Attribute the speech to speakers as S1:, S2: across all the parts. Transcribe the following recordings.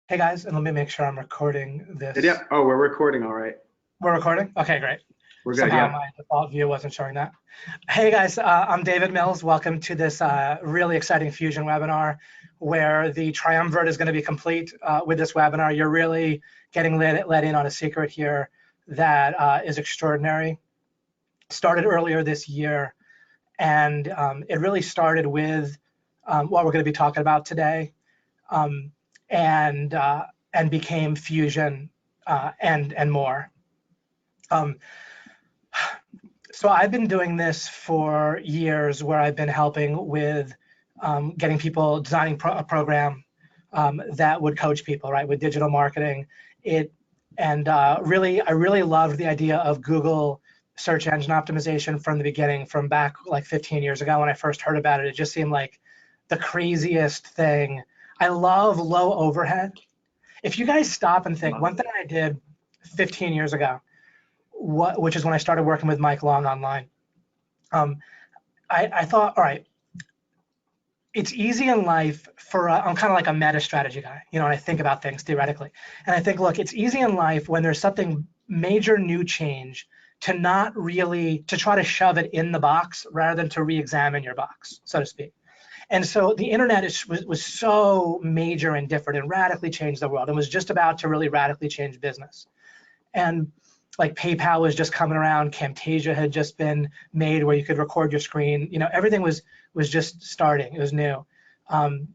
S1: Hey guys, and let me make sure I'm recording this.
S2: Yeah. Oh, we're recording. All right.
S1: We're recording? Okay, great.
S2: We're good.
S1: Somehow
S2: Yeah.
S1: my default view wasn't showing that. Hey guys, I'm David Mills. Welcome to this really exciting Fusion webinar where the triumvirate is going to be complete with this webinar. You're really getting let in on a secret here that is extraordinary. Started earlier this year, and it really started with what we're going to be talking about today. And became Fusion and more. So I've been doing this for years, where I've been helping with getting people designing a program that would coach people, right, with digital marketing. I really loved the idea of Google search engine optimization from the beginning, from back like 15 years ago when I first heard about it. It just seemed like the craziest thing. I love low overhead. If you guys stop and think, one thing I did 15 years ago, which is when I started working with Mike Long online, I thought, all right, it's easy in life for, I'm kind of like a meta strategy guy, and I think about things theoretically. And I think, look, it's easy in life when there's something major new change to try to shove it in the box rather than to re-examine your box, so to speak. And so the internet was so major and different and radically changed the world, and was just about to really radically change business. And like PayPal was just coming around, Camtasia had just been made where you could record your screen. Everything was just starting. It was new, and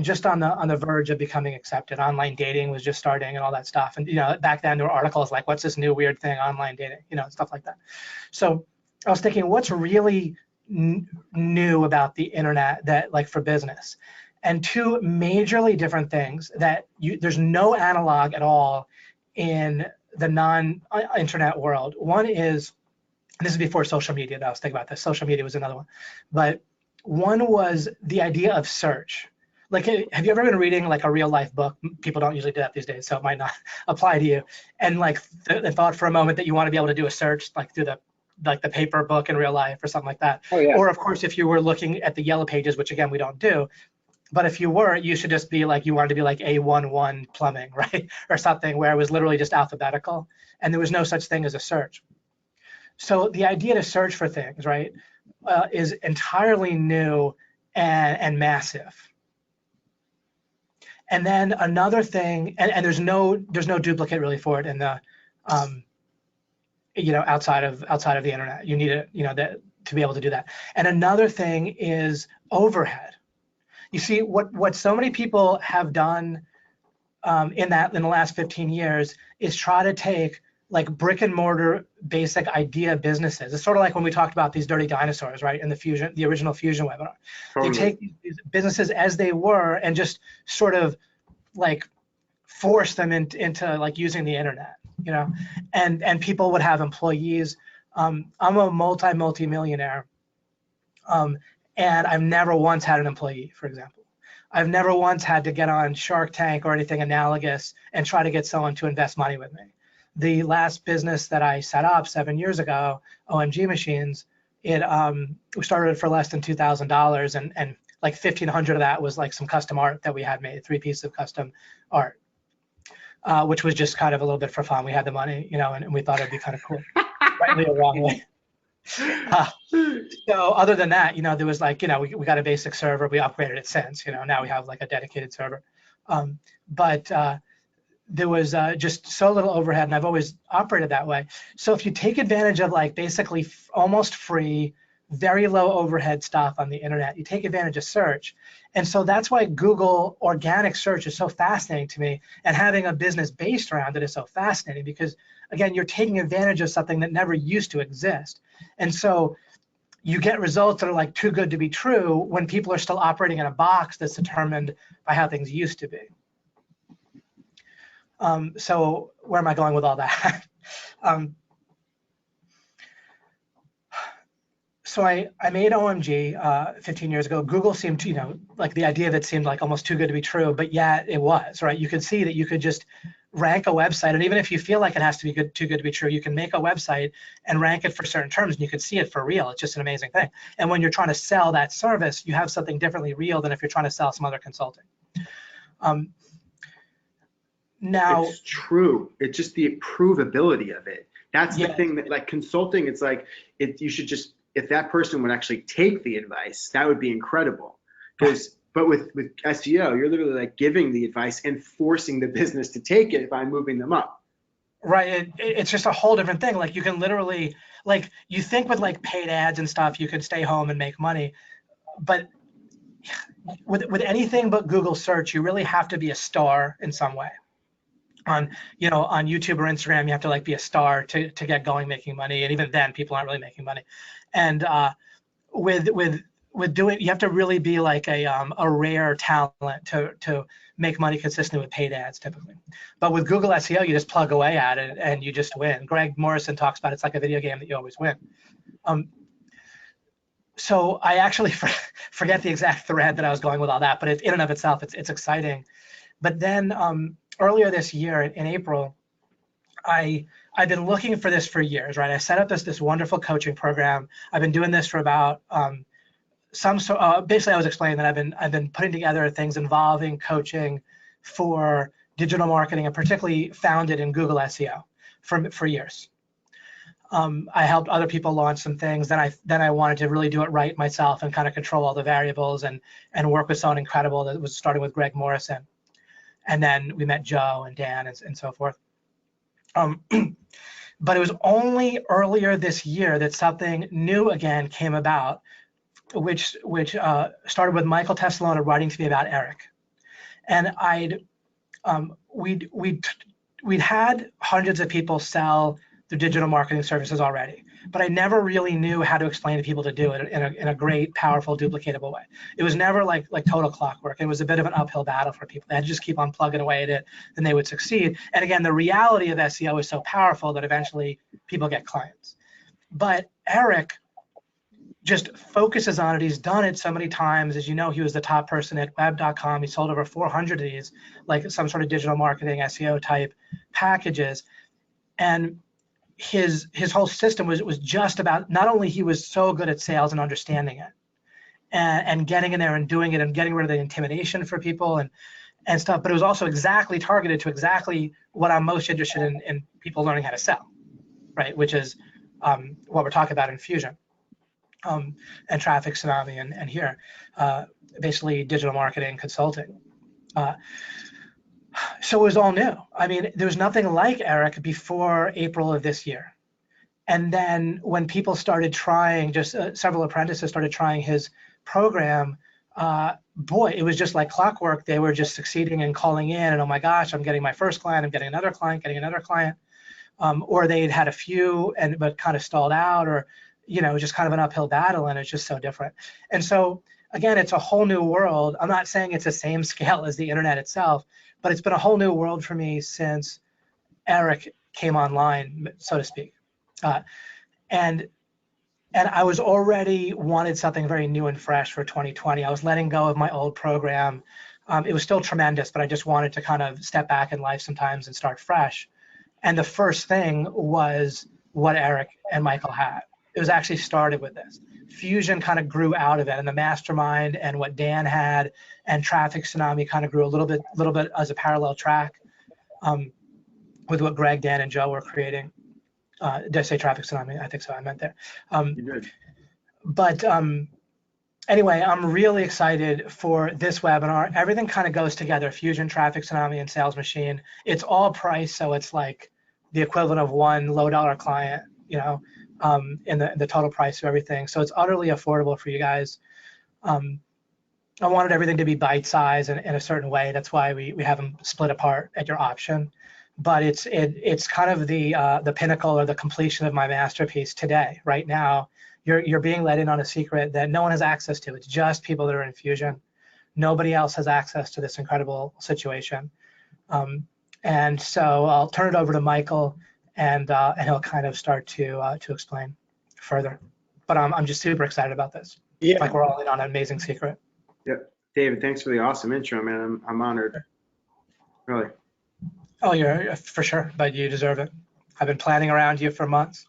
S1: just on the verge of becoming accepted. Online dating was just starting and all that stuff. And back then there were articles like, "What's this new weird thing, online dating?" Stuff like that. So I was thinking, what's really new about the internet that, like, for business? And two majorly different things that there's no analog at all in the non-internet world. One is, this is before social media, that I was thinking about this. Social media was another one. But one was the idea of search. Like, have you ever been reading like a real life book? People don't usually do that these days, so it might not apply to you. And like the thought for a moment that you want to be able to do a search like through the paper book in real life or something like that.
S2: Oh, yeah.
S1: Or of course, if you were looking at the yellow pages, which again, we don't do, but if you were, you should just be like, you wanted to be like A11 plumbing, right? Or something where it was literally just alphabetical and there was no such thing as a search. So the idea to search for things, right, is entirely new and massive. And then another thing, and there's no duplicate really for it in the outside of the internet. You need it, to be able to do that. And another thing is overhead. You see, what so many people have done in the last 15 years is try to take like brick and mortar basic idea businesses. It's sort of like when we talked about these dirty dinosaurs, right, in the original Fusion webinar. Totally. You take these businesses as they were and just sort of like force them into like using the internet, and people would have employees. I'm a multi-millionaire, and I've never once had an employee, for example. I've never once had to get on Shark Tank or anything analogous and try to get someone to invest money with me. The last business that I set up 7 years ago, OMG Machines, we started for less than $2,000, and like $1,500 of that was like some custom art that we had made, 3 pieces of custom art, which was just kind of a little bit for fun. We had the money, and we thought it'd be kind of cool, rightly or wrongly. So other than that, there was like, we got a basic server. We upgraded it since, now we have like a dedicated server. But there was just so little overhead, and I've always operated that way. So if you take advantage of like basically almost free, very low overhead stuff on the internet, you take advantage of search. And so that's why Google organic search is so fascinating to me, and having a business based around it is so fascinating, because again, you're taking advantage of something that never used to exist. And so you get results that are like too good to be true when people are still operating in a box that's determined by how things used to be. So where am I going with all that? So I made OMG 15 years ago. Google seemed to, like the idea of it seemed like almost too good to be true, but yet it was, right? You could see that you could just rank a website, and even if you feel like it has to be too good to be true, you can make a website and rank it for certain terms, and you can see it for real. It's just an amazing thing. And when you're trying to sell that service, you have something differently real than if you're trying to sell some other consulting. Now,
S2: It's true. It's just the provability of it. That's the
S1: yeah,
S2: thing that, like, consulting, it's like, you should just, if that person would actually take the advice, that would be incredible.
S1: right,
S2: But with SEO, you're literally like giving the advice and forcing the business to take it by moving them up.
S1: right. It's just a whole different thing. Like you can literally, like you think with like paid ads and stuff, you could stay home and make money, but with anything but Google search, you really have to be a star in some way. On on YouTube or Instagram, you have to like be a star to get going making money, and even then, people aren't really making money. And with with with doing, you have to really be like a rare talent to make money consistently with paid ads typically. But with Google SEO, you just plug away at it and you just win. Greg Morrison talks about it's like a video game that you always win. Um, so I actually forget the exact thread that I was going with all that, but in and of itself, it's exciting. But then earlier this year in April, I've been looking for this for years, right? I set up this wonderful coaching program. I've been doing this for about basically I was explaining that I've been putting together things involving coaching for digital marketing, and particularly founded in Google SEO for years. I helped other people launch some things. Then I wanted to really do it right myself and kind of control all the variables and work with someone incredible that was starting with Greg Morrison. And then we met Joe and Dan and so forth. But it was only earlier this year that something new again came about, which started with Michael Tesalona writing to me about Eric. And we'd had hundreds of people sell their digital marketing services already, but I never really knew how to explain to people to do it in a great, powerful, duplicatable way. It was never like total clockwork. It was a bit of an uphill battle for people. They had to just keep on plugging away at it, then they would succeed. And again, the reality of SEO is so powerful that eventually people get clients. But Eric just focuses on it. He's done it so many times. As you know, he was the top person at web.com. He sold over 400 of these, like some sort of digital marketing SEO type packages. And his whole system was just about, not only he was so good at sales and understanding it and getting in there and doing it and getting rid of the intimidation for people and stuff, but it was also exactly targeted to exactly what I'm most interested in people learning how to sell, right? Which is what we're talking about in Fusion. And Traffic Tsunami and here, basically digital marketing consulting. So it was all new. I mean, there was nothing like Eric before April of this year. And then when people started trying, just several apprentices started trying his program, boy, it was just like clockwork. They were just succeeding and calling in, and oh my gosh, I'm getting my first client, I'm getting another client, getting another client. Or they'd had a few but kind of stalled out, or just kind of an uphill battle, and it's just so different. And so again, it's a whole new world. I'm not saying it's the same scale as the internet itself, but it's been a whole new world for me since Eric came online, so to speak. And I was already wanted something very new and fresh for 2020. I was letting go of my old program. It was still tremendous, but I just wanted to kind of step back in life sometimes and start fresh. And the first thing was what Eric and Michael had. It was actually started with this. Fusion kind of grew out of it, and the mastermind and what Dan had and Traffic Tsunami kind of grew a little bit as a parallel track with what Greg, Dan, and Joe were creating. Did I say Traffic Tsunami? I think so. I meant there.
S2: You did.
S1: But anyway, I'm really excited for this webinar. Everything kind of goes together: Fusion, Traffic Tsunami, and Sales Machine. It's all priced, so it's like the equivalent of one low-dollar client, in the total price of everything. So it's utterly affordable for you guys. I wanted everything to be bite-sized in a certain way. That's why we have them split apart at your option. But it's kind of the pinnacle or the completion of my masterpiece today. Right now, you're being let in on a secret that no one has access to. It's just people that are in Fusion. Nobody else has access to this incredible situation. And so I'll turn it over to Michael, and he'll kind of start to explain further. But I'm just super excited about this.
S2: Yeah.
S1: Like we're all in on an amazing secret.
S2: Yeah. David, thanks for the awesome intro, man. I'm honored. Really.
S1: Oh, you're for sure, but you deserve it. I've been planning around you for months,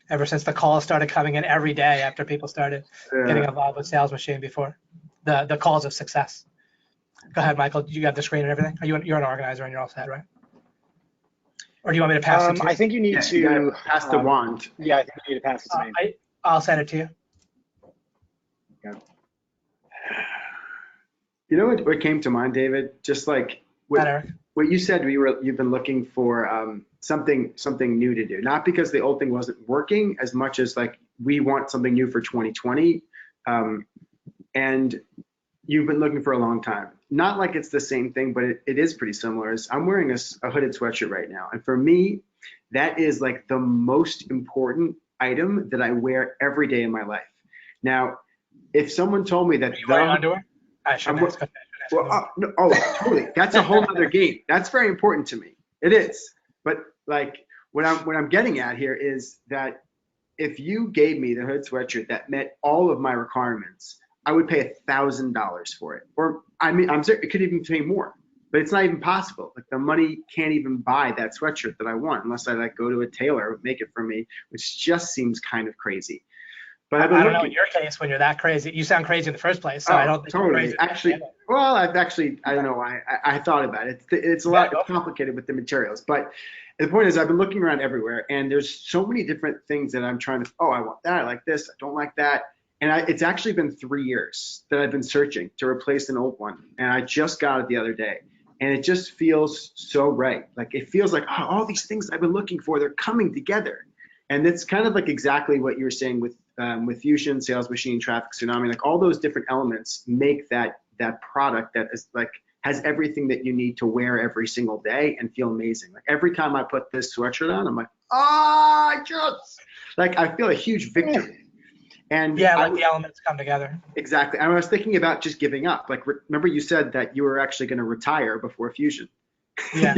S1: ever since the calls started coming in every day after people started getting involved with Sales Machine before the calls of success. Go ahead, Michael. You got the screen and everything? You're an organizer and you're all set, right? Or do you want me to pass it to you?
S3: I think you need
S2: Yeah,
S3: to
S2: you gotta pass the wand.
S3: Yeah, I think you need to pass it to me.
S1: I'll send it to you.
S2: You know what came to mind, David? Just like what you said, you've been looking for something new to do. Not because the old thing wasn't working as much as like we want something new for 2020. And you've been looking for a long time. Not like it's the same thing, but it is pretty similar. I'm wearing a hooded sweatshirt right now. And for me, that is like the most important item that I wear every day in my life. Now, if someone told me that—
S1: Are you wearing underwear? I should ask.
S2: Totally. That's a whole other game. That's very important to me. It is. But like what I'm getting at here is that if you gave me the hood sweatshirt that met all of my requirements, I would pay $1,000 for it. Or I mean, I'm certain it could even pay more, but it's not even possible. Like the money can't even buy that sweatshirt that I want unless I like go to a tailor make it for me, which just seems kind of crazy. But
S1: I don't know in your case when you're that crazy. You sound crazy in the first place, so I don't think
S2: totally.
S1: You're crazy.
S2: Actually, well, I don't know why. I thought about it. It's a lot. It's complicated with the materials, but the point is, I've been looking around everywhere, and there's so many different things that I'm trying to. Oh, I want that. I like this. I don't like that. And it's actually been 3 years that I've been searching to replace an old one, and I just got it the other day, and it just feels so right. Like it feels like all these things I've been looking for, they're coming together, and it's kind of like exactly what you were saying with Fusion, Sales Machine, Traffic Tsunami. Like all those different elements make that product that is like has everything that you need to wear every single day and feel amazing. Like every time I put this sweatshirt on, I'm like, I feel a huge victory. And
S1: yeah, like the elements come together.
S2: Exactly. And I was thinking about just giving up. Like, remember you said that you were actually going to retire before Fusion.
S1: Yeah.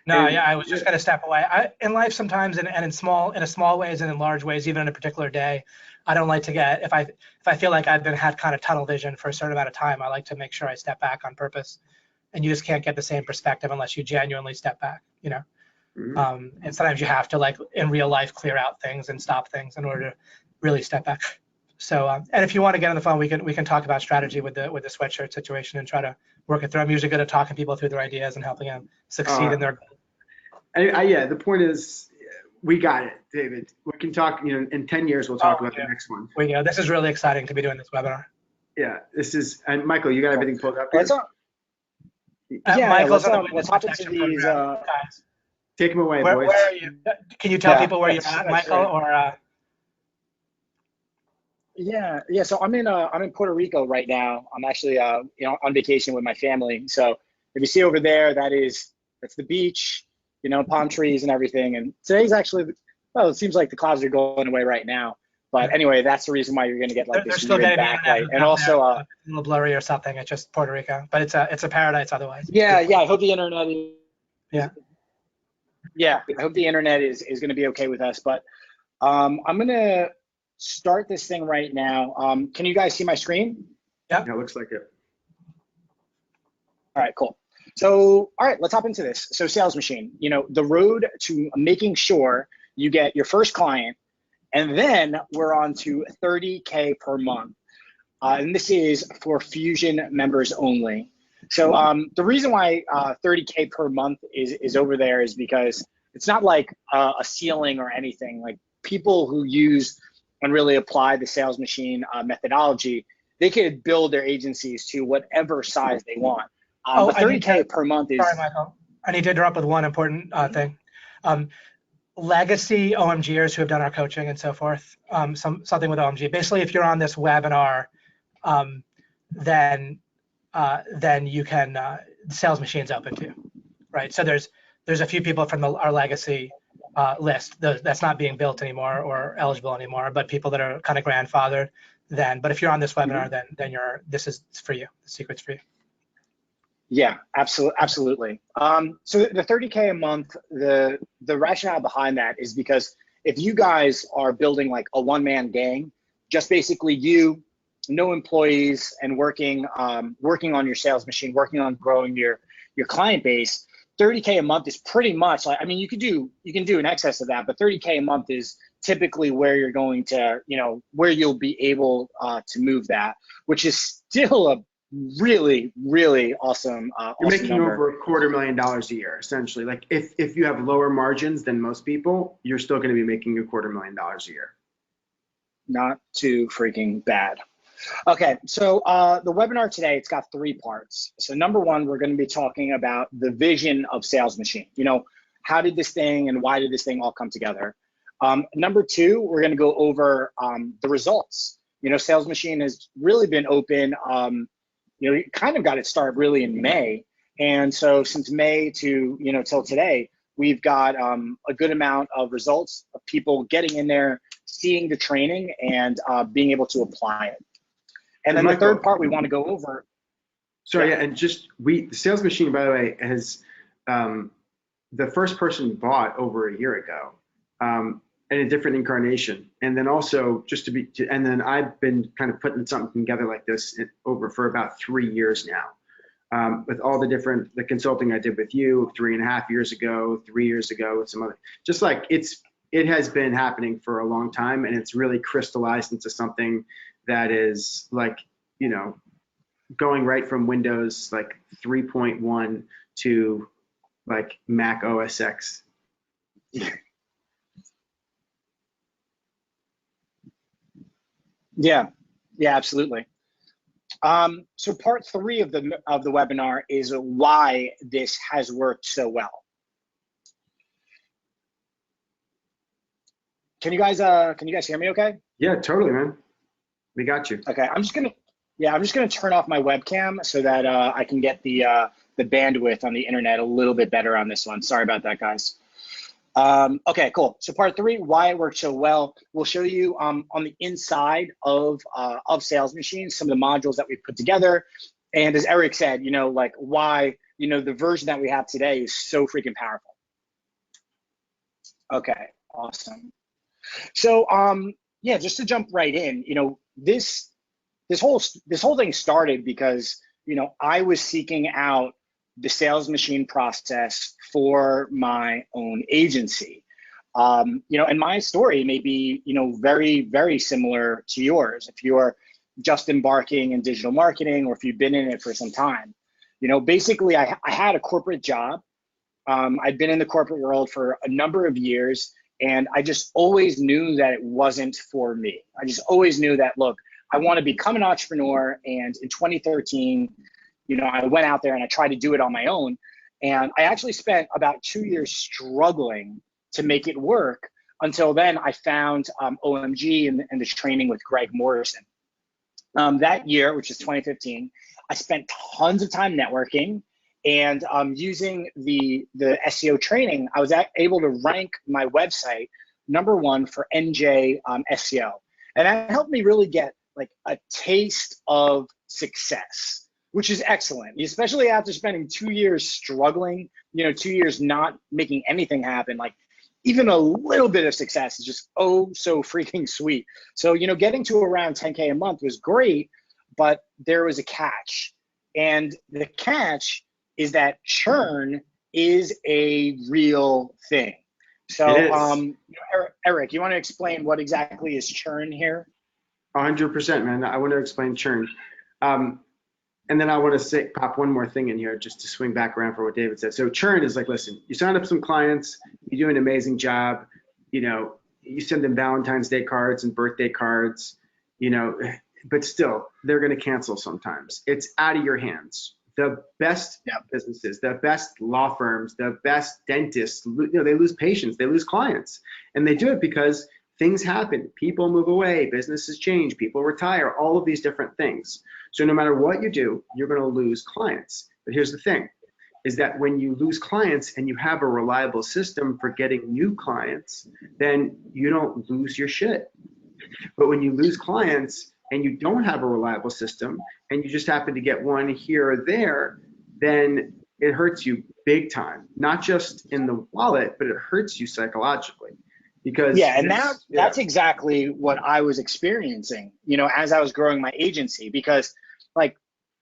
S1: I was just going to step away. In life sometimes, and in small ways and in large ways, even in a particular day, I don't like to get, if I feel like I've had kind of tunnel vision for a certain amount of time, I like to make sure I step back on purpose. And you just can't get the same perspective unless you genuinely step back, you know? Mm-hmm. And sometimes you have to, like in real life, clear out things and stop things in order to really step back. So, and if you want to get on the phone, we can talk about strategy with the sweatshirt situation and try to work it through. I'm usually good at talking people through their ideas and helping them succeed in their goals.
S2: Yeah, the point is, we got it, David. We can talk. You know, in 10 years, we'll talk about the next one.
S1: This is really exciting to be doing this webinar.
S2: Yeah, this is. And Michael, you got everything pulled up here?
S1: Michael's on the
S3: let's hop into these.
S2: Guys. Take them away,
S1: boys.
S2: Where
S1: are you? Can you tell people where you're at, Michael? Or
S3: Yeah. So I'm in Puerto Rico right now. I'm actually on vacation with my family. So if you see over there, that's the beach, palm trees and everything. And today's actually, it seems like the clouds are going away right now. But anyway, that's the reason why you're going to get like this weird backlight. And also
S1: a little blurry or something. It's just Puerto Rico, but it's a paradise otherwise.
S3: Yeah. I hope the internet is. Yeah. I hope the internet is going to be okay with us. But I'm going to start this thing right now. Can you guys see my screen?
S2: Yeah, it looks like it.
S3: All right, cool. So, all right, let's hop into this. So Sales Machine, the road to making sure you get your first client, and then we're on to 30K per month. And this is for Fusion members only. So the reason why 30K per month is over there is because it's not like a ceiling or anything. Like people who use and really apply the Sales Machine methodology, they could build their agencies to whatever size they want. But 30K per month is.
S1: Sorry, Michael. I need to interrupt with one important thing. Legacy OMGers who have done our coaching and so forth, something with OMG. Basically, if you're on this webinar, then you can the Sales Machine's open too, right? So there's a few people from our legacy list that's not being built anymore or eligible anymore, but people that are kind of grandfathered then. But if you're on this webinar, then this is for you. The secret's for you.
S3: Yeah, absolutely. So the 30K a month, the rationale behind that is because if you guys are building like a one-man gang, just basically you, no employees, and working on your Sales Machine, working on growing your client base, 30K a month is pretty much like, I mean, you can do in excess of that, but 30K a month is typically where you're going to, where you'll be able to move that, which is still really, really awesome,
S2: You're
S3: awesome
S2: making
S3: number.
S2: over $250,000 a year, essentially. Like if you have lower margins than most people, you're still going to be making $250,000 a year.
S3: Not too freaking bad. Okay, so the webinar today, it's got 3 parts. So number 1, we're going to be talking about the vision of Sales Machine. You know, how did this thing and why did this thing all come together? Number 2, we're going to go over the results. You know, Sales Machine has really been open. You know, it kind of got its start really in May. And so since May to, you know, till today, we've got a good amount of results of people getting in there, seeing the training, and being able to apply it. And then
S2: Michael,
S3: the third part we want to go over.
S2: Sorry, yeah, and just the Sales Machine, by the way, has the first person bought over a year ago in a different incarnation. And then also and then I've been kind of putting something together like this over for about 3 years now. With all the consulting I did with you 3.5 years ago, 3 years ago, with some other, just like it has been happening for a long time, and it's really crystallized into something that is like, you know, going right from Windows like 3.1 to like Mac OS X.
S3: Yeah, absolutely. So part 3 of the webinar is why this has worked so well. Can you guys hear me okay?
S2: Yeah, totally, man. We got you.
S3: Okay, I'm just gonna turn off my webcam so that I can get the bandwidth on the internet a little bit better on this one. Sorry about that, guys. Okay, cool. So part 3, why it works so well. We'll show you on the inside of Sales Machine some of the modules that we've put together, and as Eric said, you know, like why, you know, the version that we have today is so freaking powerful. Okay, awesome. So yeah, just to jump right in, you know, this whole thing started because, you know, I was seeking out the Sales Machine process for my own agency. You know, and my story may be, you know, very, very similar to yours. If you're just embarking in digital marketing, or if you've been in it for some time, you know, basically I had a corporate job. I'd been in the corporate world for a number of years, and I just always knew that it wasn't for me. I just always knew that, look, I want to become an entrepreneur. And in 2013, you know, I went out there and I tried to do it on my own. And I actually spent about 2 years struggling to make it work, until then I found OMG and the training with Greg Morrison. That year, which is 2015, I spent tons of time networking, and using the SEO training, I was able to rank my website #1 for NJ SEO. And that helped me really get like a taste of success, which is excellent, especially after spending 2 years struggling, you know, 2 years not making anything happen. Like even a little bit of success is just oh so freaking sweet. So, you know, getting to around 10K a month was great, but there was a catch. And the catch is that churn is a real thing. So, Eric, you want to explain what exactly is churn here?
S2: 100%, man. I want to explain churn. And then I want to pop one more thing in here just to swing back around for what David said. So churn is like, listen, you sign up some clients, you do an amazing job, you know, you send them Valentine's Day cards and birthday cards, you know, but still they're going to cancel sometimes. It's out of your hands. The best businesses, the best law firms, the best dentists, you know, they lose patients, they lose clients, and they do it because things happen. People move away, businesses change, people retire, all of these different things. So no matter what you do, you're going to lose clients. But here's the thing, is that when you lose clients and you have a reliable system for getting new clients, then you don't lose your shit. But when you lose clients and you don't have a reliable system and you just happen to get one here or there, then it hurts you big time. Not just in the wallet, but it hurts you psychologically. Because
S3: and that's exactly what I was experiencing, you know, as I was growing my agency, because like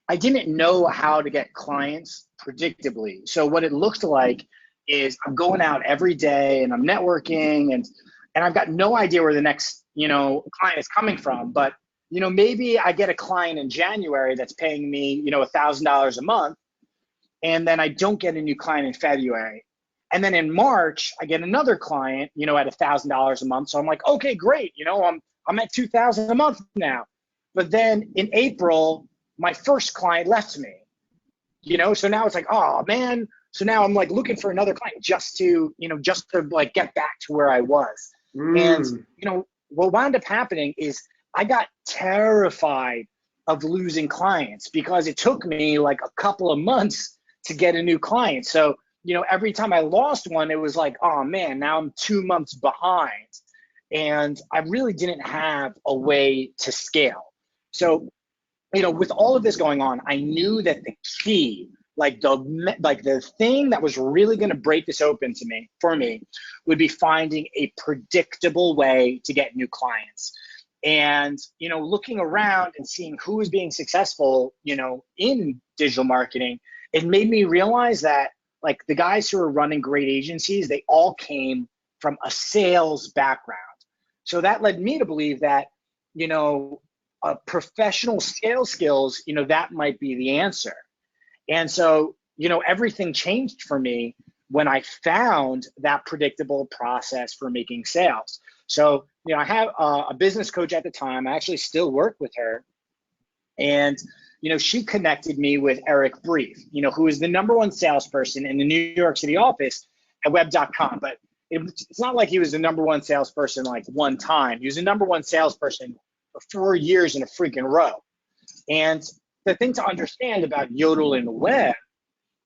S3: I didn't know how to get clients predictably. So what it looked like is I'm going out every day and I'm networking and I've got no idea where the next, you know, client is coming from, but you know, maybe I get a client in January that's paying me, you know, $1,000 a month, and then I don't get a new client in February. And then in March, I get another client, you know, at $1,000 a month. So I'm like, okay, great. You know, I'm at 2,000 a month now. But then in April, my first client left me, you know, so now it's like, oh man. So now I'm like looking for another client just to, you know, just to like get back to where I was. And, you know, what wound up happening is I got terrified of losing clients because it took me like a couple of months to get a new client. So, you know, every time I lost one, it was like, oh man, now I'm 2 months behind. And I really didn't have a way to scale. So, you know, with all of this going on, I knew that the key, like the thing that was really going to break this open for me would be finding a predictable way to get new clients. And, you know, looking around and seeing who is being successful, you know, in digital marketing, it made me realize that like the guys who are running great agencies, they all came from a sales background. So that led me to believe that, you know, professional sales skills, you know, that might be the answer. And so, you know, everything changed for me when I found that predictable process for making sales. So, you know, I have a business coach at the time. I actually still work with her. And, you know, she connected me with Eric Brief, you know, who is the #1 salesperson in the New York City office at web.com. But it's not like he was the #1 salesperson like one time. He was the #1 salesperson for 4 years in a freaking row. And the thing to understand about Yodel and Web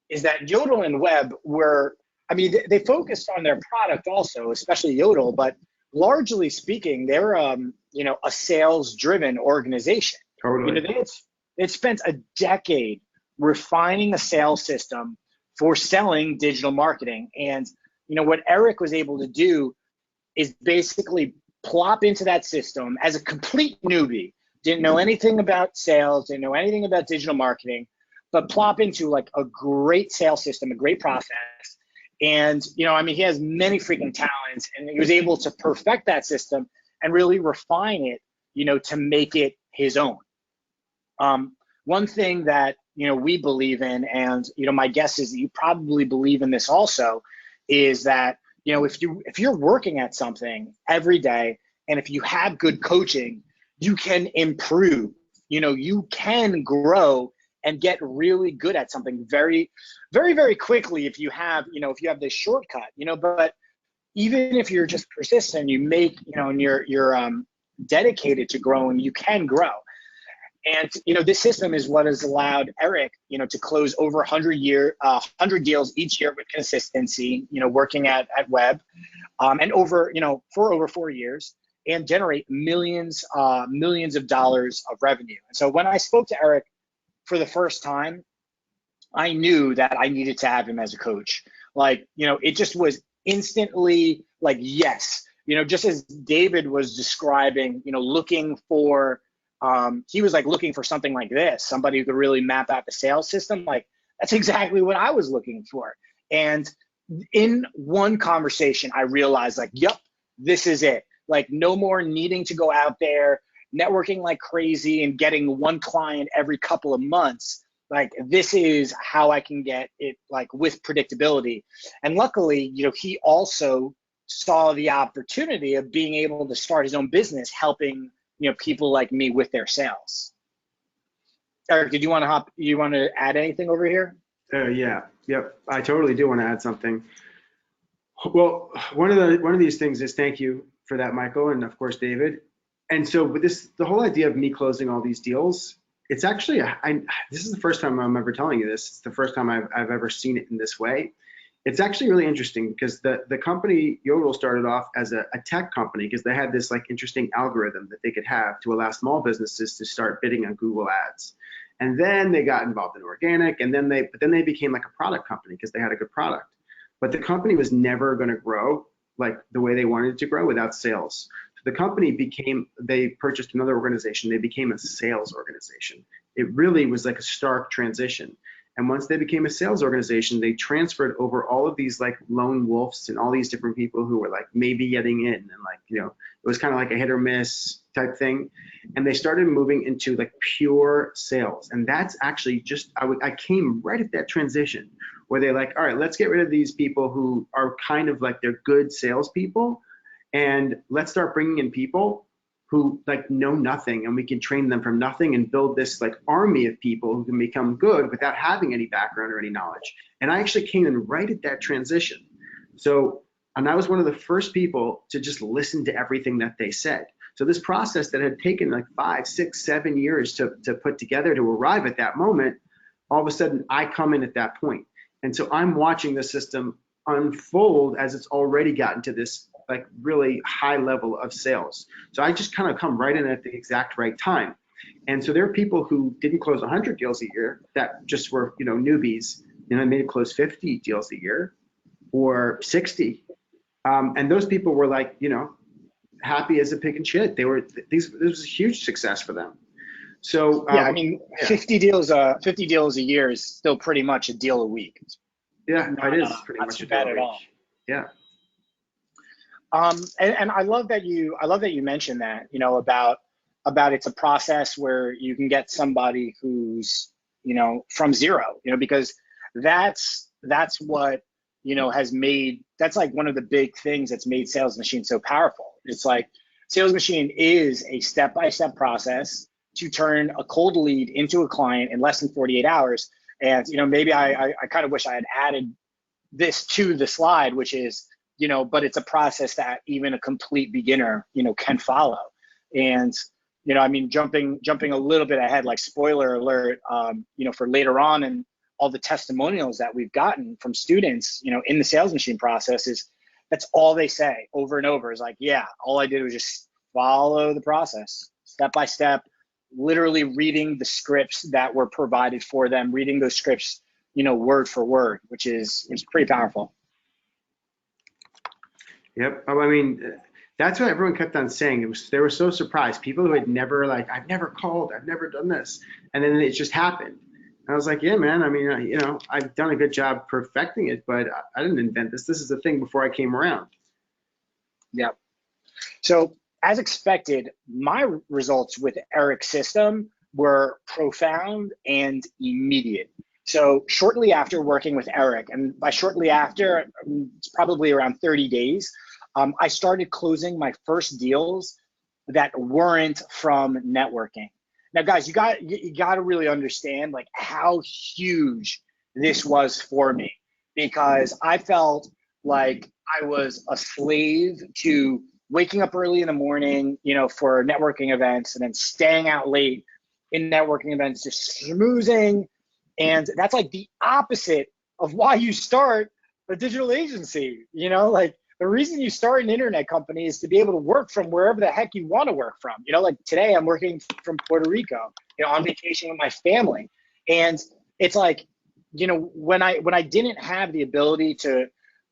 S3: is that Yodel and Web were, I mean, they focused on their product also, especially Yodel, but largely speaking, they're, you know, a sales-driven organization.
S2: Totally.
S3: You know, they'd spent a decade refining a sales system for selling digital marketing. And, you know, what Eric was able to do is basically plop into that system as a complete newbie, didn't know anything about sales, didn't know anything about digital marketing, but plop into like a great sales system, a great process. And, you know, I mean, he has many freaking talents, and he was able to perfect that system and really refine it, you know, to make it his own. One thing that, you know, we believe in, and, you know, my guess is that you probably believe in this also, is that, you know, if you're working at something every day, and if you have good coaching, you can improve, you know, you can grow and get really good at something very, very, very quickly if you have, you know, if you have this shortcut, you know. But even if you're just persistent, you make, you know, and you're dedicated to growing, you can grow. And, you know, this system is what has allowed Eric, you know, to close over 100 deals each year with consistency, you know, working at Web, and over, you know, for over 4 years, and generate millions of dollars of revenue. And so when I spoke to Eric for the first time, I knew that I needed to have him as a coach. Like, you know, it just was instantly like, yes, you know, just as David was describing, you know, looking for, he was like looking for something like this, somebody who could really map out the sales system. Like, that's exactly what I was looking for. And in one conversation, I realized like, yep, this is it. Like, no more needing to go out there, networking like crazy and getting one client every couple of months. Like, this is how I can get it, like, with predictability. And luckily, you know, he also saw the opportunity of being able to start his own business, helping, you know, people like me with their sales. Eric, did you want to add anything over here?
S2: Yeah, yep. I totally do want to add something. Well, one of these things is, thank you for that, Michael, and of course, David. And so with the whole idea of me closing all these deals, it's actually, this is the first time I'm ever telling you this. It's the first time I've ever seen it in this way. It's actually really interesting because the company Yodel started off as a tech company because they had this like interesting algorithm that they could have to allow small businesses to start bidding on Google Ads. And then they got involved in organic, and then they became like a product company because they had a good product. But the company was never going to grow like the way they wanted it to grow without sales. The company they purchased another organization. They became a sales organization. It really was like a stark transition. And once they became a sales organization, they transferred over all of these like lone wolves and all these different people who were like maybe getting in. And like, you know, it was kind of like a hit or miss type thing, and they started moving into like pure sales. And that's actually just, I came right at that transition where they're like, all right, let's get rid of these people who are kind of like they're good salespeople, and let's start bringing in people who like know nothing, and we can train them from nothing and build this like army of people who can become good without having any background or any knowledge. And I actually came in right at that transition. So, and I was one of the first people to just listen to everything that they said. So this process that had taken like 5, 6, 7 years to put together to arrive at that moment, all of a sudden I come in at that point. And so I'm watching the system unfold as it's already gotten to this like really high level of sales. So I just kind of come right in at the exact right time. And so there are people who didn't close 100 deals a year that just were, you know, newbies, you know, maybe close 50 deals a year or 60. And those people were like, you know, happy as a pig in shit. They were, this was a huge success for them. So
S3: yeah, I mean, yeah. 50 deals a year is still pretty much a deal a week.
S2: Yeah, it is pretty much a deal a week. Yeah.
S3: And I love that you mentioned that, you know, about it's a process where you can get somebody who's, you know, from zero, you know, because that's what, you know, that's like one of the big things that's made Sales Machine so powerful. It's like Sales Machine is a step-by-step process to turn a cold lead into a client in less than 48 hours. And, you know, maybe I kind of wish I had added this to the slide, which is, you know, but it's a process that even a complete beginner, you know, can follow. And, you know, I mean, jumping a little bit ahead, like spoiler alert, you know, for later on and all the testimonials that we've gotten from students, you know, in the Sales Machine process is that's all they say over and over is like, yeah, all I did was just follow the process step by step, literally reading the scripts that were provided for them, reading those scripts, you know, word for word, which is pretty powerful.
S2: Yep. I mean, that's what everyone kept on saying. They were so surprised. People who had never like, I've never called, I've never done this. And then it just happened. And I was like, yeah, man, I mean, you know, I've done a good job perfecting it, but I didn't invent this. This is the thing before I came around.
S3: Yep. So as expected, my results with Eric's system were profound and immediate. So shortly after working with Eric, and by shortly after, it's probably around 30 days, I started closing my first deals that weren't from networking. Now, guys, you got to really understand like how huge this was for me, because I felt like I was a slave to waking up early in the morning, you know, for networking events, and then staying out late in networking events, just schmoozing. And that's like the opposite of why you start a digital agency. You know, like the reason you start an internet company is to be able to work from wherever the heck you want to work from. You know, like today I'm working from Puerto Rico, you know, on vacation with my family. And it's like, you know, when I didn't have the ability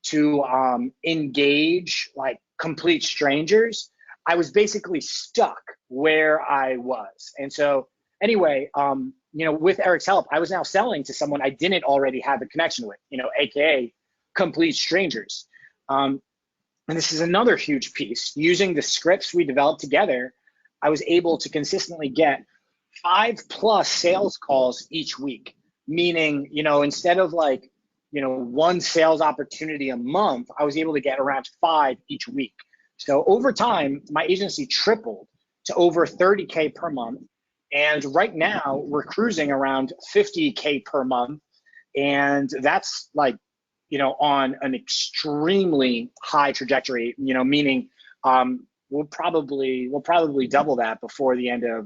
S3: to engage like complete strangers, I was basically stuck where I was. And so anyway, you know, with Eric's help, I was now selling to someone I didn't already have a connection with, you know, AKA complete strangers. And this is another huge piece. Using the scripts we developed together, I was able to consistently get 5+ sales calls each week. Meaning, you know, instead of like, you know, 1 sales opportunity a month, I was able to get around 5 each week. So over time, my agency tripled to over 30K per month. And right now we're cruising around 50K per month. And that's like, you know, on an extremely high trajectory, you know, meaning we'll probably double that before the end of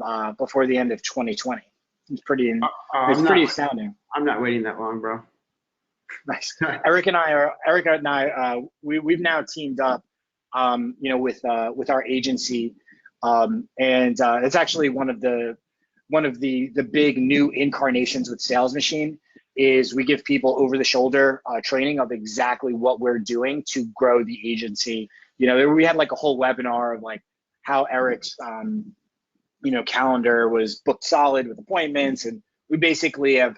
S3: 2020. It's pretty astounding.
S2: I'm not waiting that long, bro.
S3: Nice. Eric and I, we've now teamed up, you know, with our agency, and it's actually one of the big new incarnations with Sales Machine is we give people over the shoulder training of exactly what we're doing to grow the agency. You know, we had like a whole webinar of like how Eric's you know, calendar was booked solid with appointments, and we basically have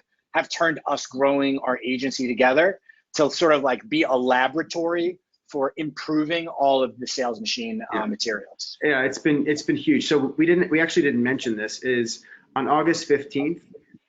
S3: turned us growing our agency together to sort of like be a laboratory for improving all of the sales machine materials?
S2: Yeah, it's been huge. So we actually didn't mention this, is on August 15th,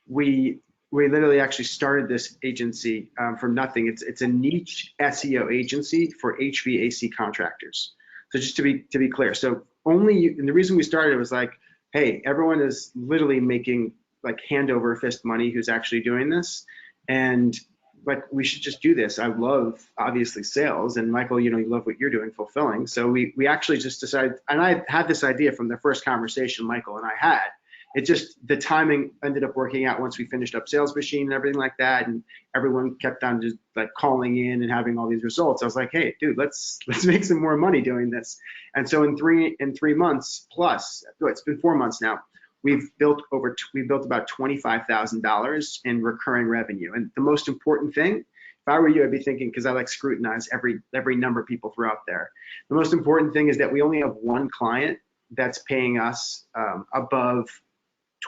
S2: we literally actually started this agency from nothing. It's a niche SEO agency for HVAC contractors. So just to be clear, so and the reason we started was like, hey, everyone is literally making like hand over fist money who's actually doing this, and like we should just do this. I love obviously sales, and Michael, you love what you're doing, fulfilling. So we actually just decided, and I had this idea from the first conversation Michael and I had. It just, the timing ended up working out once we finished up Sales Machine and everything like that, and everyone kept on just like calling in and having all these results. I was like, hey, dude, let's make some more money doing this. And so in three months plus, it's been 4 months now, we've built about $25,000 in recurring revenue. And the most important thing, if I were you, I'd be thinking, because I like scrutinize every number people throw out there. The most important thing is that we only have one client that's paying us above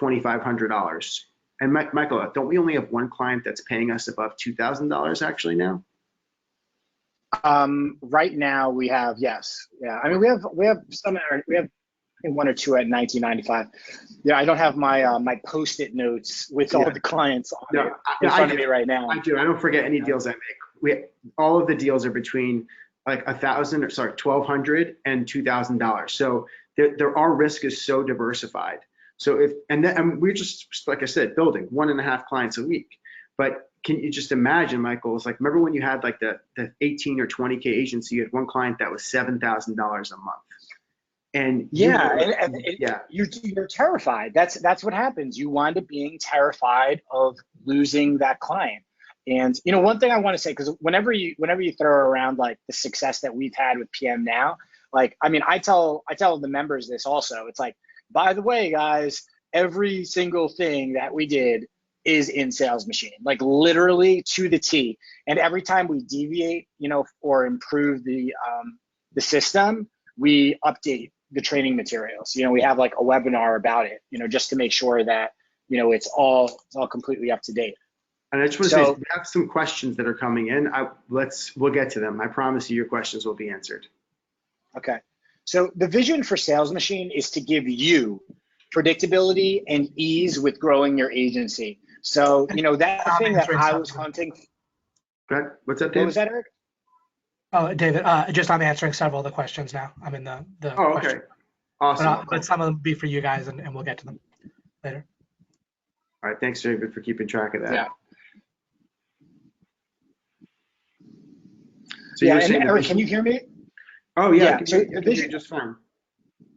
S2: $2,500. And Michael, don't we only have one client that's paying us above $2,000 actually now?
S3: Right now we have, yes. Yeah. I mean, we have some, we have I think 1 or 2 at 1995. Yeah, I don't have my my Post-it notes with all the clients on it in front of me right now.
S2: I do. I don't forget any deals I make. All of the deals are between like $1,200 and $2,000. So our risk is so diversified. So and we're just, like I said, building 1.5 clients a week. But can you just imagine, Michael, it's like, remember when you had like the 18 or 20K agency, you had one client that was $7,000 a month. And
S3: you're terrified. That's what happens. You wind up being terrified of losing that client. And one thing I want to say, because whenever you throw around like the success that we've had with PM now, like, I mean, I tell the members this also. It's like, by the way, guys, every single thing that we did is in Sales Machine, like literally to the T. And every time we deviate, or improve the system, we update the training materials. We have like a webinar about it, just to make sure that, it's all completely up to date.
S2: And I just want to say, we have some questions that are coming in. We'll get to them. I promise you your questions will be answered.
S3: Okay. So the vision for Sales Machine is to give you predictability and ease with growing your agency. So, that thing that I was hunting.
S2: Go ahead. What's that, Dave?
S3: What was that, Eric?
S1: Oh, David, I'm answering several of the questions now. I'm in the
S2: Oh, okay.
S1: question.
S2: Awesome.
S1: But some of them be for you guys, and we'll get to them later.
S2: All right. Thanks, David, for keeping track of that.
S3: Yeah.
S2: So
S3: and Eric, can you hear me?
S2: Oh, yeah.
S3: So the vision,
S2: just fine.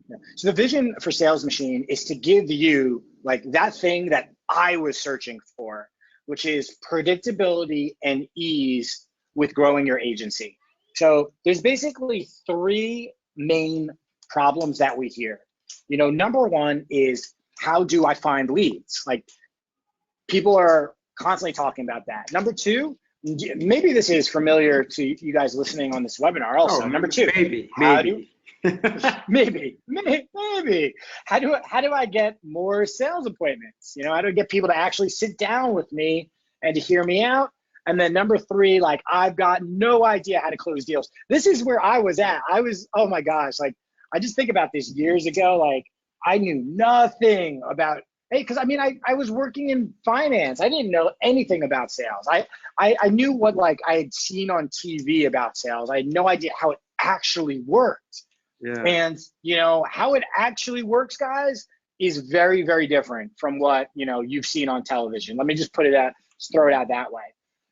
S3: Yeah. So the vision for Sales Machine is to give you like that thing that I was searching for, which is predictability and ease with growing your agency. So there's basically 3 main problems that we hear. Number one is, how do I find leads? Like, people are constantly talking about that. Number 2, maybe this is familiar to you guys listening on this webinar also. Number 2,
S2: maybe.
S3: maybe. How do I get more sales appointments? How do I get people to actually sit down with me and to hear me out? And then number 3, like, I've got no idea how to close deals. This is where I was at. Oh my gosh, like, I just think about this years ago. Like, I knew nothing about, because I mean, I was working in finance. I didn't know anything about sales. I knew what like I had seen on TV about sales. I had no idea how it actually worked.
S2: Yeah.
S3: And how it actually works, guys, is very, very different from what you've seen on television. Let me just throw it out that way.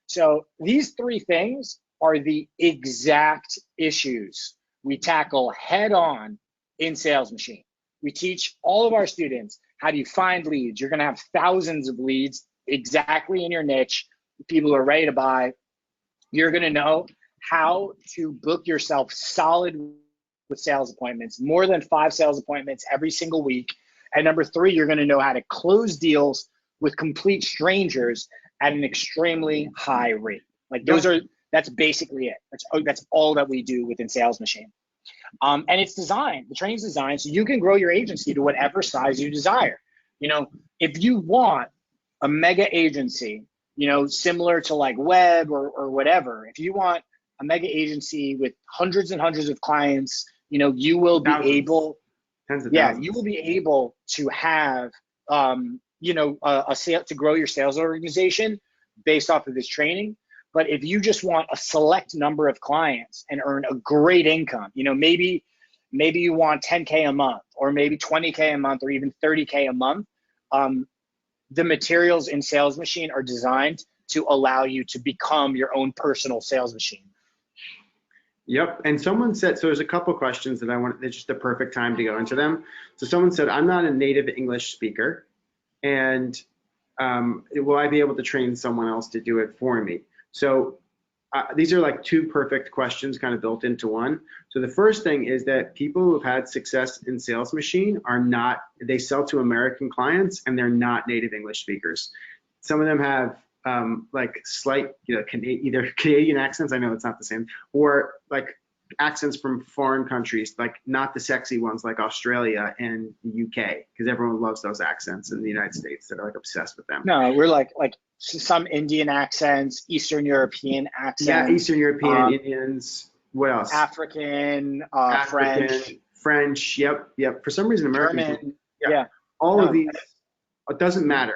S3: So these 3 things are the exact issues we tackle head on in Sales Machine. We teach all of our students, how do you find leads? You're going to have thousands of leads exactly in your niche. People are ready to buy. You're going to know how to book yourself solid with sales appointments, more than 5 sales appointments every single week. And number 3, you're going to know how to close deals with complete strangers at an extremely high rate. Like, that's basically it. That's all that we do within Sales Machine. And it's designed, the training's designed so you can grow your agency to whatever size you desire. If you want a mega agency, similar to like Web or whatever, if you want a mega agency with hundreds and hundreds of clients, you know, you will be
S2: Thousands.
S3: able,
S2: Tens of
S3: yeah,
S2: thousands.
S3: you will be able to have, you know, a sale to grow your sales organization based off of this training. But if you just want a select number of clients and earn a great income, you know, maybe you want 10K a month, or maybe 20K a month, or even 30K a month, the materials in Sales Machine are designed to allow you to become your own personal sales machine.
S2: Yep. And someone said, so there's a couple questions that I want, it's just the perfect time to go into them. So someone said, I'm not a native English speaker, and will I be able to train someone else to do it for me? So these are like two perfect questions kind of built into one. So the first thing is that people who have had success in Sales Machine are not, they sell to American clients and they're not native English speakers. Some of them have like slight, you know, either Canadian accents, I know it's not the same, or like accents from foreign countries, like not the sexy ones like Australia and the UK, because everyone loves those accents in the United States that are like obsessed with them.
S3: No, we're like some Indian accents, Eastern European accents.
S2: Yeah, Eastern European, Indians. What else?
S3: African,
S2: African, French. Yep. For some reason, Americans.
S3: German.
S2: Yeah.
S3: Yeah.
S2: All
S3: No.
S2: of these. It doesn't matter.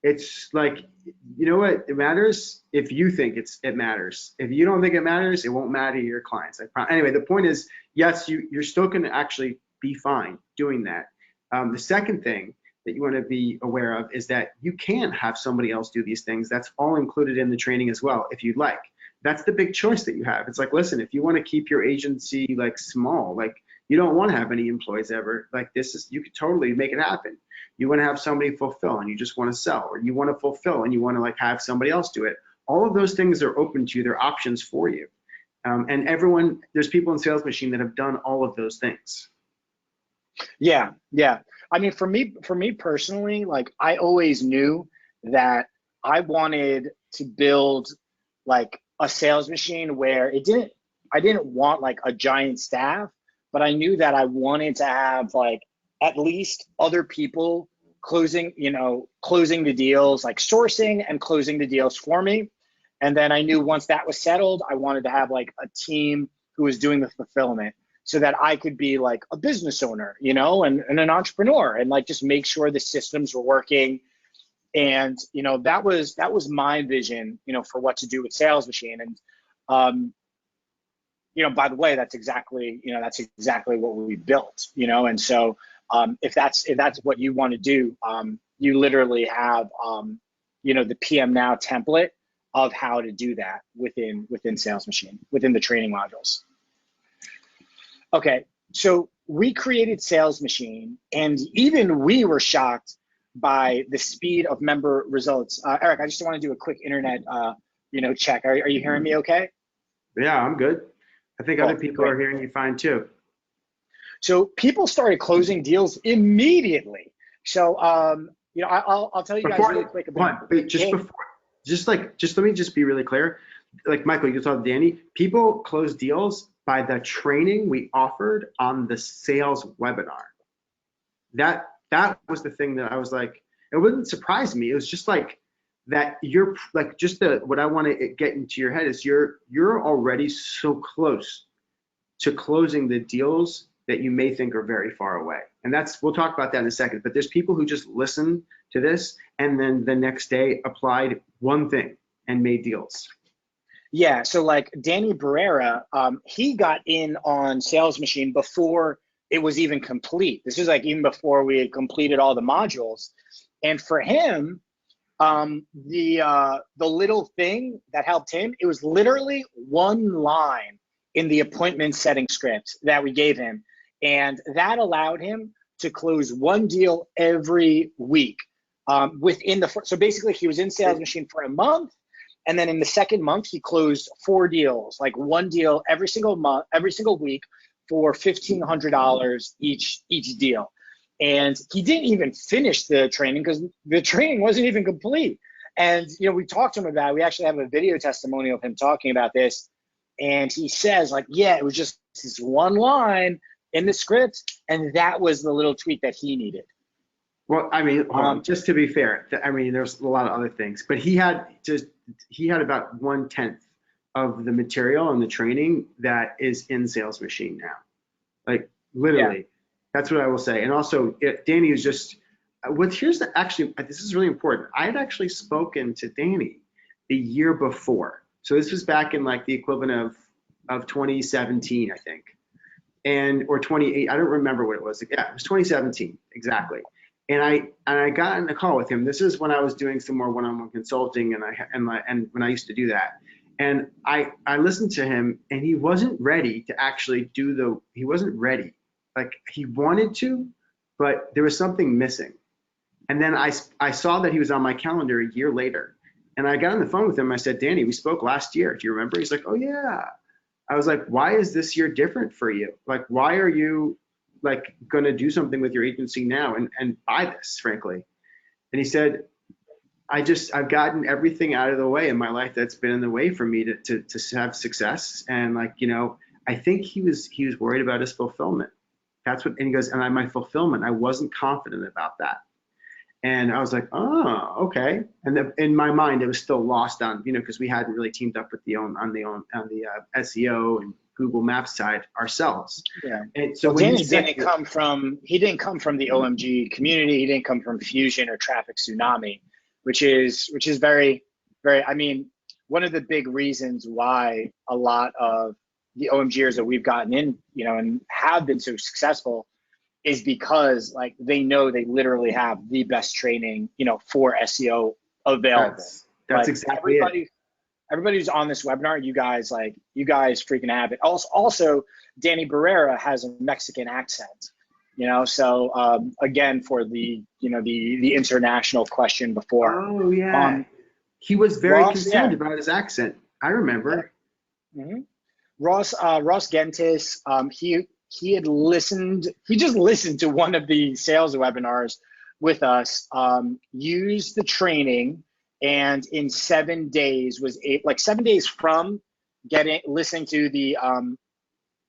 S2: It's like, you know what? It matters if you think it matters. If you don't think it matters, it won't matter to your clients. Anyway, the point is, yes, you're still going to actually be fine doing that. The second thing that you want to be aware of is that you can have somebody else do these things. That's all included in the training as well, if you'd like. That's the big choice that you have. It's like, listen, if you want to keep your agency like small, like you don't want to have any employees ever, like this is, you could totally make it happen. You want to have somebody fulfill and you just want to sell, or you want to fulfill and you want to like have somebody else do it. All of those things are open to you. They're options for you. And everyone, there's people in Sales Machine that have done all of those things.
S3: Yeah. I mean, for me personally, like I always knew that I wanted to build like a sales machine where I didn't want like a giant staff, but I knew that I wanted to have like at least other people closing the deals, like sourcing and closing the deals for me. And then I knew once that was settled, I wanted to have like a team who was doing the fulfillment, so that I could be like a business owner, you know, and an entrepreneur, and like just make sure the systems were working. And, you know, that was my vision, you know, for what to do with Sales Machine. And, you know, by the way, that's exactly what we built, you know. And so if that's what you want to do, you literally have, you know, the PM Now template of how to do that within Sales Machine, within the training modules. Okay, so we created Sales Machine, and even we were shocked by the speed of member results. Eric, I just want to do a quick internet, you know, check. Are you hearing me okay?
S2: Yeah, I'm good. I think
S3: Cool.
S2: other people are hearing you fine too.
S3: So people started closing deals immediately. So, you know, I'll tell you guys really quick about
S2: let me just be really clear. Like Michael, you saw Danny, people close deals by the training we offered on the sales webinar. That was the thing that I was like, it wouldn't surprise me. It was just like that you're like, just what I want to get into your head is you're already so close to closing the deals that you may think are very far away. And we'll talk about that in a second, but there's people who just listen to this and then the next day applied one thing and made deals.
S3: Yeah, so like Danny Barrera, he got in on Sales Machine before it was even complete. This is like even before we had completed all the modules. And for him, the little thing that helped him, it was literally one line in the appointment setting script that we gave him. And that allowed him to close one deal every week so basically he was in Sales Machine for a month. And then in the second month, he closed 4 deals, like one deal every single month, every single week for $1,500 each deal. And he didn't even finish the training because the training wasn't even complete. And, you know, we talked to him about it. We actually have a video testimonial of him talking about this. And he says like, yeah, it was just this one line in the script. And that was the little tweak that he needed.
S2: Well, I mean, just to be fair, I mean, there's a lot of other things, but he had about 1/10 of the material and the training that is in Sales Machine now. Like literally, that's what I will say. And also, Danny is just. Actually, this is really important. I had actually spoken to Danny the year before. So this was back in like the equivalent of 2017, I think. Or 28, I don't remember what it was. Yeah, it was 2017, exactly. And I got in a call with him. This is when I was doing some more one-on-one consulting and when I used to do that. And I listened to him, and he wasn't ready to actually he wasn't ready. Like he wanted to, but there was something missing. And then I saw that he was on my calendar a year later, and I got on the phone with him. I said, Danny, we spoke last year. Do you remember? He's like, oh yeah. I was like, why is this year different for you? Like, why are you like going to do something with your agency now and buy this, frankly? And he said, I've gotten everything out of the way in my life that's been in the way for me to have success. And like, I think he was worried about his fulfillment. And he goes, and my fulfillment, I wasn't confident about that. And I was like, oh, okay. And in my mind, it was still lost on, because we hadn't really teamed up with on the SEO and Google Maps side ourselves.
S3: Yeah.
S2: And so
S3: well, Danny didn't come from the OMG community. He didn't come from Fusion or Traffic Tsunami, which is very, very. I mean, one of the big reasons why a lot of the OMGers that we've gotten in, and have been so successful, is because like they know they literally have the best training, for SEO available.
S2: That's exactly it.
S3: Everybody who's on this webinar, you guys freaking have it. Also, Danny Barrera has a Mexican accent, So again, for the international question before.
S2: Oh yeah. He was very concerned about his accent. I remember.
S3: Yeah. Mm-hmm. Ross Gentis, he just listened to one of the sales webinars with us, used the training, and in 7 days like 7 days from listening to the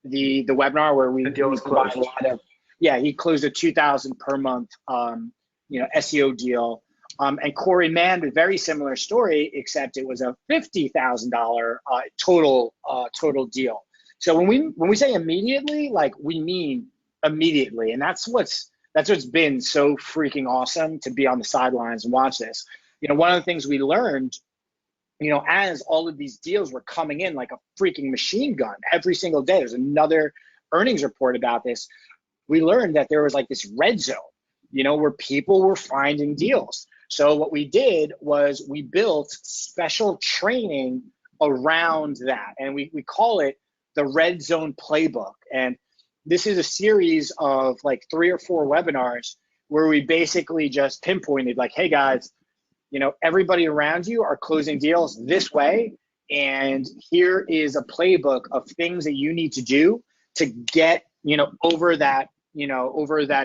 S3: webinar where we closed a lot of, he closed a 2,000 per month, SEO deal. And Corey Mann, a very similar story, except it was a $50,000 total deal. So when we say immediately, like we mean immediately, and that's what's been so freaking awesome to be on the sidelines and watch this. One of the things we learned, as all of these deals were coming in like a freaking machine gun every single day. There's another earnings report about this. We learned that there was like this red zone, where people were finding deals. So what we did was we built special training around that, and we call it the Red Zone Playbook. And this is a series of like 3 or 4 webinars where we basically just pinpointed like, hey guys, everybody around you are closing deals this way. And here is a playbook of things that you need to do to get, over that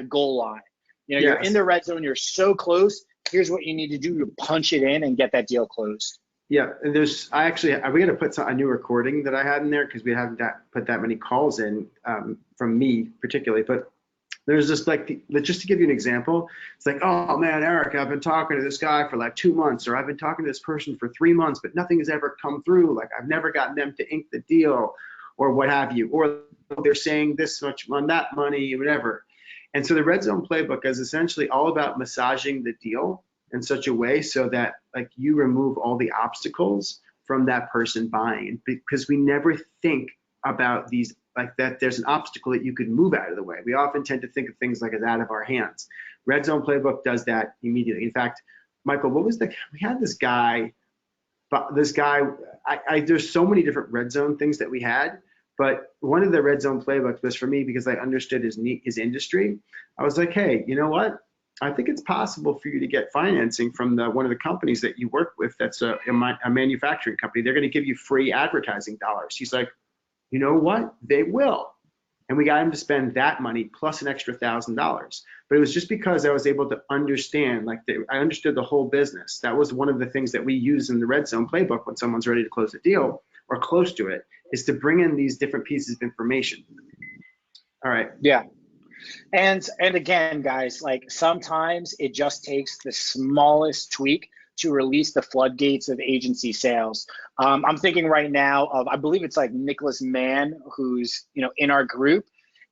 S3: goal line. You're in the red zone, you're so close. Here's what you need to do to punch it in and get that deal closed.
S2: Yeah, and we got to put a new recording that I had in there because we haven't put that many calls in from me particularly. But there's just just to give you an example, it's like, oh man, Eric, I've been talking to this guy for like 2 months, or I've been talking to this person for 3 months, but nothing has ever come through. Like I've never gotten them to ink the deal, or what have you, or they're saying this much on that money, whatever. And so the Red Zone Playbook is essentially all about massaging the deal in such a way so that like you remove all the obstacles from that person buying, because we never think about these like that there's an obstacle that you could move out of the way. We often tend to think of things like it's out of our hands. Red Zone Playbook does that immediately. In fact, Michael, we had this guy, there's so many different Red Zone things that we had, but one of the Red Zone Playbooks was for me because I understood his industry. I was like, hey, you know what? I think it's possible for you to get financing from one of the companies that you work with that's a manufacturing company. They're going to give you free advertising dollars. He's like, you know what? They will. And we got him to spend that money plus an extra $1,000. But it was just because I was able to understand, I understood the whole business. That was one of the things that we use in the Red Zone Playbook when someone's ready to close a deal or close to it, is to bring in these different pieces of information. All right.
S3: Yeah. And again, guys, like sometimes it just takes the smallest tweak to release the floodgates of agency sales. I'm thinking right now of, I believe it's like Nicholas Mann, who's, you know, in our group,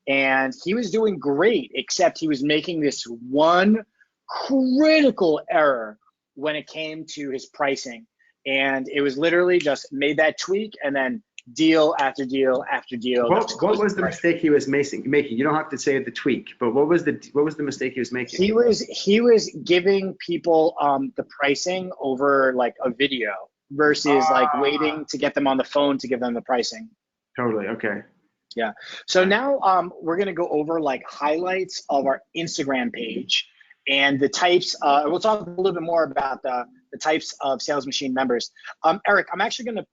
S3: and he was doing great, except he was making this one critical error when it came to his pricing. And it was literally just made that tweak and then deal after deal after deal.
S2: What was the mistake he was making? You don't have to say the tweak, but what was the mistake he was making?
S3: He was giving people the pricing over like a video versus like waiting to get them on the phone to give them the pricing.
S2: Totally. Okay.
S3: Yeah. So now we're gonna go over like highlights of our Instagram page and the types. We'll talk a little bit more about the types of Sales Machine members. Eric, I'm actually gonna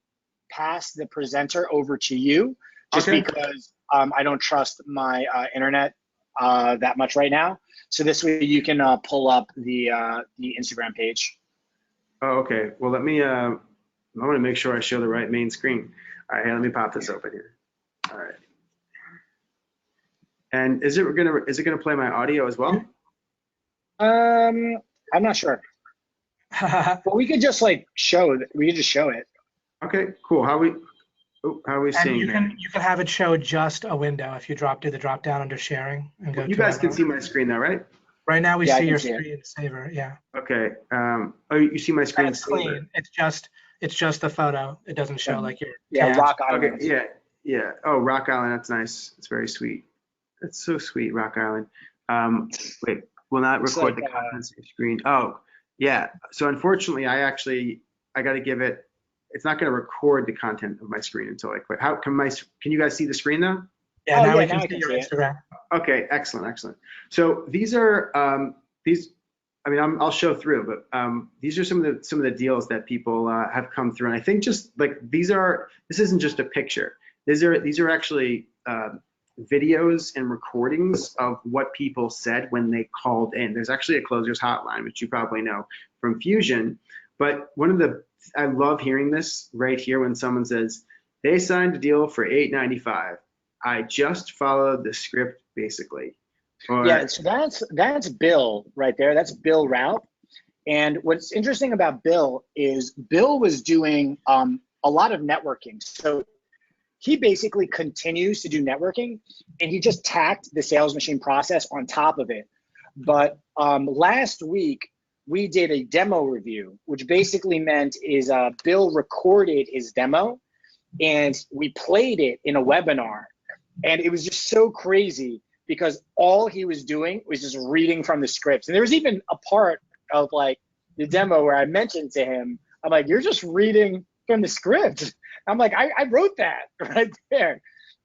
S3: pass the presenter over to you just because I don't trust my internet that much right now. So this way you can pull up the Instagram page.
S2: Oh, okay. Well, let me. I want to make sure I show the right main screen. All right, let me pop this open here. All right. And is it gonna play my audio as well?
S3: I'm not sure. But we could just like show. We could just show it.
S2: Okay, cool. How are we seeing
S1: you
S2: here?
S1: you can have it show just a window if you do the drop down under sharing and go.
S2: You guys can see my screen now, right?
S1: Right now we
S3: Yeah,
S1: see your
S3: see
S1: screen saver. Yeah.
S2: Okay. Oh, you see my screen?
S1: And it's clean. It's just the photo. It doesn't show like your tabs.
S3: Rock Island.
S2: Okay. Yeah. Oh, Rock Island. That's nice. It's very sweet. That's so sweet, Rock Island. Wait, will not record the contents of your screen. Oh, yeah. So unfortunately, I got to give it. It's not going to record the content of my screen until I quit. How can you guys see the screen now?
S1: Yeah, now we can see your Instagram.
S2: Okay, excellent. So these are I'll show through, but these are some of the deals that people have come through, and I think just like this isn't just a picture. These are actually videos and recordings of what people said when they called in. There's actually a closers hotline, which you probably know from Fusion, but I love hearing this right here when someone says they signed a deal for $895. I just followed the script basically.
S3: Yeah, so that's Bill right there. That's Bill Route. And what's interesting about Bill is Bill was doing a lot of networking. So he basically continues to do networking, and he just tacked the Sales Machine process on top of it. But last week we did a demo review, which basically meant is Bill recorded his demo and we played it in a webinar. And it was just so crazy because all he was doing was just reading from the scripts. And there was even a part of like the demo where I mentioned to him, I'm like, you're just reading from the script. I'm like, I wrote that right there.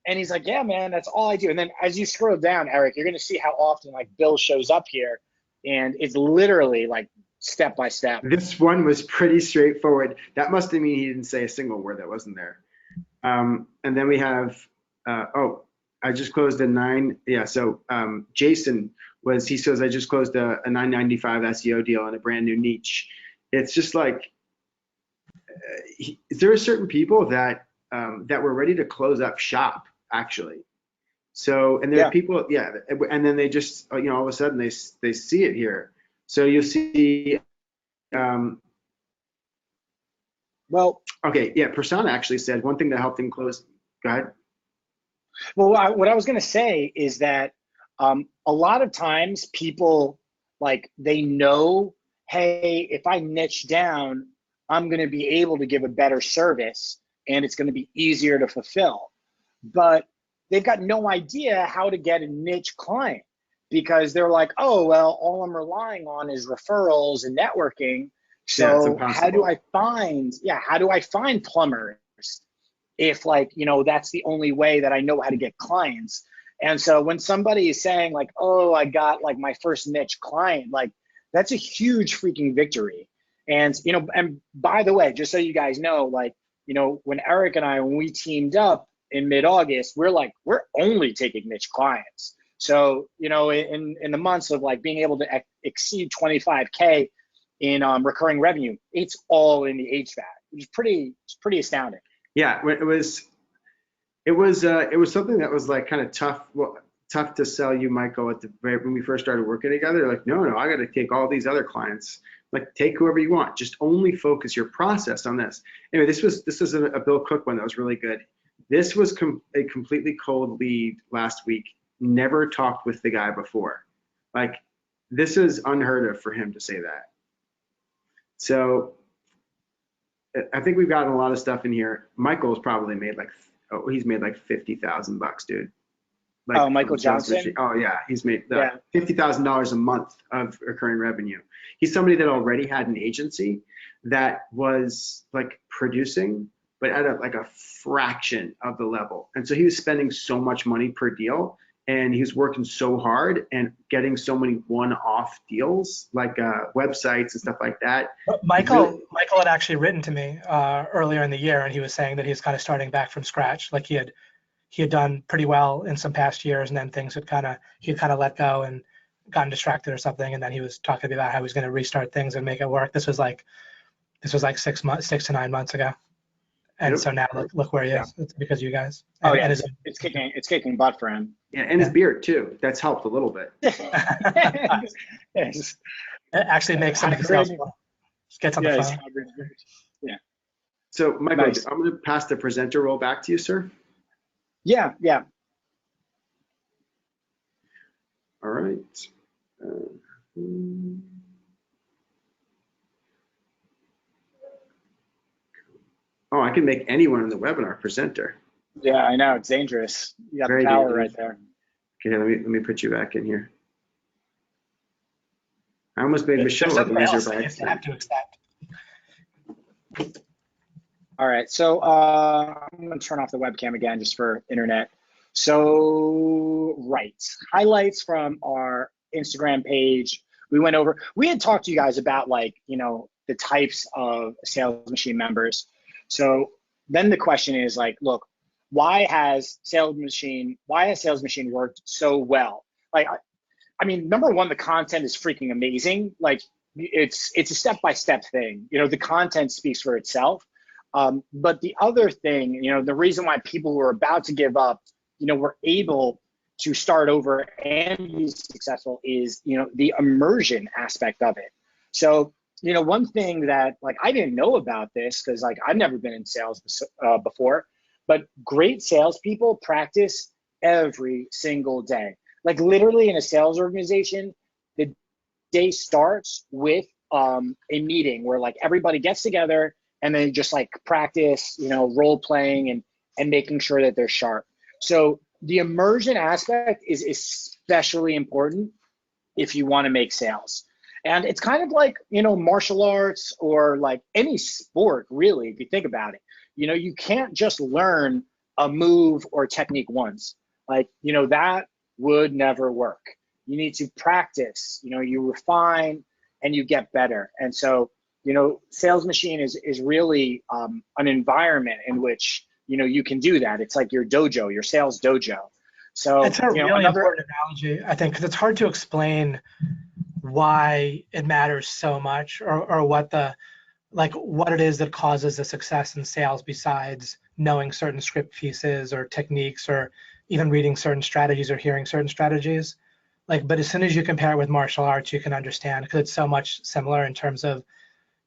S3: And he's like, yeah, man, that's all I do. And then as you scroll down, Eric, you're going to see how often like Bill shows up here. And it's literally like step by step.
S2: This one was pretty straightforward. That must mean he didn't say a single word that wasn't there. And then we have, I just closed a 9. Yeah, so Jason he says I just closed a $995 SEO deal on a brand new niche. It's just like, there are certain people that were ready to close up shop actually. So, and there are people, and then they just, all of a sudden they see it here. So you'll see, Persona actually said one thing that helped him close. Go ahead.
S3: Well, what I was going to say is that a lot of times people like they know, hey, if I niche down, I'm going to be able to give a better service and it's going to be easier to fulfill. But they've got no idea how to get a niche client because they're like, oh, well, all I'm relying on is referrals and networking. So how do I find plumbers if that's the only way that I know how to get clients? And so when somebody is saying like, oh, I got like my first niche client, like that's a huge freaking victory. And, and by the way, just so you guys know, like, when Eric and when we teamed up in mid-August, we're only taking niche clients. So, in the months of like being able to exceed 25K in recurring revenue, it's all in the HVAC, which is pretty astounding.
S2: Yeah, it was something that was like kind of tough to sell you, Michael, when we first started working together. Like, no, I got to take all these other clients. Like take whoever you want. Just only focus your process on this. Anyway, this is a Bill Cook one that was really good. This was a completely cold lead last week. Never talked with the guy before. Like this is unheard of for him to say that. So I think we've gotten a lot of stuff in here. Michael's probably made like, oh, he's made like $50,000, dude. Like,
S3: oh, Michael Johnson.
S2: Oh yeah, he's made
S3: Yeah.
S2: $50,000 a month of recurring revenue. He's somebody that already had an agency that was like producing, but at a fraction of the level. And so he was spending so much money per deal, and he was working so hard and getting so many one-off deals, like websites and stuff like that.
S1: Michael had actually written to me earlier in the year, and he was saying that he's kind of starting back from scratch. Like he had done pretty well in some past years, and then things he'd kind of let go and gotten distracted or something, and then he was talking to me about how he was going to restart things and make it work. This was like 6 to 9 months ago, and so now look where he is. It's because of you guys.
S3: Oh yeah, it's kicking butt for him.
S2: Yeah, and his beard too. That's helped a little bit.
S3: Yes.
S1: It actually makes some of the sales. Gets on the phone.
S3: Yeah.
S2: So Michael,
S3: Nice.
S2: I'm going to pass the presenter role back to you, sir.
S3: Yeah.
S2: All right. Oh, I can make anyone in the webinar presenter.
S3: Yeah, I know, it's dangerous. You got
S2: Very
S3: the power
S2: dangerous.
S3: right there.
S2: Okay, let me put you back in here. I almost made Michelle
S1: There's something
S2: organizer
S1: else
S2: by
S1: that you
S2: accident.
S1: have to accept.
S3: All right, so I'm gonna turn off the webcam again just for internet. So, right, highlights from our Instagram page. We had talked to you guys about the types of sales machine members. So then the question is look, why has sales machine worked so well? I mean, number one, the content is freaking amazing. Like it's a step-by-step thing. The content speaks for itself. But the other thing, the reason why people who are about to give up, were able to start over and be successful is, the immersion aspect of it. So, one thing that I didn't know about this because I've never been in sales before, but great salespeople practice every single day. Literally in a sales organization, the day starts with a meeting where everybody gets together and they just practice, role playing and making sure that they're sharp. So the immersion aspect is especially important if you want to make sales. And it's kind of like, martial arts or any sport, really, if you think about it. You can't just learn a move or technique once. That would never work. You need to practice, you refine and you get better. And so, Sales Machine is really an environment in which, you can do that. It's like your dojo, your sales dojo. So
S1: It's a really important analogy, I think, because it's hard to explain why it matters so much or what it is that causes the success in sales besides knowing certain script pieces or techniques or even reading certain strategies or hearing certain strategies. But as soon as you compare it with martial arts, you can understand because it's so much similar in terms of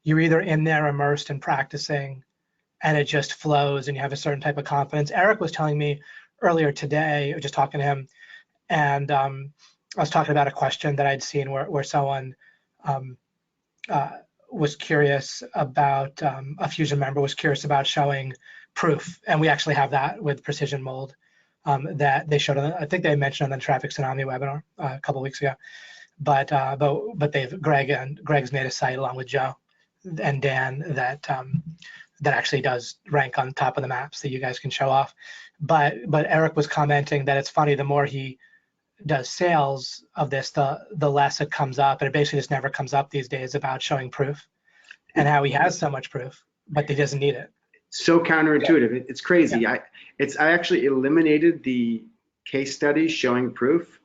S1: you're either in there immersed in practicing and it just flows and you have a certain type of confidence. Eric was telling me earlier today, I was just talking to him, and I was talking about a question that I'd seen where someone was curious about, a Fusion member was curious about showing proof. And we actually have that with Precision Mold that they showed, I think they mentioned on the Traffic Tsunami webinar a couple of weeks ago. But Greg's made a site along with Joe and Dan that actually does rank on top of the maps that you guys can show off. But Eric was commenting that it's funny, the more he does sales of this, the less it comes up, and it basically just never comes up these days about showing proof and how he has so much proof, but he doesn't need it.
S2: So counterintuitive. It's crazy.
S1: Yeah.
S2: I actually eliminated the case studies showing proof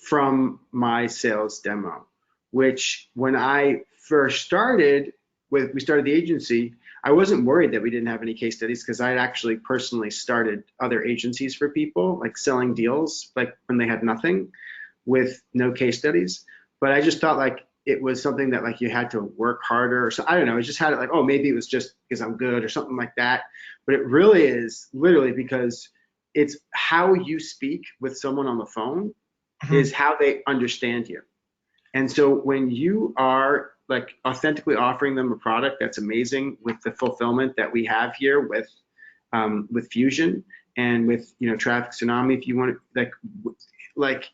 S2: from my sales demo, which when I first started we started the agency, I wasn't worried that we didn't have any case studies because I had actually personally started other agencies for people, selling deals, when they had nothing with no case studies. But I just thought it was something that like you had to work harder or so. I don't know. It just had it like, oh, maybe it was just because I'm good or something like that. But it really is literally because it's how you speak with someone on the phone is how they understand you. And so when you are like authentically offering them a product that's amazing with the fulfillment that we have here with Fusion and with, you know, Traffic Tsunami, if you want to like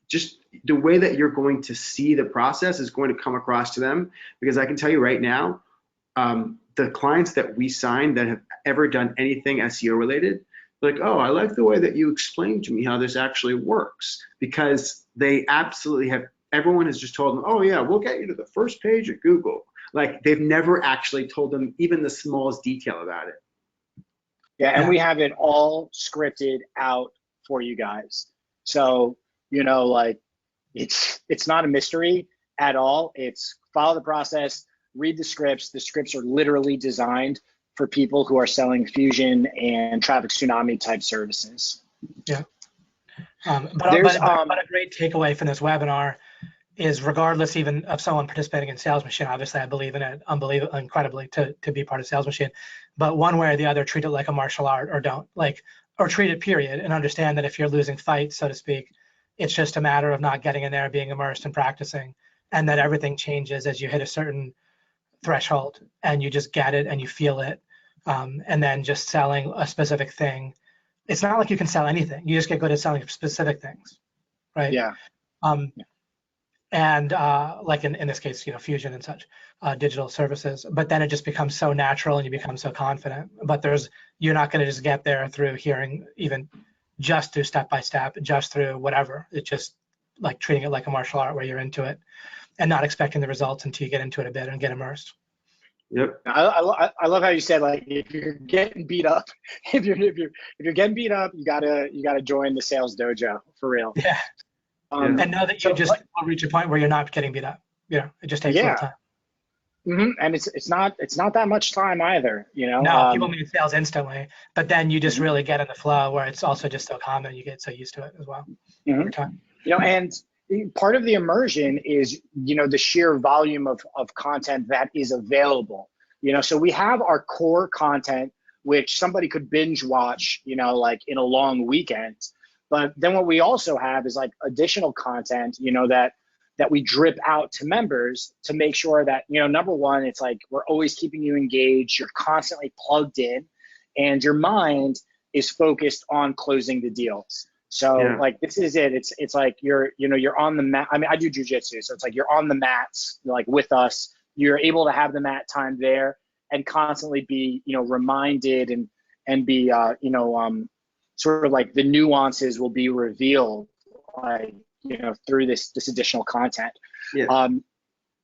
S2: just the way that you're going to see the process is going to come across to them, because I can tell you right now, the clients that we sign that have ever done anything SEO related, like, oh, I like the way that you explained to me how this actually works, because they absolutely have, everyone has just told them, oh yeah, we'll get you to the first page of Google. Like they've never actually told them even the smallest detail about it.
S3: Yeah, and we have it all scripted out for you guys. So, you know, like it's not a mystery at all. It's follow the process, read the scripts. The scripts are literally designed for people who are selling Fusion and Traffic Tsunami type services.
S1: Yeah. But a great takeaway from this webinar is, regardless even of someone participating in Sales Machine, obviously I believe in it incredibly to be part of Sales Machine, but one way or the other, treat it like a martial art, or don't, like, or treat it period, and understand that if you're losing fights, so to speak, it's just a matter of not getting in there, being immersed and practicing, and that everything changes as you hit a certain threshold and you just get it and you feel it. And then just selling a specific thing. It's not like you can sell anything. You just get good at selling specific things, right?
S3: Yeah.
S1: And like in this case, you know, Fusion and such, digital services. But then it just becomes so natural and you become so confident. But you're not going to just get there through hearing, even just through step by step, just through whatever. It's just like treating it like a martial art where you're into it and not expecting the results until you get into it a bit and get immersed.
S2: Yep.
S3: I love how you said, like, if you're getting beat up, if you're getting beat up, you gotta join the sales dojo for real.
S1: Yeah. And know that you just will reach a point where you're not getting beat up. You know, it just takes a little time.
S3: And it's not that much time either, you know.
S1: No, people make sales instantly, but then you just really get in the flow where it's also just so common, you get so used to it as well over time.
S3: You know, and part of the immersion is, you know, the sheer volume of content that is available. You know, so we have our core content, which somebody could binge watch, you know, like in a long weekend. But then what we also have is like additional content, you know, that we drip out to members to make sure that, you know, number one, it's like we're always keeping you engaged, you're constantly plugged in, and your mind is focused on closing the deals. So like, this is it. It's like you're on the mat. I mean, I do jujitsu, so it's like you're on the mats, like with us. You're able to have the mat time there and constantly be, you know, reminded and be, you know, sort of like the nuances will be revealed, like, you know, through this additional content.
S2: Yeah. And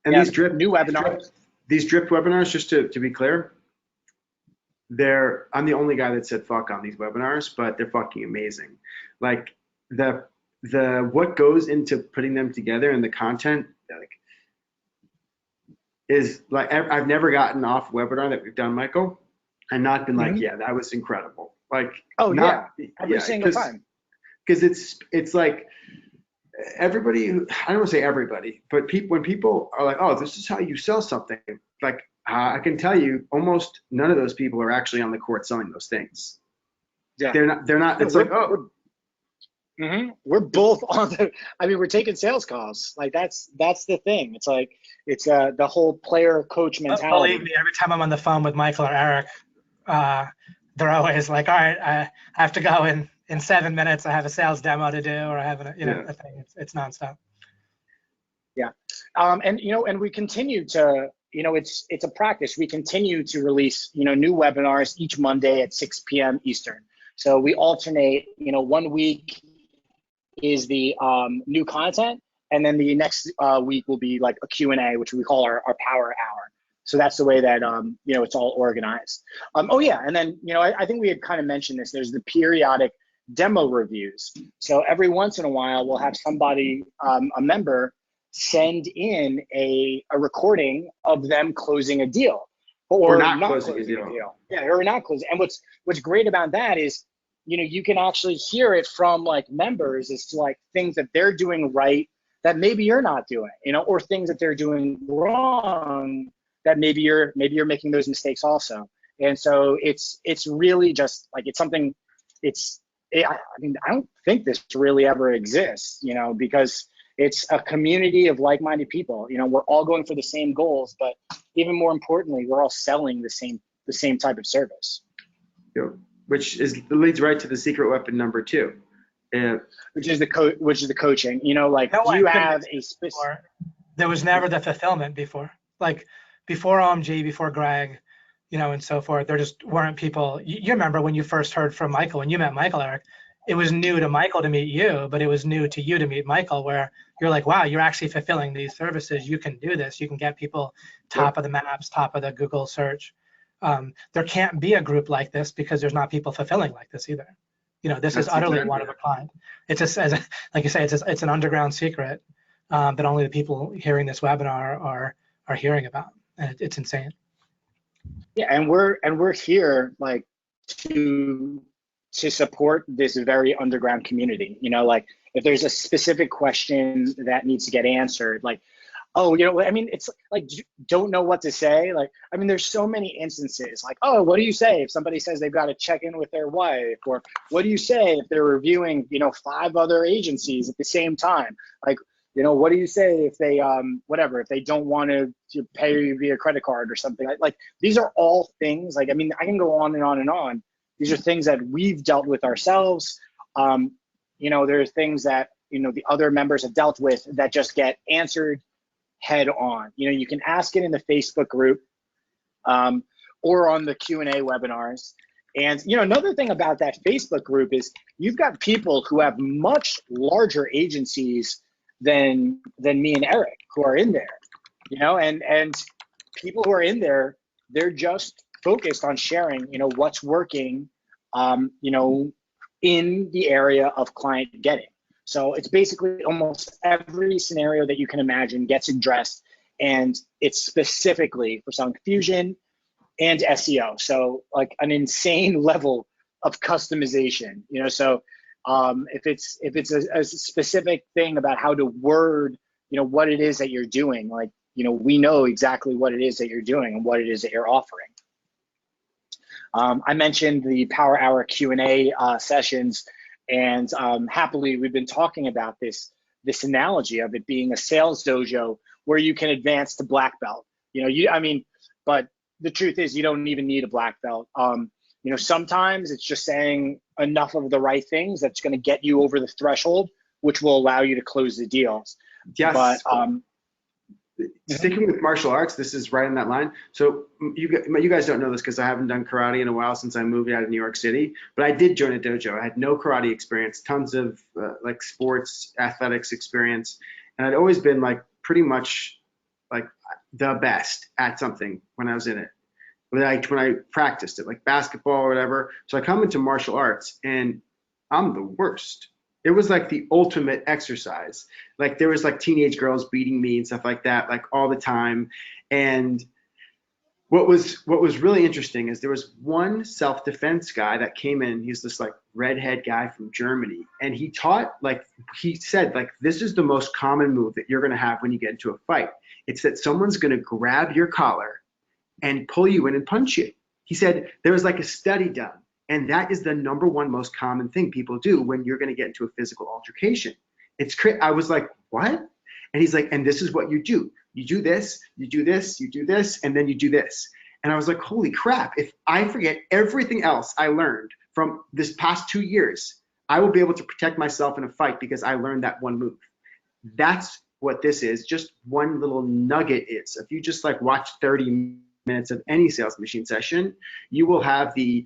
S2: these drip
S3: webinars.
S2: These drip webinars, just to be clear, I'm the only guy that said fuck on these webinars, but they're fucking amazing. Like the what goes into putting them together and the content, like, is like, I've never gotten off a webinar that we've done, Michael, and not been like, yeah, that was incredible. Like,
S3: every single time.
S2: Because it's like everybody, I don't want to say everybody, but when people are like, oh, this is how you sell something, like, I can tell you almost none of those people are actually on the court selling those things. Yeah. They're not, it's like, oh.
S3: We're both on we're taking sales calls. Like that's the thing. It's like, it's the whole player coach mentality.
S1: Believe me, every time I'm on the phone with Michael or Eric, they're always like, all right, I have to go in 7 minutes. I have a sales demo to do, or I have a thing. It's nonstop.
S3: Yeah. And, you know, and we continue to, you know, it's a practice. We continue to release, you know, new webinars each Monday at 6 p.m. Eastern. So we alternate, you know, 1 week is the new content, and then the next week will be like a Q&A, which we call our power hour. So that's the way that, you know, it's all organized. Oh yeah, and then, you know, I think we had kind of mentioned this, there's the periodic demo reviews. So every once in a while, we'll have somebody, a member, send in a recording of them closing a deal. Or not closing a deal. Yeah, or not closing. And what's great about that is, you know, you can actually hear it from like members as to like things that they're doing right that maybe you're not doing, or things that they're doing wrong that maybe you're making those mistakes also. And so it's really just like, it's something, I mean, I don't think this really ever exists, because it's a community of like-minded people. We're all going for the same goals, but even more importantly, we're all selling the same type of service.
S2: Which leads right to the secret weapon number 2.
S3: Which is the coaching. Like,
S1: No,
S3: do you have a specific?
S1: There was never the fulfillment before. Like before OMG, before Greg, and so forth. There just weren't people. You remember when you first heard from Michael, when you met Michael, Eric, it was new to Michael to meet you, but it was new to you to meet Michael, where you're like, wow, you're actually fulfilling these services. You can do this. You can get people top of the maps, top of the Google search. There can't be a group like this because there's not people fulfilling like this either. This is utterly one of a kind. It's just, like you say, it's an underground secret that only the people hearing this webinar are hearing about, and it's insane.
S3: Yeah, and we're here like to support this very underground community. Like if there's a specific question that needs to get answered, like, oh, I mean, it's like, don't know what to say. Like, I mean, there's so many instances like, oh, what do you say if somebody says they've got to check in with their wife? Or what do you say if they're reviewing, 5 other agencies at the same time? Like, what do you say if they, if they don't want to pay via credit card or something? Like, these are all things, like, I mean, I can go on and on and on. These are things that we've dealt with ourselves. There are things that, the other members have dealt with that just get answered head on. You can ask it in the Facebook group or on the Q&A webinars. And another thing about that Facebook group is you've got people who have much larger agencies than me and Eric who are in there, and people who are in there, they're just focused on sharing, what's working, in the area of client getting. So it's basically almost every scenario that you can imagine gets addressed, and it's specifically for selling fusion and SEO. So like an insane level of customization, so if it's a specific thing about how to word, what it is that you're doing, like, we know exactly what it is that you're doing and what it is that you're offering. I mentioned the Power Hour Q&A sessions. And happily, we've been talking about this analogy of it being a sales dojo where you can advance to black belt. But the truth is you don't even need a black belt. Sometimes it's just saying enough of the right things that's going to get you over the threshold, which will allow you to close the deals.
S2: Yes.
S3: But
S2: sticking with martial arts, this is right in that line. So you guys don't know this because I haven't done karate in a while since I moved out of New York City, but I did join a dojo. I had no karate experience, tons of like sports athletics experience, and I'd always been like pretty much like the best at something when I was in it. When I practiced it, like basketball or whatever. So I come into martial arts and I'm the worst. It was like the ultimate exercise. Like there was like teenage girls beating me and stuff like that, like all the time. And what was really interesting is there was one self-defense guy that came in. He's this like redhead guy from Germany, and he said like this is the most common move that you're gonna have when you get into a fight. It's that someone's gonna grab your collar and pull you in and punch you. He said there was like a study done, and that is the #1 most common thing people do when you're going to get into a physical altercation. It's crazy. I was like, what? And he's like, and this is what you do. You do this, you do this, you do this, and then you do this. And I was like, holy crap. If I forget everything else I learned from this past 2 years, I will be able to protect myself in a fight because I learned that one move. That's what this is. Just one little nugget is. If you just like watch 30 minutes of any sales machine session, you will have the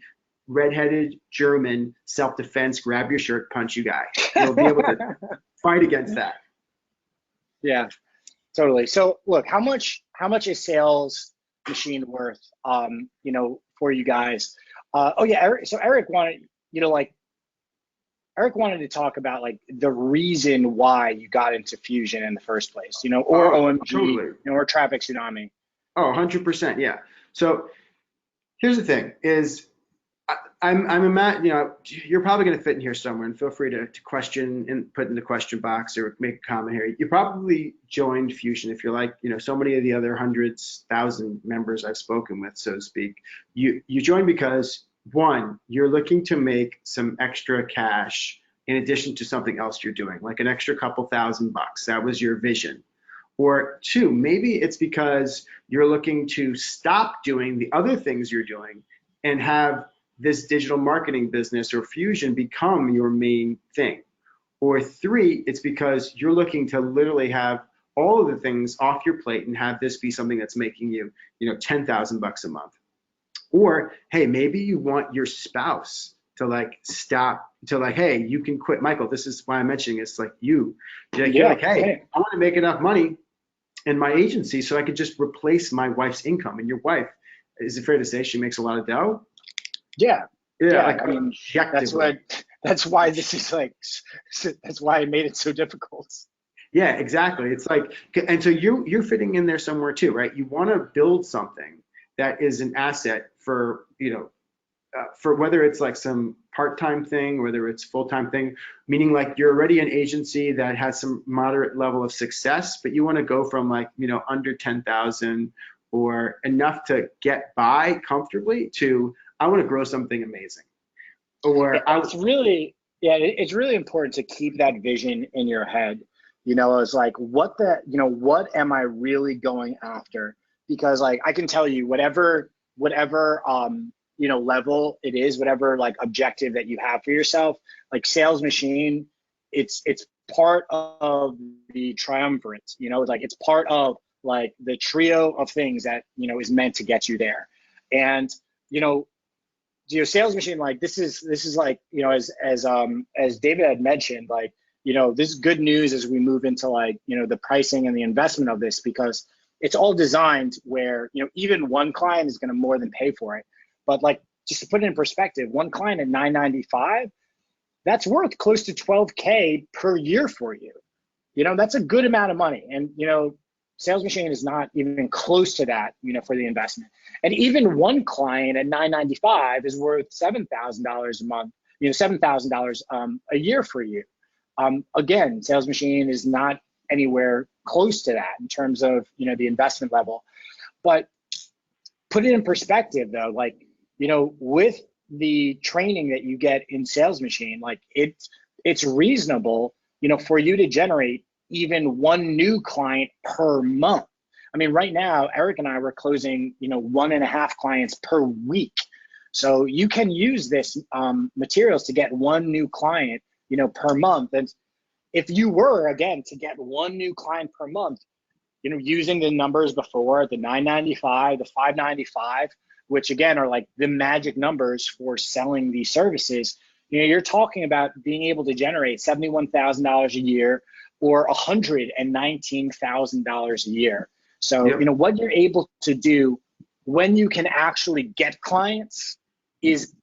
S2: redheaded German self-defense, grab your shirt, punch you guy. You'll be able to fight against that.
S3: Yeah, totally. So look, how much is sales machine worth, for you guys? Eric wanted, Eric wanted to talk about like the reason why you got into Fusion in the first place, or OMG,
S2: totally.
S3: or Traffic Tsunami.
S2: Oh, 100%, yeah. So here's the thing is, you know, you're probably going to fit in here somewhere, and feel free to question and put in the question box or make a comment here. You probably joined Fusion if you're like, you know, so many of the other hundreds, thousand members I've spoken with, so to speak. You joined because one, you're looking to make some extra cash in addition to something else you're doing, like an extra couple $1,000. That was your vision. Or two, maybe it's because you're looking to stop doing the other things you're doing and have this digital marketing business or Fusion become your main thing. Or three, it's because you're looking to literally have all of the things off your plate and have this be something that's making you, you know, $10,000 a month. Or, hey, maybe you want your spouse to like stop, to like, hey, you can quit. Michael, this is why I'm mentioning it's like you're like, hey, I want to make enough money in my agency so I could just replace my wife's income. And your wife, is it fair to say she makes a lot of dough?
S3: Yeah.
S2: Like,
S3: I mean, that's why this is like, that's why I made it so difficult.
S2: Yeah, exactly. It's like, and so you're fitting in there somewhere too, right? You want to build something that is an asset for, you know, for whether it's like some part-time thing, whether it's full-time thing, meaning like you're already an agency that has some moderate level of success, but you want to go from like, you know, under 10,000 or enough to get by comfortably to, I want to grow something amazing. Or
S3: it's really important to keep that vision in your head. You know, it's like, what am I really going after? Because like, I can tell you whatever, you know, level it is, whatever like objective that you have for yourself, like Sales Machine, it's part of the triumvirate, you know, like it's part of like the trio of things that, you know, is meant to get you there. And, you know, your Sales Machine, like this is like, you know, as David had mentioned, like, you know, this is good news as we move into like, you know, the pricing and the investment of this, because it's all designed where, you know, even one client is going to more than pay for it. But like, just to put it in perspective, one client at $995, that's worth close to $12K per year for you. You know, that's a good amount of money. And, you know, Sales Machine is not even close to that, you know, for the investment. And even one client at $995 is worth $7,000 a month, you know, $7,000 a year for you. Again, Sales Machine is not anywhere close to that in terms of, you know, the investment level. But put it in perspective though, like, you know, with the training that you get in Sales Machine, like it's reasonable, you know, for you to generate even one new client per month. I mean, right now, Eric and I were closing, you know, 1.5 clients per week. So you can use this materials to get one new client, you know, per month. And if you were, again, to get one new client per month, you know, using the numbers before, the $995, the $595, which again are like the magic numbers for selling these services, you know, you're talking about being able to generate $71,000 a year or $119,000 a year. So,
S2: Yep.
S3: You know, what you're able to do when you can actually get clients is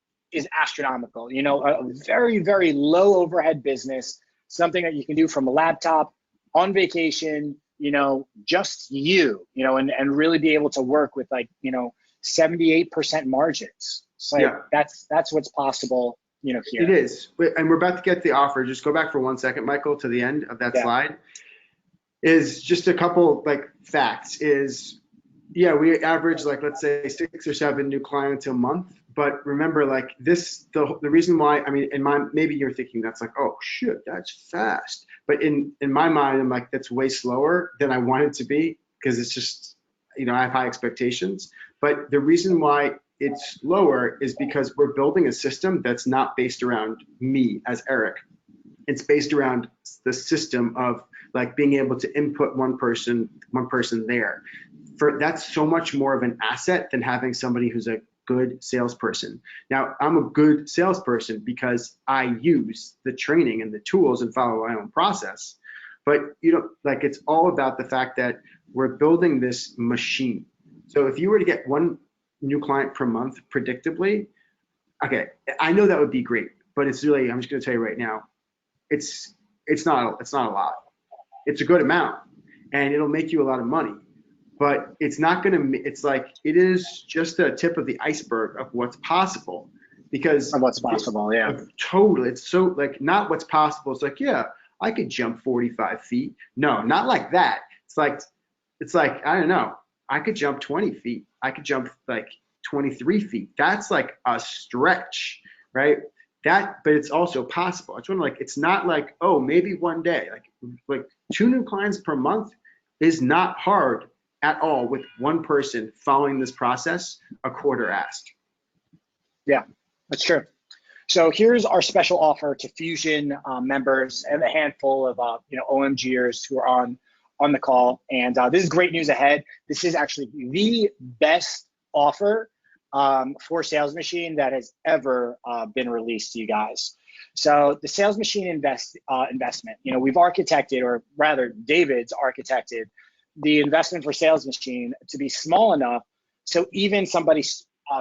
S3: astronomical. You know, a very, very low overhead business, something that you can do from a laptop on vacation, you know, just you know, and really be able to work with like, you know, 78% margins. So
S2: Yeah.
S3: that's what's possible, you know, here.
S2: It is. And we're about to get the offer. Just go back for 1 second, Michael, to the end of that slide. Is just a couple like facts is, yeah, we average like, let's say 6 or 7 new clients a month. But remember, like this, the reason why, I mean, in my, maybe you're thinking that's like, oh shit, that's fast. But in my mind, I'm like, that's way slower than I want it to be, because it's just, you know, I have high expectations. But the reason why it's lower is because we're building a system that's not based around me as Eric. It's based around the system of like being able to input one person there. That's so much more of an asset than having somebody who's a good salesperson. Now, I'm a good salesperson because I use the training and the tools and follow my own process. But you know, like it's all about the fact that we're building this machine. So if you were to get one new client per month predictably, okay, I know that would be great, but it's really, I'm just going to tell you right now, it's not a lot. It's a good amount, and it'll make you a lot of money, but it's not going to, it's like, it is just a tip of the iceberg of what's possible. because
S3: of what's possible. Yeah.
S2: Totally. It's so like not what's possible. It's like, yeah, I could jump 45 feet. No, not like that. It's like, I don't know. I could jump 20 feet. I could jump like 23 feet. That's like a stretch, right? But it's also possible. It's like, it's not like, oh, maybe one day, like 2 new clients per month is not hard at all with one person following this process a quarter asked.
S3: Yeah, that's true. So here's our special offer to Fusion members and a handful of OMGers who are on the call. And this is great news ahead. This is actually the best offer for Sales Machine that has ever been released to you guys. So the Sales Machine investment, we've architected, or rather David's architected the investment for Sales Machine to be small enough so even somebody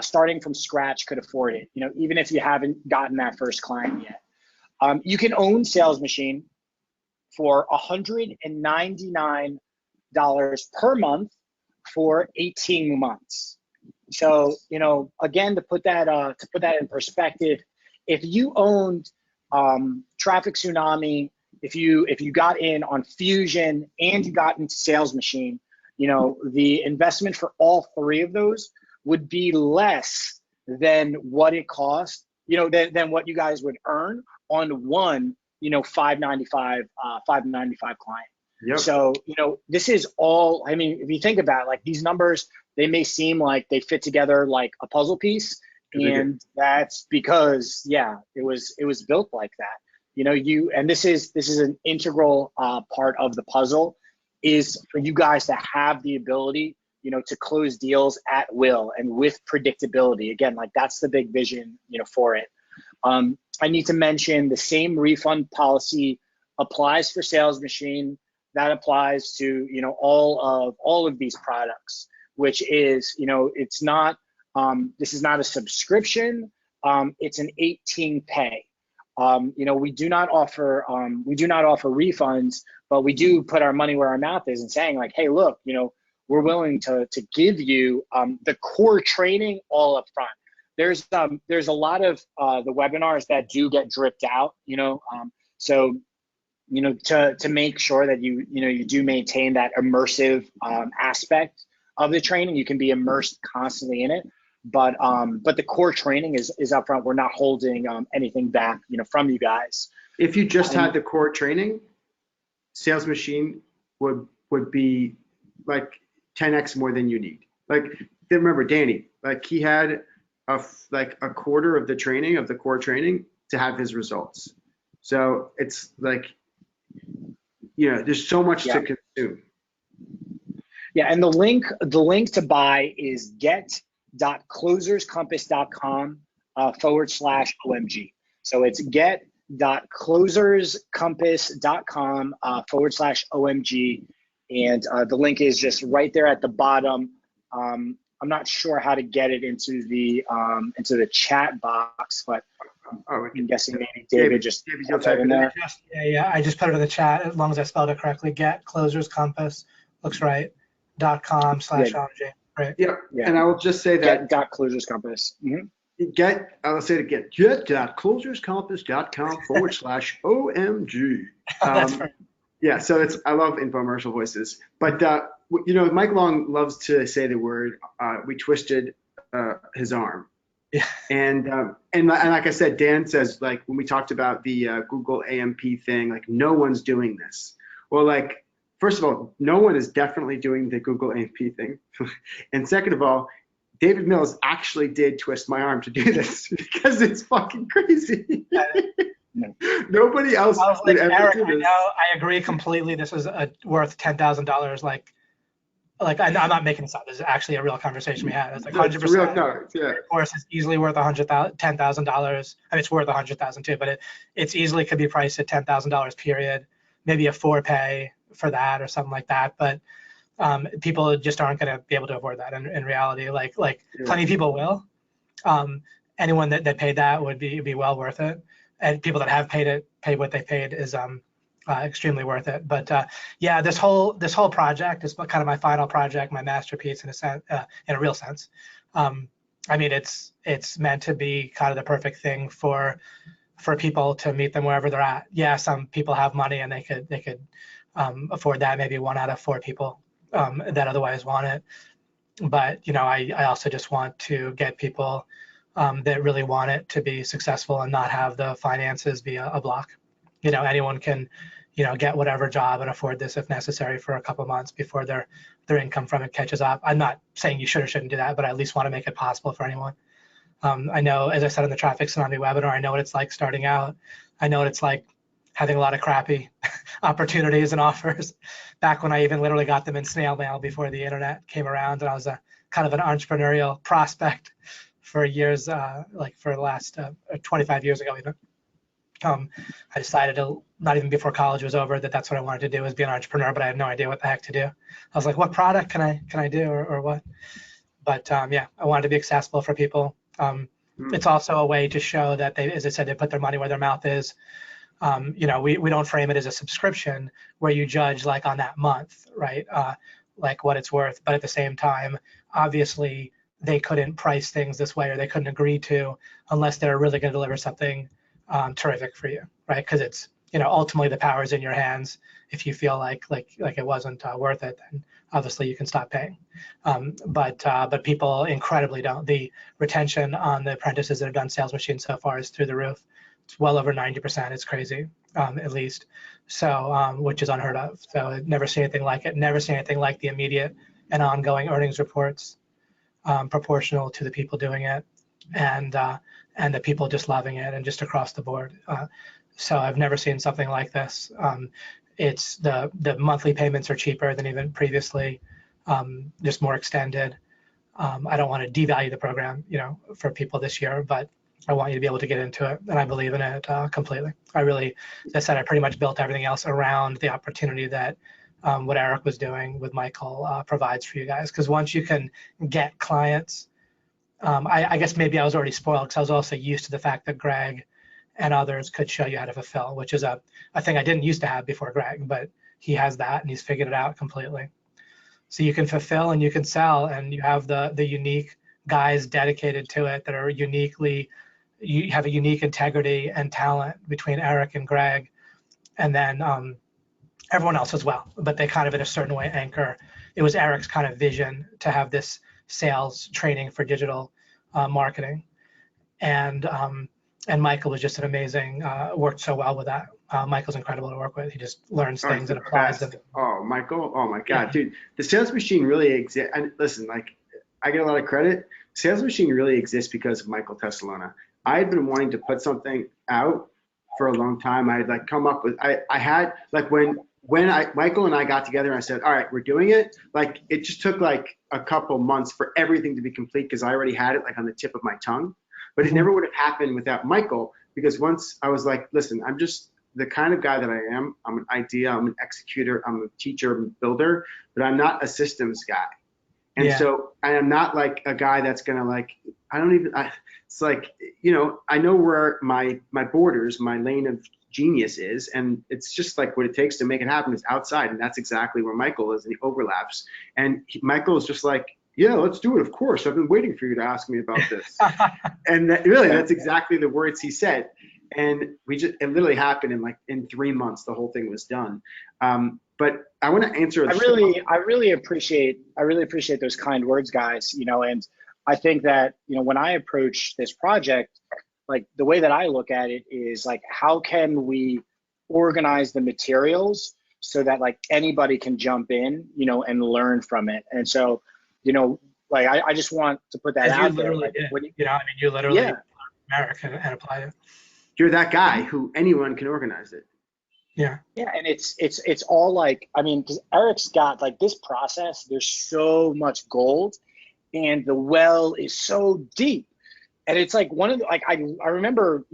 S3: starting from scratch could afford it. Even if you haven't gotten that first client yet, you can own Sales Machine for $199 per month for 18 months. So, again, to put that in perspective, if you owned Traffic Tsunami, if you got in on Fusion and you got into Sales Machine, the investment for all 3 of those would be less than what it cost, than what you guys would earn on one, $595 client.
S2: Yep.
S3: So, this is all, if you think about it, like these numbers, they may seem like they fit together like a puzzle piece. And that's because, it was built like that. And this is an integral part of the puzzle, is for you guys to have the ability, to close deals at will and with predictability. Again, like that's the big vision, for it. I need to mention the same refund policy applies for Sales Machine. That applies to, all of these products, which is, it's not, this is not a subscription. It's an 18 pay. We do not offer refunds, but we do put our money where our mouth is and saying like, hey, look, we're willing to give you the core training all up front. There's a lot of the webinars that do get dripped out, so to make sure that you do maintain that immersive aspect of the training. You can be immersed constantly in it, but the core training is up front. We're not holding anything back, from you guys.
S2: If you just had the core training, Sales Machine would be like 10x more than you need. Like, remember Danny, like he had a quarter of the training, of the core training, to have his results. So it's like, there's so much to consume.
S3: Yeah, and the link to buy is get.closerscompass.com /OMG. So it's get.closerscompass.com /OMG. And the link is just right there at the bottom. I'm not sure how to get it into the chat box, but I'm guessing maybe David you'll type in there.
S1: I just put it in the chat as long as I spelled it correctly. Get Closers Compass, looks right. .com /OMG. Right.
S2: Yeah. And I will just say that
S3: get.closerscompass. Mm-hmm.
S2: I'll say it again. Get.closerscompass.com /OMG.
S1: That's right.
S2: Yeah, so I love infomercial voices, but Mike Long loves to say the word. We twisted his arm,
S1: yeah.
S2: And like I said, Dan says, like when we talked about the Google AMP thing, like no one's doing this. Well, like first of all, no one is definitely doing the Google AMP thing, and second of all, David Mills actually did twist my arm to do this because it's fucking crazy. Nobody else would ever
S1: Eric,
S2: do this.
S1: I agree completely. This is worth $10,000. Like I'm not making this up. This is actually a real conversation we had. It's like 100%.
S2: Yeah.
S1: Of course, it's easily worth $10,000. I mean, it's worth $100,000 too, but it's easily could be priced at $10,000 period. Maybe a 4-pay for that or something like that. But people just aren't going to be able to afford that in reality. Like plenty of people will. Anyone that paid that would be well worth it. And people that have paid what they paid is extremely worth it. But this whole project is kind of my final project, my masterpiece in a real sense. I mean, it's meant to be kind of the perfect thing for people to meet them wherever they're at. Yeah, some people have money and they could afford that. Maybe 1 out of 4 people that otherwise want it. But I also just want to get people that really want it to be successful and not have the finances be a block. Anyone can get whatever job and afford this if necessary for a couple of months before their income from it catches up. I'm not saying you should or shouldn't do that, but I at least want to make it possible for anyone. I know, as I said in the Traffic Tsunami webinar, I know what it's like starting out. I know what it's like having a lot of crappy opportunities and offers back when I even literally got them in snail mail before the internet came around, and I was a kind of an entrepreneurial prospect for years, like for the last 25 years ago even. I decided to, not even before college was over, that's what I wanted to do, was be an entrepreneur, but I had no idea what the heck to do. I was like, what product can I do or what? But yeah, I wanted to be accessible for people. It's also a way to show that they, as I said, they put their money where their mouth is. We don't frame it as a subscription where you judge like on that month, right? Like what it's worth. But at the same time, obviously they couldn't price things this way, or they couldn't agree to, unless they're really going to deliver something terrific for you, right? Because it's, ultimately the power is in your hands. If you feel like it wasn't worth it, then obviously you can stop paying. But people incredibly don't. The retention on the apprentices that have done Sales Machine so far is through the roof. It's well over 90%. It's crazy, at least. So, which is unheard of. So I've never seen anything like it. Never seen anything like the immediate and ongoing earnings reports proportional to the people doing it, and the people just loving it, and just across the board. So I've never seen something like this. It's the monthly payments are cheaper than even previously, just more extended. I don't want to devalue the program, for people this year, but I want you to be able to get into it, and I believe in it completely. I really, as I said, I pretty much built everything else around the opportunity that what Eric was doing with Michael provides for you guys. Because once you can get clients, I guess maybe I was already spoiled because I was also used to the fact that Greg and others could show you how to fulfill, which is a thing I didn't used to have before Greg, but he has that and he's figured it out completely. So you can fulfill and you can sell, and you have the unique guys dedicated to it that are uniquely, you have a unique integrity and talent between Eric and Greg, and then everyone else as well, but they kind of in a certain way anchor. It was Eric's kind of vision to have this sales training for digital marketing, and Michael was just an amazing, worked so well with that. Michael's incredible to work with. He just learns things and applies them.
S2: Oh, Michael, oh my God, dude, the Sales Machine really exists. And listen, like, I get a lot of credit. Sales Machine really exists because of Michael Tesalona. I had been wanting to put something out for a long time. I had like come up with, I had like when Michael and I got together and I said, all right, we're doing it. Like, it just took like a couple months for everything to be complete because I already had it like on the tip of my tongue. But it never would have happened without Michael, because once I was like, listen, I'm just the kind of guy that I am. I'm an idea, I'm an executor, I'm a teacher, I'm a builder, but I'm not a systems guy. And so I am not like a guy that's going to like, it's like, I know where my borders, my lane of genius is, and it's just like what it takes to make it happen is outside. And that's exactly where Michael is, and he overlaps. And Michael is just like, yeah, let's do it. Of course. I've been waiting for you to ask me about this. And that's exactly the words he said. And it literally happened in 3 months, the whole thing was done. But I want to answer.
S3: I really appreciate those kind words, guys, and I think that, when I approach this project, like the way that I look at it is like, how can we organize the materials so that like anybody can jump in, and learn from it. And so, like I just want to put that out there. Like,
S1: you literally American and apply it.
S2: You're that guy who anyone can organize it.
S3: Yeah, and it's all like, because Eric's got like this process. There's so much gold, and the well is so deep, and it's like one of the, like I remember,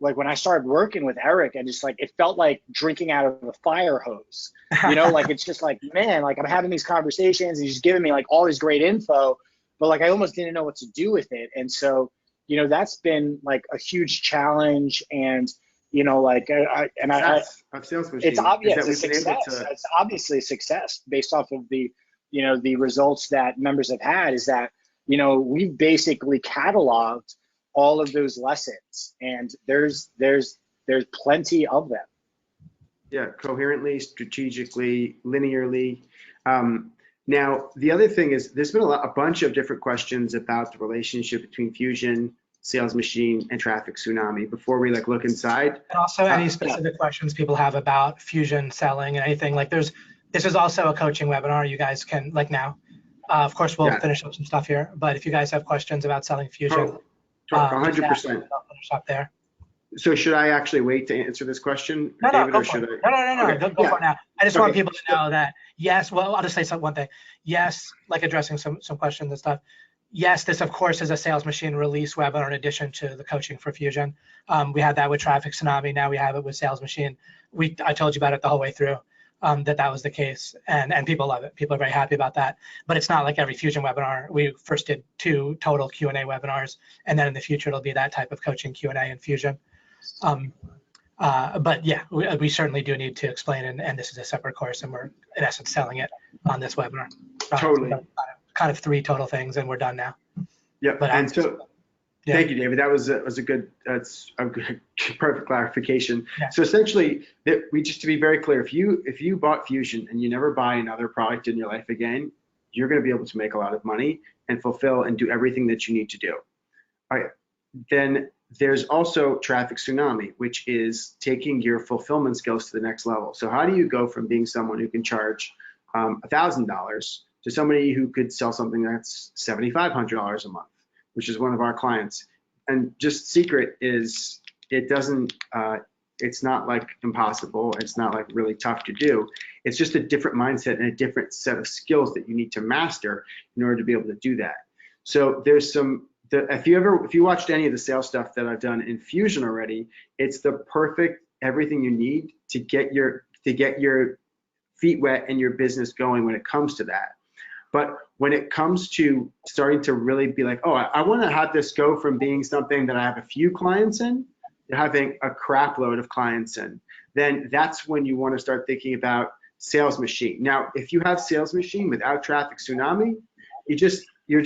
S3: like when I started working with Eric, and just like it felt like drinking out of a fire hose, like it's just like, man, like I'm having these conversations and he's just giving me like all this great info, but like I almost didn't know what to do with it. And so, that's been like a huge challenge, and it's obvious a success. It's obviously a success based off of the, the results that members have had, is that, we've basically cataloged all of those lessons, and there's plenty of them.
S2: Yeah, coherently, strategically, linearly. Now, the other thing is there's been a bunch of different questions about the relationship between Fusion, Sales Machine, and Traffic Tsunami before we look inside.
S1: And also any specific questions people have about Fusion selling and anything this is also a coaching webinar. You guys can now. Of course, we'll finish up some stuff here, but if you guys have questions about selling Fusion,
S2: 100%.
S1: I'll finish up there.
S2: So should I actually wait to answer this question,
S1: No,
S2: David,
S1: go
S2: or
S1: for
S2: should
S1: it.
S2: I?
S1: No.
S2: Okay.
S1: Go for it now. I just want
S2: Okay.
S1: people to know that yes. Well, I'll just say one thing. Yes, addressing some questions and stuff. Yes, this of course is a Sales Machine release webinar in addition to the coaching for Fusion. We had that with Traffic Tsunami. Now we have it with Sales Machine. I told you about it the whole way through. That was the case, and people love it. People are very happy about that. But it's not like every Fusion webinar. We first did 2 total Q&A webinars, and then in the future it'll be that type of coaching Q&A in Fusion. But yeah, we certainly do need to explain, and this is a separate course, and we're in essence selling it on this webinar.
S2: Totally.
S1: Kind of 3 total things, and we're done now.
S2: Yep. And so, thank you, David. That was a good, perfect clarification.
S1: Yeah.
S2: So essentially, just to be very clear, if you bought Fusion and you never buy another product in your life again, you're going to be able to make a lot of money and fulfill and do everything that you need to do. All right. Then there's also Traffic Tsunami, which is taking your fulfillment skills to the next level. So how do you go from being someone who can charge $1,000 to somebody who could sell something that's $7,500 a month, which is one of our clients? And just secret is it's not impossible. It's not really tough to do. It's just a different mindset and a different set of skills that you need to master in order to be able to do that. So there's if you watched any of the sales stuff that I've done in Fusion already, it's the perfect everything you need to get your feet wet and your business going when it comes to that. But when it comes to starting to really be oh, I want to have this go from being something that I have a few clients in to having a crap load of clients in, then that's when you want to start thinking about Sales Machine. Now, if you have Sales Machine without Traffic Tsunami, you're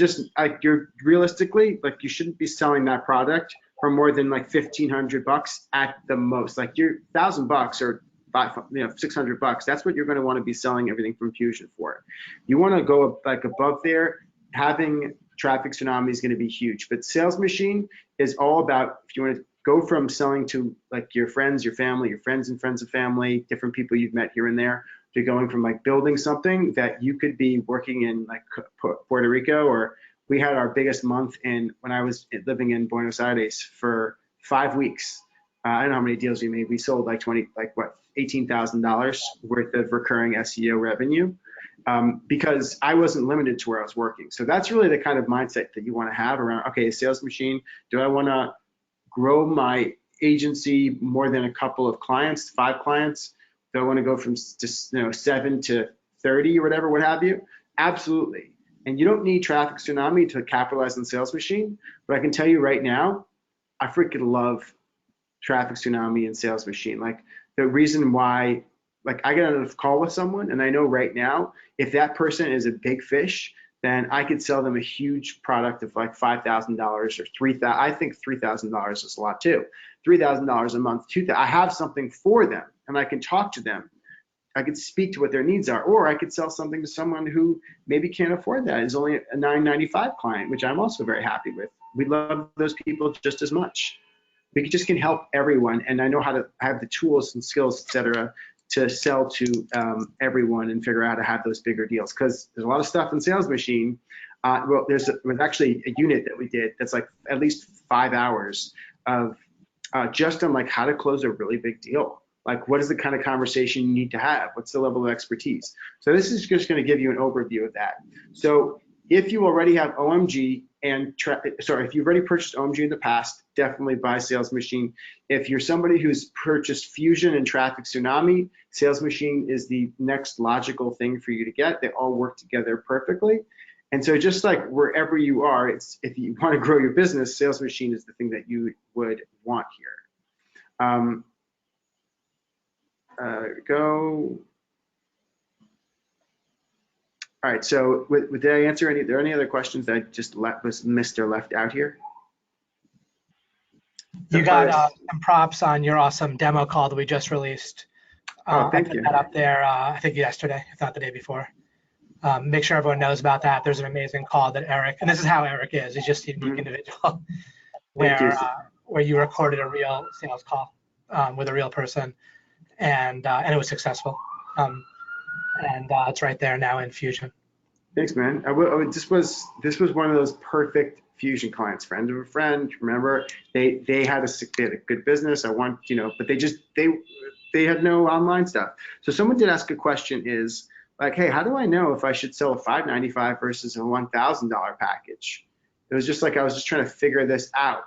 S2: realistically, you shouldn't be selling that product for more than $1,500 at the most. Your $1,000 or $600. That's what you're going to want to be selling everything from Fusion for. You want to go above there. Having Traffic Tsunami is going to be huge. But Sales Machine is all about, if you want to go from selling to your friends, your family, your friends and friends of family, different people you've met here and there, to going from building something that you could be working in Puerto Rico, or we had our biggest month when I was living in Buenos Aires for 5 weeks. I don't know how many deals we made. We sold $18,000 worth of recurring SEO revenue because I wasn't limited to where I was working. So that's really the kind of mindset that you want to have around, okay, a Sales Machine, do I want to grow my agency more than a couple of clients, 5 clients? Do I want to go from 7 to 30 or whatever, what have you? Absolutely. And you don't need Traffic Tsunami to capitalize on Sales Machine, but I can tell you right now, I freaking love Traffic Tsunami and Sales Machine. The reason why, I get on a call with someone and I know right now, if that person is a big fish, then I could sell them a huge product of $5,000 or $3,000. I think $3,000 is a lot too. $3,000 a month, I have something for them and I can talk to them. I could speak to what their needs are, or I could sell something to someone who maybe can't afford that. It's only a $9.95 client, which I'm also very happy with. We love those people just as much. We just can help everyone, and I know how to have the tools and skills, et cetera, to sell to everyone and figure out how to have those bigger deals. Because there's a lot of stuff in Sales Machine. There's actually a unit that we did that's at least 5 hours of just on how to close a really big deal. What is the kind of conversation you need to have? What's the level of expertise? So this is just going to give you an overview of that. So if you already have OMG if you've already purchased OMG in the past, definitely buy Sales Machine. If you're somebody who's purchased Fusion and Traffic Tsunami, Sales Machine is the next logical thing for you to get. They all work together perfectly. And so just wherever you are, if you want to grow your business, Sales Machine is the thing that you would want here. There we go. All right. So did I answer any? Are there any other questions that I just missed or left out here?
S1: You got some props on your awesome demo call that we just released.
S2: Oh,
S1: I
S2: thank
S1: put
S2: you.
S1: that up there, I think yesterday, if not the day before. Make sure everyone knows about that. There's an amazing call that Eric, and this is how Eric is. He's just a unique individual,
S2: Thank you.
S1: where you recorded a real sales call with a real person, and it was successful. And it's right there now in Fusion.
S2: Thanks, man. This was one of those perfect Fusion clients, friend of a friend. Remember, they had a good business. But they had no online stuff. So someone did ask a question is like, hey, how do I know if I should sell a $595 versus a $1,000 package? It was just like I was just trying to figure this out.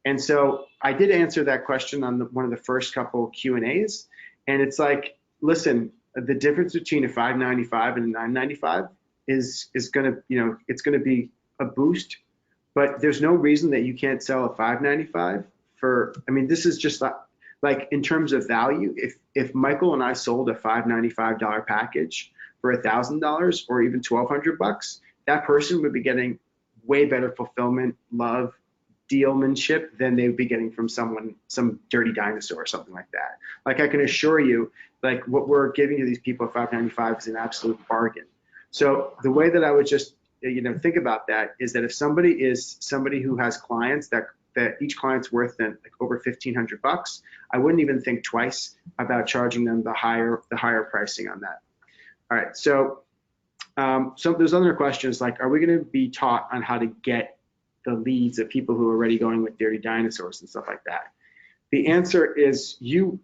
S2: And so I did answer that question on one of the first couple Q&As. And it's like, listen, the difference between a $595 and a $995 is going to, it's going to be a boost, but there's no reason that you can't sell a $595 for, this is just like in terms of value. If Michael and I sold a $595 package for $1,000 or even $1,200, that person would be getting way better fulfillment, love, dealmanship than they would be getting from some dirty dinosaur or something like that. Like I can assure you, like what we're giving to these people at $595 is an absolute bargain. So the way that I would just think about that is that if somebody who has clients that each client's worth like over $1,500, I wouldn't even think twice about charging them the higher pricing on that. All right, so there's other questions like, are we going to be taught on how to get the leads of people who are already going with dirty dinosaurs and stuff like that? The answer is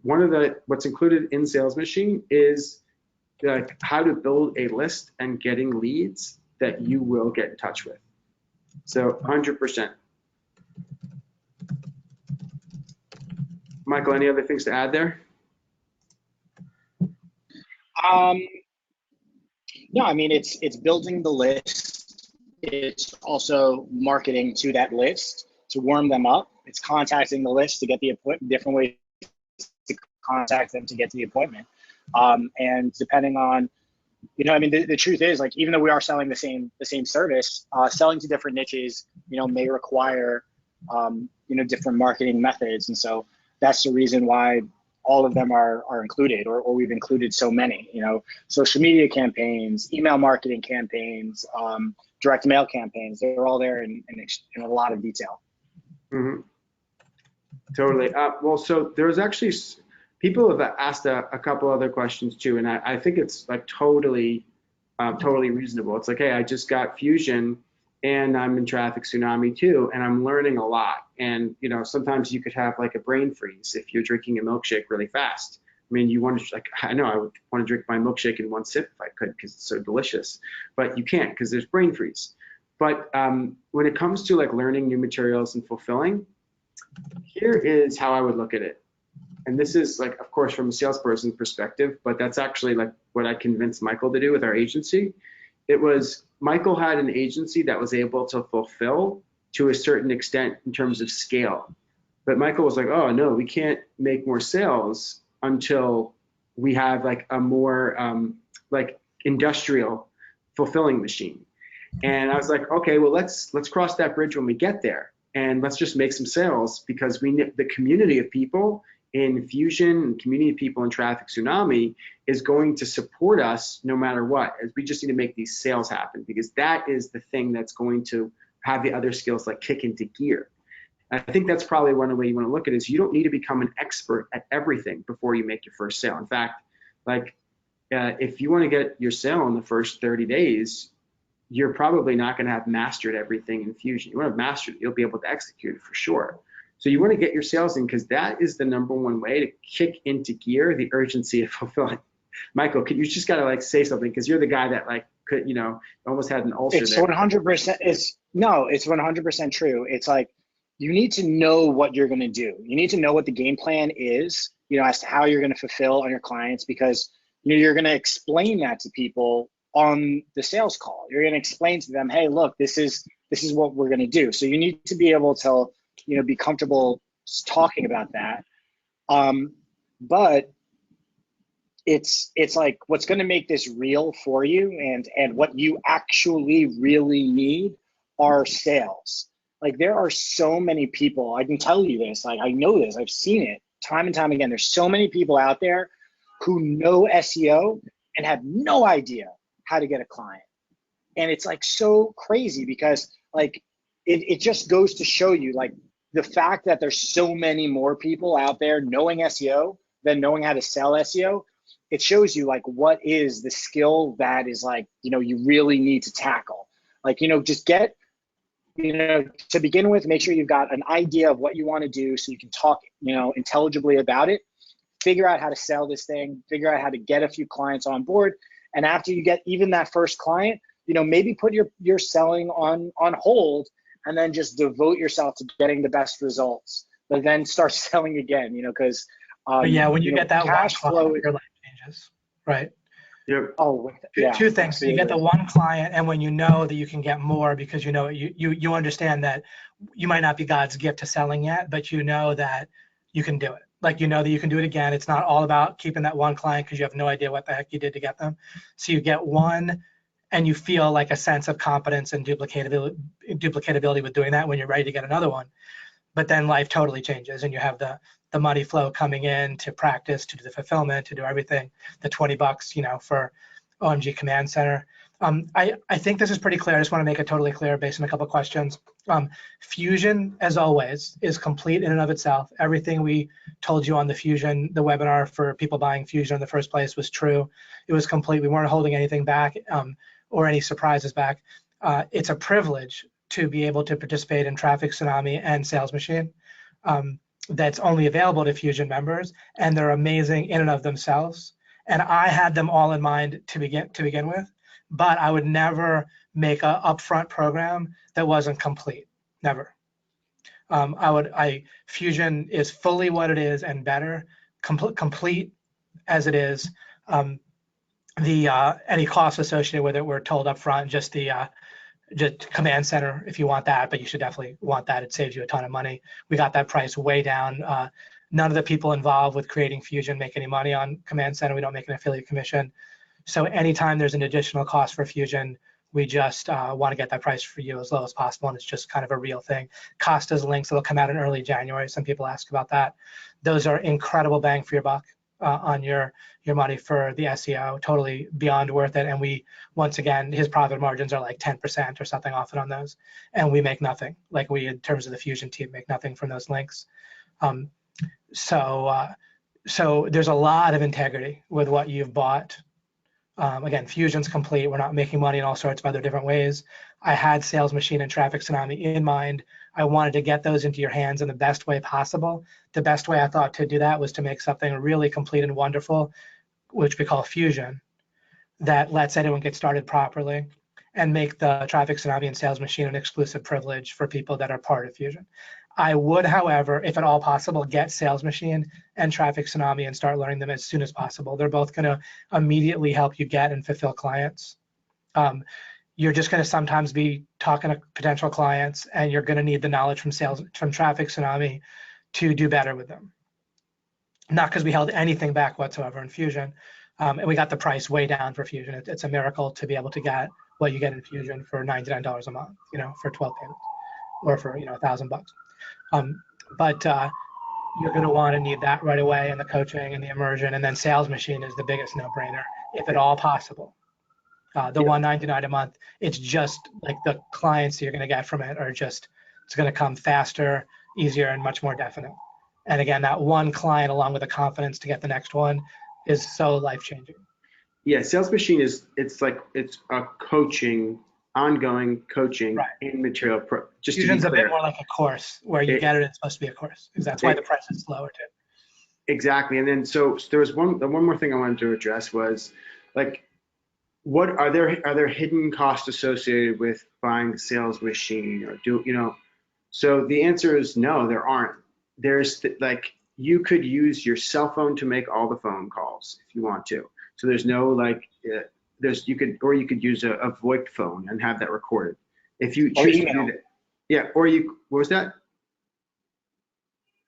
S2: what's included in Sales Machine is how to build a list and getting leads that you will get in touch with. So 100%. Michael, any other things to add there?
S3: No, it's building the list. It's also marketing to that list to warm them up. It's contacting the list to get the appointment, different ways to contact them to get to the appointment. And depending on, the truth is, like, even though we are selling the same service, selling to different niches, may require, different marketing methods. And so that's the reason why all of them are included, or we've included so many, social media campaigns, email marketing campaigns, direct mail campaigns. They're all there in a lot of detail.
S2: Mm-hmm. Totally. Well, so there's actually people have asked a couple other questions too, and I think it's like totally reasonable. It's like, hey, I just got Fusion and I'm in Traffic Tsunami too, and I'm learning a lot. And sometimes you could have like a brain freeze if you're drinking a milkshake really fast. You want to, like, I know I would want to drink my milkshake in one sip if I could because it's so delicious, but you can't because there's brain freeze. But when it comes to like learning new materials and fulfilling, here is how I would look at it. And this is like, of course, from a salesperson perspective, but that's actually like what I convinced Michael to do with our agency. It was Michael had an agency that was able to fulfill to a certain extent in terms of scale. But Michael was like, oh no, we can't make more sales until we have like a more like industrial fulfilling machine. And I was like, okay, well, let's cross that bridge when we get there. And let's just make some sales because the community of people in Fusion and community of people in Traffic Tsunami is going to support us no matter what. We just need to make these sales happen because that is the thing that's going to have the other skills like kick into gear. And I think that's probably one way you want to look at it is you don't need to become an expert at everything before you make your first sale. In fact, like if you want to get your sale in the first 30 days, you're probably not going to have mastered everything in Fusion. You want to have mastered it, you'll be able to execute it for sure. So you want to get your sales in because that is the number one way to kick into gear the urgency of fulfilling. Michael, you just got to like say something because you're the guy that like could, almost had an ulcer.
S3: It's 100%. It's 100% true. It's like you need to know what you're going to do. You need to know what the game plan is, as to how you're going to fulfill on your clients because you're going to explain that to people on the sales call. You're going to explain to them, hey, look, this is what we're going to do. So you need to be able to be comfortable talking about that. But it's like what's going to make this real for you and what you actually really need are sales. Like there are so many people, I can tell you this, like I know this, I've seen it time and time again. There's so many people out there who know SEO and have no idea how to get a client. And it's like so crazy because like it just goes to show you like the fact that there's so many more people out there knowing SEO than knowing how to sell SEO. It shows you like what is the skill that is like, you know, you really need to tackle. Like, you know, just get, you know, to begin with, make sure you've got an idea of what you want to do so you can talk, you know, intelligibly about it. Figure out how to sell this thing, figure out how to get a few clients on board. And after you get even that first client, you know, maybe put your selling on hold and then just devote yourself to getting the best results, but then start selling again, you know, because
S1: But yeah, when you get that one
S3: cash flow,
S1: client, your life changes, right?
S2: Yep.
S3: oh yeah,
S1: Two things. So you get the
S3: absolutely.
S1: one client, and when you know that you can get more because you know you understand that you might not be God's gift to selling yet, but you know that you can do it. Like you know that you can do it again. It's not all about keeping that one client because you have no idea what the heck you did to get them. So you get one, and you feel like a sense of competence and duplicatability with doing that when you're ready to get another one. But then life totally changes, and you have the money flow coming in to practice, to do the fulfillment, to do everything. The $20, you know, for OMG Command Center. I think this is pretty clear. I just want to make it totally clear based on a couple of questions. Fusion, as always, is complete in and of itself. Everything we told you on the Fusion, the webinar for people buying Fusion in the first place was true. It was complete. We weren't holding anything back or any surprises back. It's a privilege to be able to participate in Traffic Tsunami and Sales Machine. That's only available to Fusion members, and they're amazing in and of themselves. And I had them all in mind to begin with, but I would never make an upfront program that wasn't complete. Never. Fusion is fully what it is and better, complete as it is. Any costs associated with it were told up front, just Command Center if you want that, but you should definitely want that. It saves you a ton of money. We got that price way down. None of the people involved with creating Fusion make any money on Command Center. We don't make an affiliate commission. So anytime there's an additional cost for Fusion, we just want to get that price for you as low as possible, and it's just kind of a real thing. Kosta's links will come out in early January. Some people ask about that. Those are incredible bang for your buck on your money for the SEO, totally beyond worth it. And we, once again, his profit margins are like 10% or something off it on those, and we make nothing. Like we, in terms of the Fusion team, make nothing from those links. So there's a lot of integrity with what you've bought. Again, Fusion's complete. We're not making money in all sorts of other different ways. I had Sales Machine and Traffic Tsunami in mind. I wanted to get those into your hands in the best way possible. The best way I thought to do that was to make something really complete and wonderful, which we call Fusion, that lets anyone get started properly, and make the Traffic Tsunami and Sales Machine an exclusive privilege for people that are part of Fusion. I would, however, if at all possible, get Sales Machine and Traffic Tsunami and start learning them as soon as possible. They're both going to immediately help you get and fulfill clients. You're just going to sometimes be talking to potential clients, and you're going to need the knowledge from Traffic Tsunami to do better with them. Not because we held anything back whatsoever in Fusion, and we got the price way down for Fusion. It's a miracle to be able to get what you get in Fusion for $99 a month, you know, for 12 payments, or for, you know, $1,000 bucks. But you're going to want to need that right away, and the coaching and the immersion, and then Sales Machine is the biggest no-brainer, if at all possible. The $199 a month, it's just like the clients you're going to get from it are just, it's going to come faster, easier, and much more definite. And again, that one client, along with the confidence to get the next one, is so life-changing.
S2: Yeah, Sales Machine it's a coaching, ongoing coaching in material. Just
S1: Fusion's
S2: to be clear,
S1: a bit more like a course where you get it. It's supposed to be a course, because that's why the price is lower too.
S2: Exactly. And then so there was one more thing I wanted to address was like, what are there hidden costs associated with buying the Sales Machine, or so the answer is no, there aren't. There's like, you could use your cell phone to make all the phone calls if you want to. So there's no like, you could use a VoIP phone and have that recorded if you choose to do that. Yeah. What was that?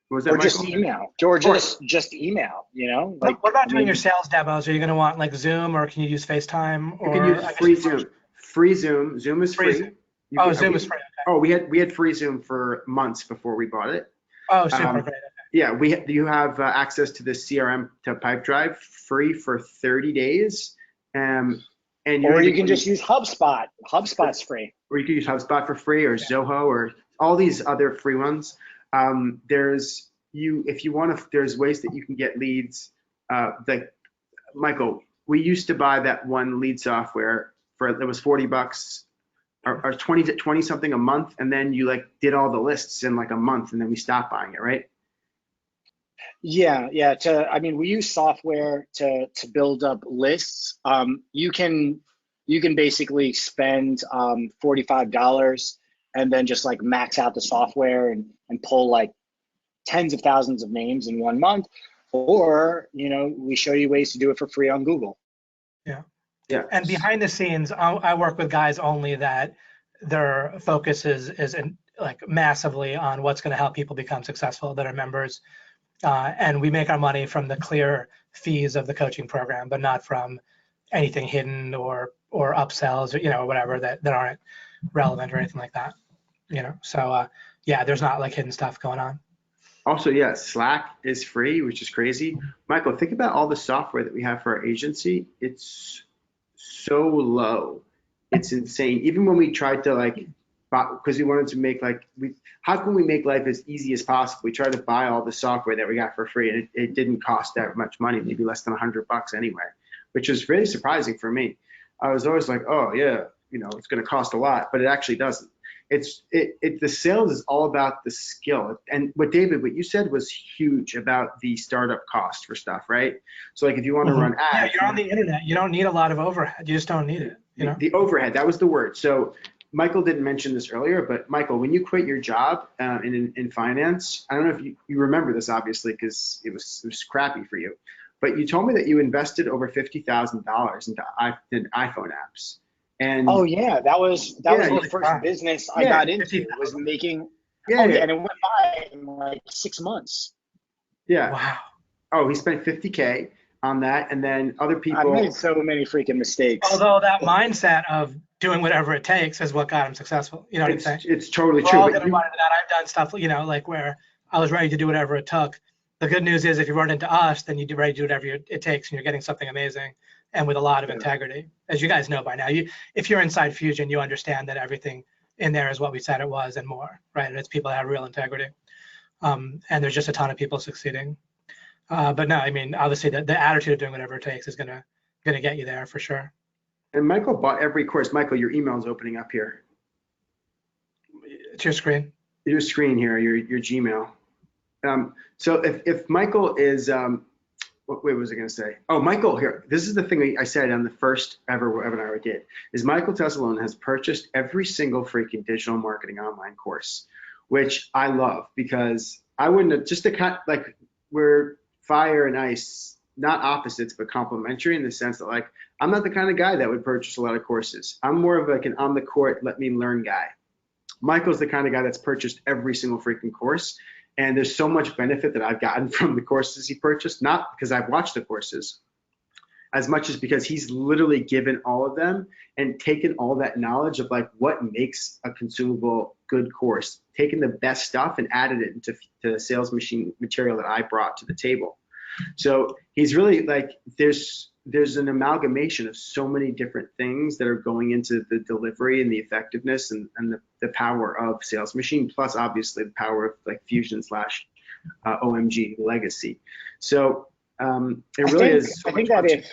S2: Was that
S3: Or
S2: Michael?
S3: just email, or just email, you know, like,
S1: What about
S3: I
S1: doing
S3: mean,
S1: your sales demos? Are you going to want like Zoom, or can you use FaceTime,
S2: You can
S1: or
S2: use
S1: I guess
S2: free Zoom. Free Zoom. Zoom is
S1: free Zoom?
S2: free. You
S1: Oh,
S2: can,
S1: Zoom is free. Okay.
S2: oh, we had free Zoom for months before we bought it.
S1: Oh, super
S2: Um,
S1: great.
S2: yeah, you have access to the CRM to Pipedrive free for 30 days. And you don't
S3: or you
S2: even
S3: can just use HubSpot. HubSpot's free.
S2: or you can use HubSpot for free, or Zoho, or all these other free ones. If you want to, there's ways that you can get leads. Like Michael, we used to buy that one lead software for, it was $40 or 20 something a month, and then you like did all the lists in like a month, and then we stopped buying it, right?
S3: Yeah, yeah. I mean, we use software to build up lists. You can basically spend $45 and then just like max out the software and pull like tens of thousands of names in 1 month. Or, we show you ways to do it for free on Google.
S1: Yeah.
S2: Yeah.
S1: And behind the scenes, I work with guys only that their focus is like massively on what's going to help people become successful that are members. And we make our money from the clear fees of the coaching program, but not from anything hidden or upsells or whatever that aren't relevant or anything like that. So yeah, there's not like hidden stuff going on.
S2: Also, yeah, Slack is free, which is crazy. Michael, think about all the software that we have for our agency. It's so low. It's insane. Even when we tried to like, because we wanted to make how can we make life as easy as possible? We tried to buy all the software that we got for free, and it didn't cost that much money, maybe less than $100 anyway, which was really surprising for me. I was always like, oh yeah, it's going to cost a lot, but it actually doesn't. The sales is all about the skill. And what you said was huge about the startup cost for stuff, right? So like if you want to run ads.
S1: Yeah, you're on the internet. You don't need a lot of overhead. You just don't need it.
S2: The overhead, that was the word. So Michael didn't mention this earlier, but Michael, when you quit your job in finance, I don't know if you remember this, obviously, because it was crappy for you, but you told me that you invested over $50,000 into iPhone apps. And
S3: oh yeah, that was the first
S1: fun.
S3: business I got into. Was making.
S2: Yeah,
S3: and it went by in like 6 months.
S2: Yeah.
S1: Wow.
S2: Oh, he spent 50K on that, and then other people.
S3: I made so many freaking mistakes.
S1: Although that mindset of doing whatever it takes is what got him successful. You know what I'm saying?
S2: It's totally
S1: We're
S2: true.
S1: all gonna run into that. I've done stuff, like where I was ready to do whatever it took. The good news is if you run into us, then you're ready to do whatever it takes, and you're getting something amazing and with a lot of integrity. As you guys know by now, if you're inside Fusion, you understand that everything in there is what we said it was and more, right? And it's people that have real integrity. And there's just a ton of people succeeding. But no, I mean, obviously the attitude of doing whatever it takes is gonna get you there for sure.
S2: And Michael bought every course. Michael, your email is opening up here.
S1: It's your screen.
S2: Your screen here, your Gmail. So if Michael is, what was I going to say? Oh, Michael, here. This is the thing I said on the first ever webinar I did, is Michael Tesalone has purchased every single freaking digital marketing online course, which I love, because I wouldn't have, just to kind like, we're fire and ice, not opposites, but complementary in the sense that like, I'm not the kind of guy that would purchase a lot of courses. I'm more of like an on the court, let me learn guy. Michael's the kind of guy that's purchased every single freaking course. And there's so much benefit that I've gotten from the courses he purchased, not because I've watched the courses, as much as because he's literally given all of them and taken all that knowledge of like what makes a consumable good course, taken the best stuff and added it into the sales machine material that I brought to the table. So he's really like, there's an amalgamation of so many different things that are going into the delivery and the effectiveness and the power of sales machine, plus obviously the power of like Fusion / OMG legacy. So it really is.
S3: I think that if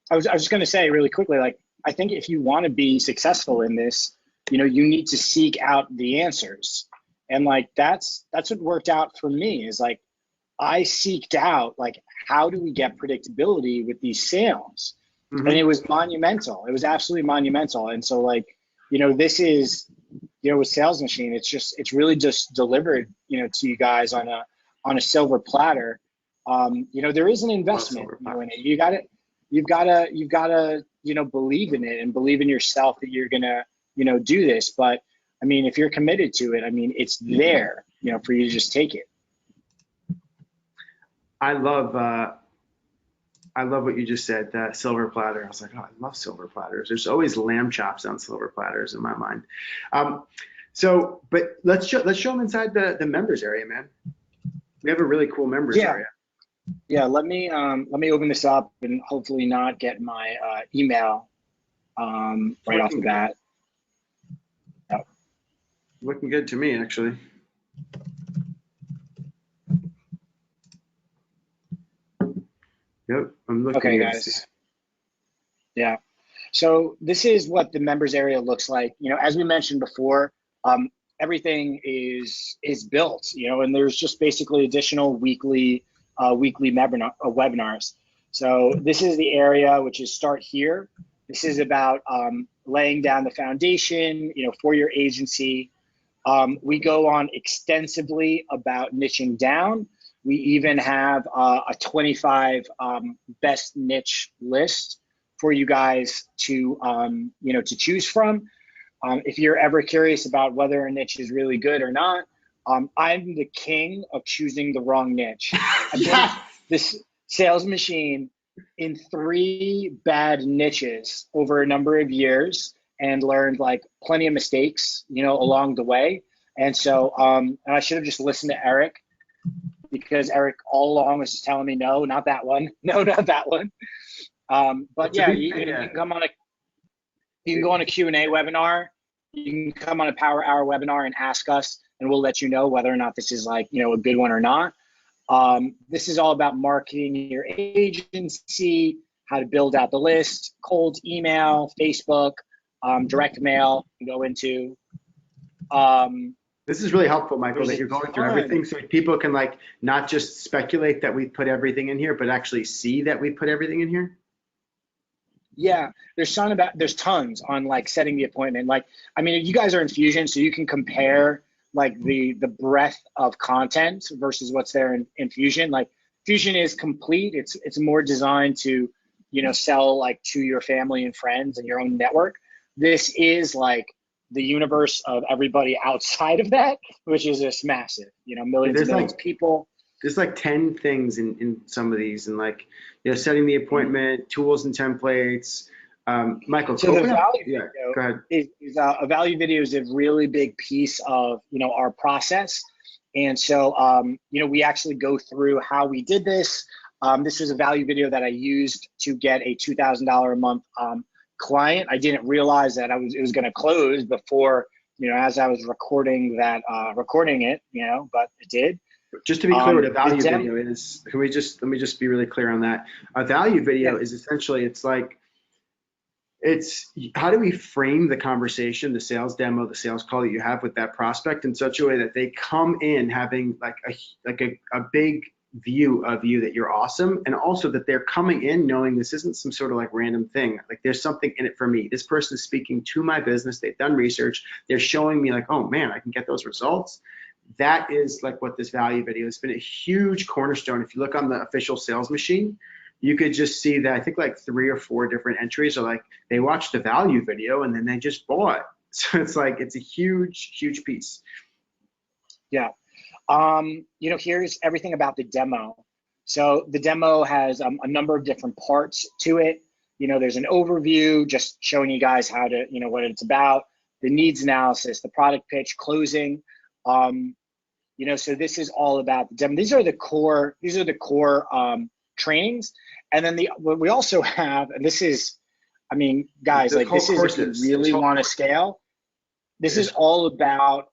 S3: I was just going to say really quickly, like, I think if you want to be successful in this, you need to seek out the answers. And like, that's what worked out for me, is like, I seeked out like, how do we get predictability with these sales? Mm-hmm. And it was monumental. It was absolutely monumental. And so like, this is, with Sales Machine, it's really just delivered, to you guys on a silver platter. There is an investment in it. You've gotta, believe in it and believe in yourself that you're gonna, do this. But I mean, if you're committed to it, I mean, it's there, you know, for you to just take it.
S2: I love what you just said, that silver platter. I was like, oh, I love silver platters. There's always lamb chops on silver platters in my mind. But let's show them inside the members area, man. We have a really cool members area.
S3: Yeah, let me open this up and hopefully not get my email right off the bat. Oh.
S2: Looking good to me, actually. Yep, I'm looking.
S3: Okay, guys. Yeah. So this is what the members area looks like. You know, as we mentioned before, everything is built. You know, and there's just basically additional weekly webinars. So this is the area which is start here. This is about laying down the foundation, you know, for your agency. We go on extensively about niching down. We even have a 25 best niche list for you guys to, you know, to choose from. If you're ever curious about whether a niche is really good or not, I'm the king of choosing the wrong niche. I've built this sales machine in 3 bad niches over a number of years and learned like plenty of mistakes, you know, along the way. And so, and I should have just listened to Eric, because Eric all along was just telling me, no, not that one. No, not that one. But yeah, you can come on you can go on a Q&A webinar. You can come on a Power Hour webinar and ask us, and we'll let you know whether or not this is like, you know, a good one or not. This is all about marketing your agency, how to build out the list, cold email, Facebook, direct mail you go into.
S2: This is really helpful, Michael, that you're going through everything so people can like not just speculate that we put everything in here, but actually see that we put everything in here.
S3: Yeah, there's tons on like setting the appointment. Like, I mean, you guys are in Fusion, so you can compare like the breadth of content versus what's there in Fusion. Like Fusion is complete. It's more designed to, you know, sell like to your family and friends and your own network. This is like the universe of everybody outside of that, which is just massive, you know, millions and millions of people.
S2: There's like 10 things in some of these, and like, you know, setting the appointment, tools and templates. Michael,
S3: so the value
S2: video go ahead.
S3: Is a value video is a really big piece of, you know, our process. And so, you know, we actually go through how we did this. This was a value video that I used to get a $2,000 a month client. I didn't realize that it was going to close before, you know, as I was recording it, you know, but it did.
S2: Just to be clear, what a value video is, let me just be really clear on that. A value video is essentially, it's how do we frame the conversation, the sales demo, the sales call that you have with that prospect in such a way that they come in having like a big view of you, that you're awesome, and also that they're coming in knowing this isn't some sort of like random thing. Like there's something in it for me. This person is speaking to my business. They've done research. They're showing me like, oh man, I can get those results. That is like what this value video has been a huge cornerstone. If you look on the official sales machine, you could just see that I think like 3 or 4 different entries are like, they watched the value video and then they just bought. So it's like, it's a huge, huge piece.
S3: Yeah. You know, here's everything about the demo. So the demo has a number of different parts to it. You know, there's an overview, just showing you guys how to, you know, what it's about, the needs analysis, the product pitch, closing. You know, so this is all about the demo. These are the core trainings. And then what we also have, and this is, I mean, guys, like this is, if you really want to scale, this is all about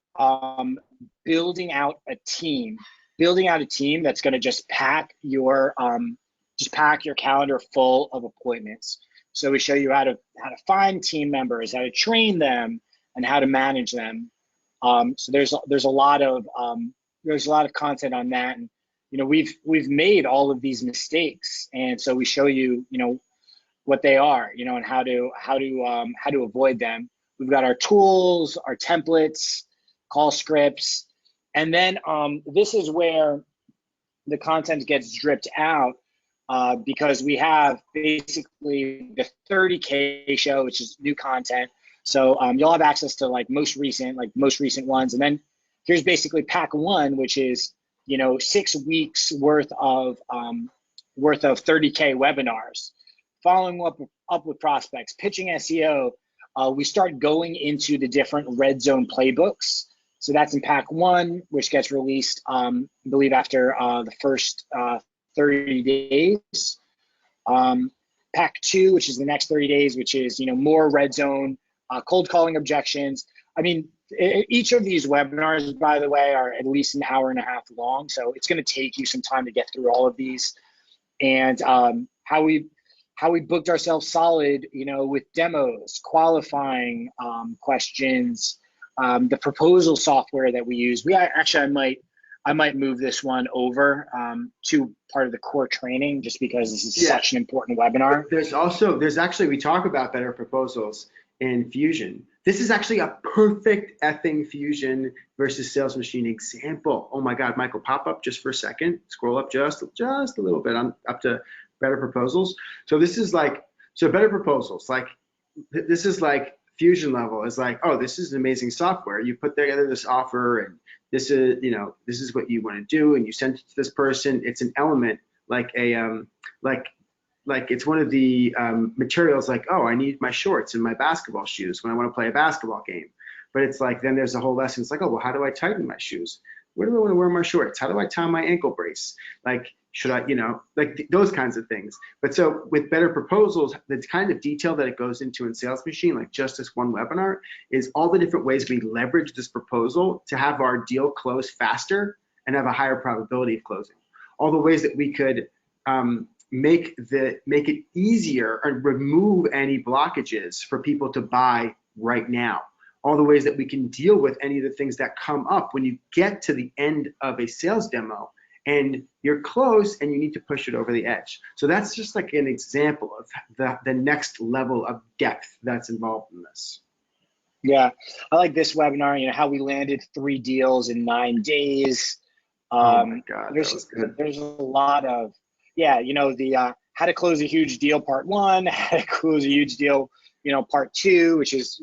S3: building out a team that's going to just pack your calendar full of appointments. So we show you how to find team members, how to train them, and how to manage them. So there's a lot of content on that, and you know, we've made all of these mistakes, and so we show you, you know, what they are, you know, and how to avoid them. We've got our tools, our templates, call scripts, and then this is where the content gets dripped out, because we have basically the 30K show, which is new content. So you'll have access to like most recent ones. And then here's basically pack one, which is, 6 weeks worth of 30K webinars, following up with prospects, pitching SEO. We start going into the different red zone playbooks. So that's in pack one, which gets released, I believe, after the first 30 days. Pack two, which is the next 30 days, which is, more red zone, cold calling objections. I mean, each of these webinars, by the way, are at least an hour and a half long. So it's going to take you some time to get through all of these. And how we booked ourselves solid, with demos, qualifying questions, the proposal software that we use. I might move this one over to part of the core training, just because this is such an important webinar.
S2: There's actually, we talk about better proposals in Fusion. This is actually a perfect effing Fusion versus Sales Machine example. Oh my God, Michael, pop up just for a second. Scroll up just a little bit. I'm up to better proposals. So this is like, better proposals. Like, this is like Fusion level is like, oh, this is amazing software. You put together this offer, and this is, this is what you want to do, and you send it to this person. It's an element, like a like it's one of the materials, like, oh, I need my shorts and my basketball shoes when I want to play a basketball game. But it's like, then there's a whole lesson. It's like, oh, well, how do I tighten my shoes? Where do I want to wear my shorts? How do I tie my ankle brace? Like, should I, like those kinds of things. But so with better proposals, the kind of detail that it goes into in Sales Machine, like just this one webinar, is all the different ways we leverage this proposal to have our deal close faster and have a higher probability of closing. All the ways that we could make it easier and remove any blockages for people to buy right now. All the ways that we can deal with any of the things that come up when you get to the end of a sales demo and you're close and you need to push it over the edge. So that's just like an example of the next level of depth that's involved in this.
S3: Yeah, I like this webinar, how we landed 3 deals in 9 days.
S2: Oh my God, that was good.
S3: There's a lot of, the how to close a huge deal part 1, how to close a huge deal, part 2, which is,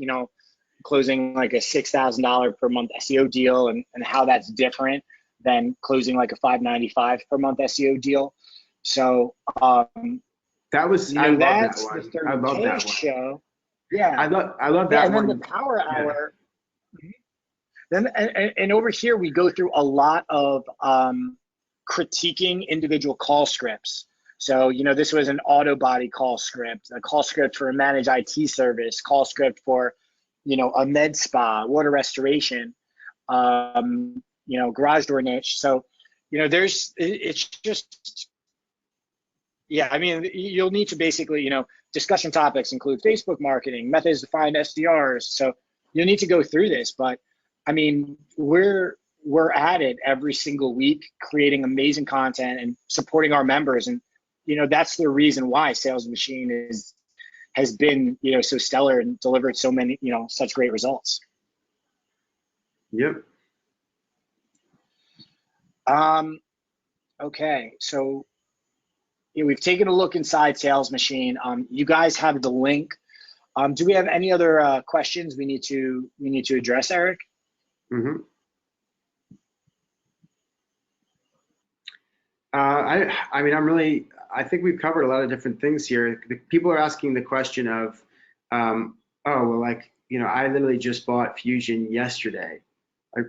S3: closing like a $6,000 per month SEO deal, and how that's different than closing like a $595 per month SEO deal. So
S2: that was, I love that one. I love that one.
S3: Show. Yeah,
S2: I love that
S3: and
S2: one.
S3: Then the power hour. Then and over here we go through a lot of critiquing individual call scripts. So this was an auto body call script, a call script for a managed IT service, call script for a med spa, water restoration, garage door niche. So it's just, I mean, you'll need to basically, discussion topics include Facebook marketing, methods to find SDRs. So you'll need to go through this, but I mean, we're at it every single week, creating amazing content and supporting our members. And, that's the reason why Sales Machine has been, so stellar and delivered so many, such great results.
S2: Yep.
S3: Okay, so we've taken a look inside Sales Machine. You guys have the link. Do we have any other questions we need to address, Eric?
S2: Mm-hmm. I think we've covered a lot of different things here. People are asking the question of, oh, well, like, I literally just bought Fusion yesterday.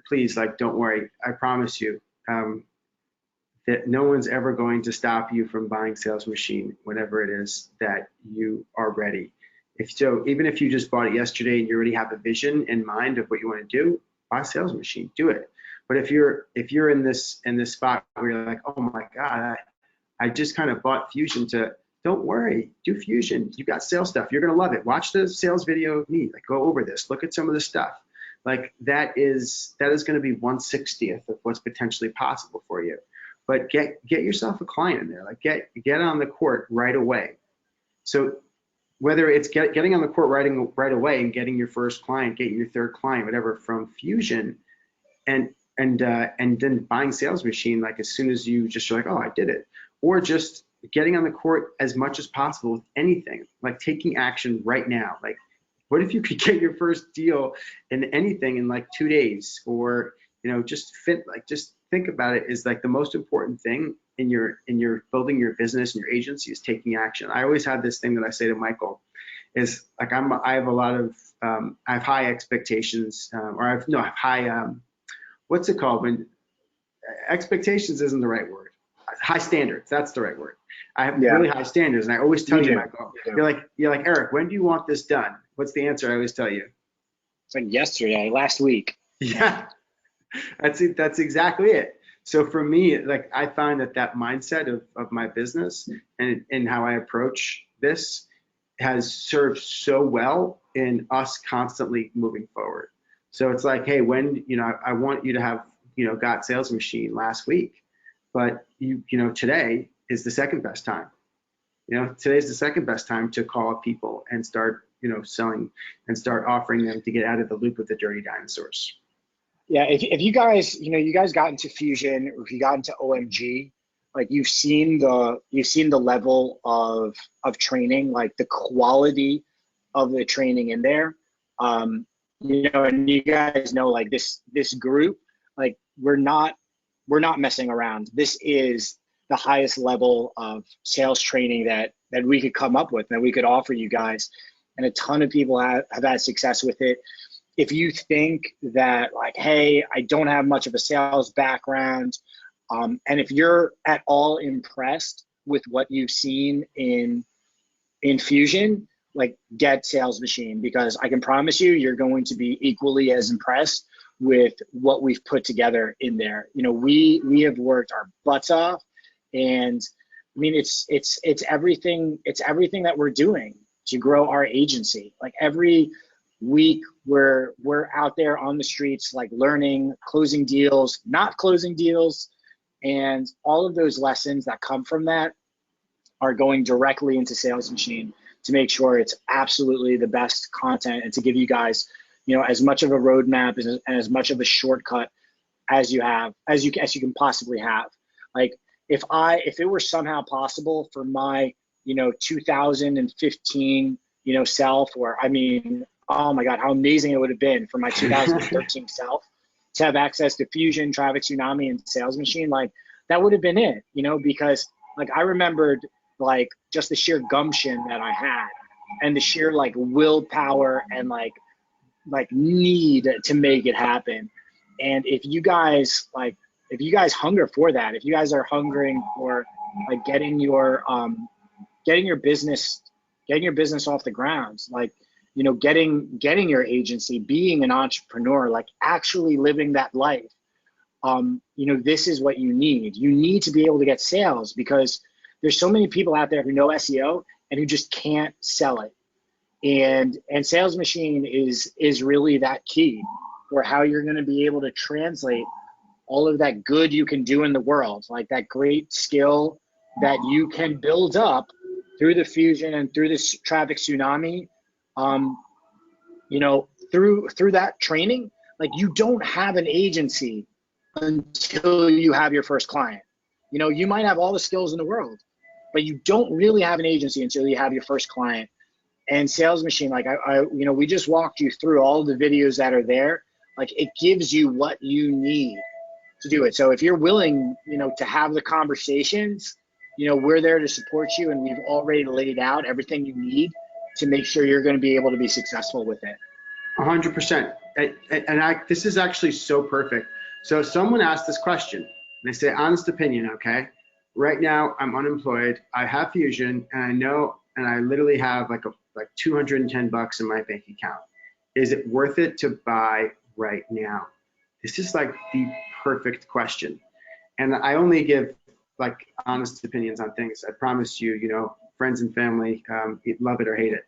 S2: Please, like, don't worry. I promise you that no one's ever going to stop you from buying Sales Machine whenever it is that you are ready. Even if you just bought it yesterday and you already have a vision in mind of what you want to do, buy Sales Machine, do it. But if you're in this spot where you're like, oh my God, I just kind of bought Fusion don't worry, do Fusion. You got sales stuff. You're going to love it. Watch the sales video of me. Like, go over this. Look at some of the stuff. Like, that is going to be 1/60th of what's potentially possible for you. But get yourself a client in there. Like, get on the court right away. So whether it's getting on the court right away and getting your first client, getting your third client, whatever, from Fusion, and then buying Sales Machine, like, as soon as you're like, oh, I did it. Or just getting on the court as much as possible with anything, like taking action right now. Like, What if you could get your first deal in anything in like 2 days, or just think about it, is like the most important thing in your building your business and your agency is taking action. I always have this thing that I say to Michael is like, I have a lot of I have high expectations, or I have high what's it called when expectations isn't the right word. High standards, that's the right word. I have really high standards, and I always tell you, Michael, you're like, Eric, when do you want this done? What's the answer I always tell you?
S3: It's like yesterday, last week.
S2: Yeah, that's it. That's exactly it. So for me, like, I find that mindset of my business and how I approach this has served so well in us constantly moving forward. So it's like, hey, when, I want you to have, got sales machine last week, but today is the second best time. Today's the second best time to call up people and start, selling and start offering them to get out of the loop with the dirty dinosaurs.
S3: Yeah, if you guys, you guys got into Fusion, or if you got into OMG, like you've seen the level of training, like the quality of the training in there. And you guys know, like this group, like we're not messing around. This is the highest level of sales training that we could come up with, that we could offer you guys. And a ton of people have had success with it. If you think that, like, hey, I don't have much of a sales background, and if you're at all impressed with what you've seen in Fusion, like, get Sales Machine, because I can promise you, you're going to be equally as impressed with what we've put together in there. We have worked our butts off, and I mean, it's everything that we're doing to grow our agency. Like, every week we're out there on the streets, like, learning, closing deals, not closing deals, and all of those lessons that come from that are going directly into Sales Machine to make sure it's absolutely the best content, and to give you guys, as much of a roadmap and as much of a shortcut as you can possibly have. Like, if it were somehow possible for my 2015 self, or, I mean, oh my God, how amazing it would have been for my 2013 self to have access to Fusion, Traffic Tsunami, and Sales Machine. Like, that would have been it, because, like, I remembered, like, just the sheer gumption that I had, and the sheer, like, willpower and like need to make it happen. And if you guys hunger for that, if you guys are hungering for, like, getting your business off the ground, like, getting your agency, being an entrepreneur, like, actually living that life, this is what you need. You need to be able to get sales, because there's so many people out there who know SEO and who just can't sell it. And Sales Machine is really that key for how you're going to be able to translate all of that good you can do in the world, like that great skill that you can build up through the Fusion and through this Traffic Tsunami, through that training. Like, you don't have an agency until you have your first client. You might have all the skills in the world, but you don't really have an agency until you have your first client. And Sales Machine, like, we just walked you through all the videos that are there. Like, it gives you what you need to do it. So if you're willing, to have the conversations, we're there to support you, and we've already laid out everything you need to make sure you're going to be able to be successful with it.
S2: 100%. And this is actually so perfect. So someone asked this question, and they say, honest opinion, okay? Right now, I'm unemployed. I have Fusion, and I literally have like 210 bucks in my bank account. Is it worth it to buy right now? This is like the perfect question. And I only give, like, honest opinions on things. I promise you, friends and family, love it or hate it.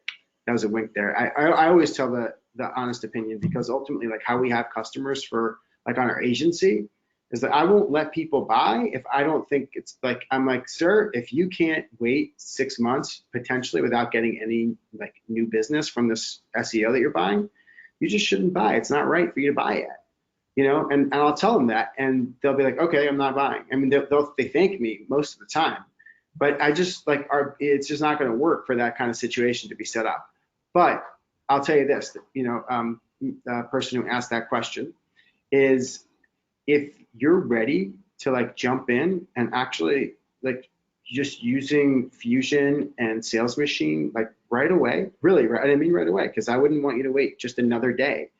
S2: That was a wink there. I always tell the honest opinion, because ultimately, like, how we have customers for, like, on our agency is that I won't let people buy if I don't think it's, like, I'm like, sir, if you can't wait 6 months potentially without getting any, like, new business from this SEO that you're buying, you just shouldn't buy. It's not right for you to buy it. And I'll tell them that, and they'll be like, okay, I'm not buying. I mean, they thank me most of the time, but I just, like, it's just not going to work for that kind of situation to be set up. But I'll tell you this, the person who asked that question is, if you're ready to like jump in and actually like just using Fusion and Sales Machine like right away, really, right? I mean right away, because I wouldn't want you to wait just another day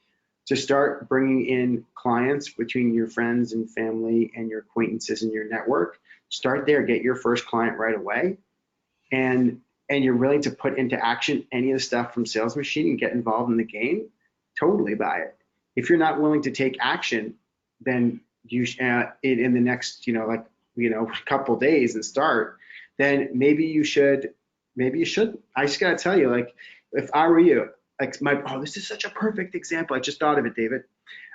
S2: to start bringing in clients between your friends and family and your acquaintances and your network. Start there, get your first client right away, and you're willing to put into action any of the stuff from Sales Machine and get involved in the game, totally buy it. If you're not willing to take action, then you in the next couple days and start, then maybe you should. I just gotta tell you, like, if I were you, like this is such a perfect example. I just thought of it, David.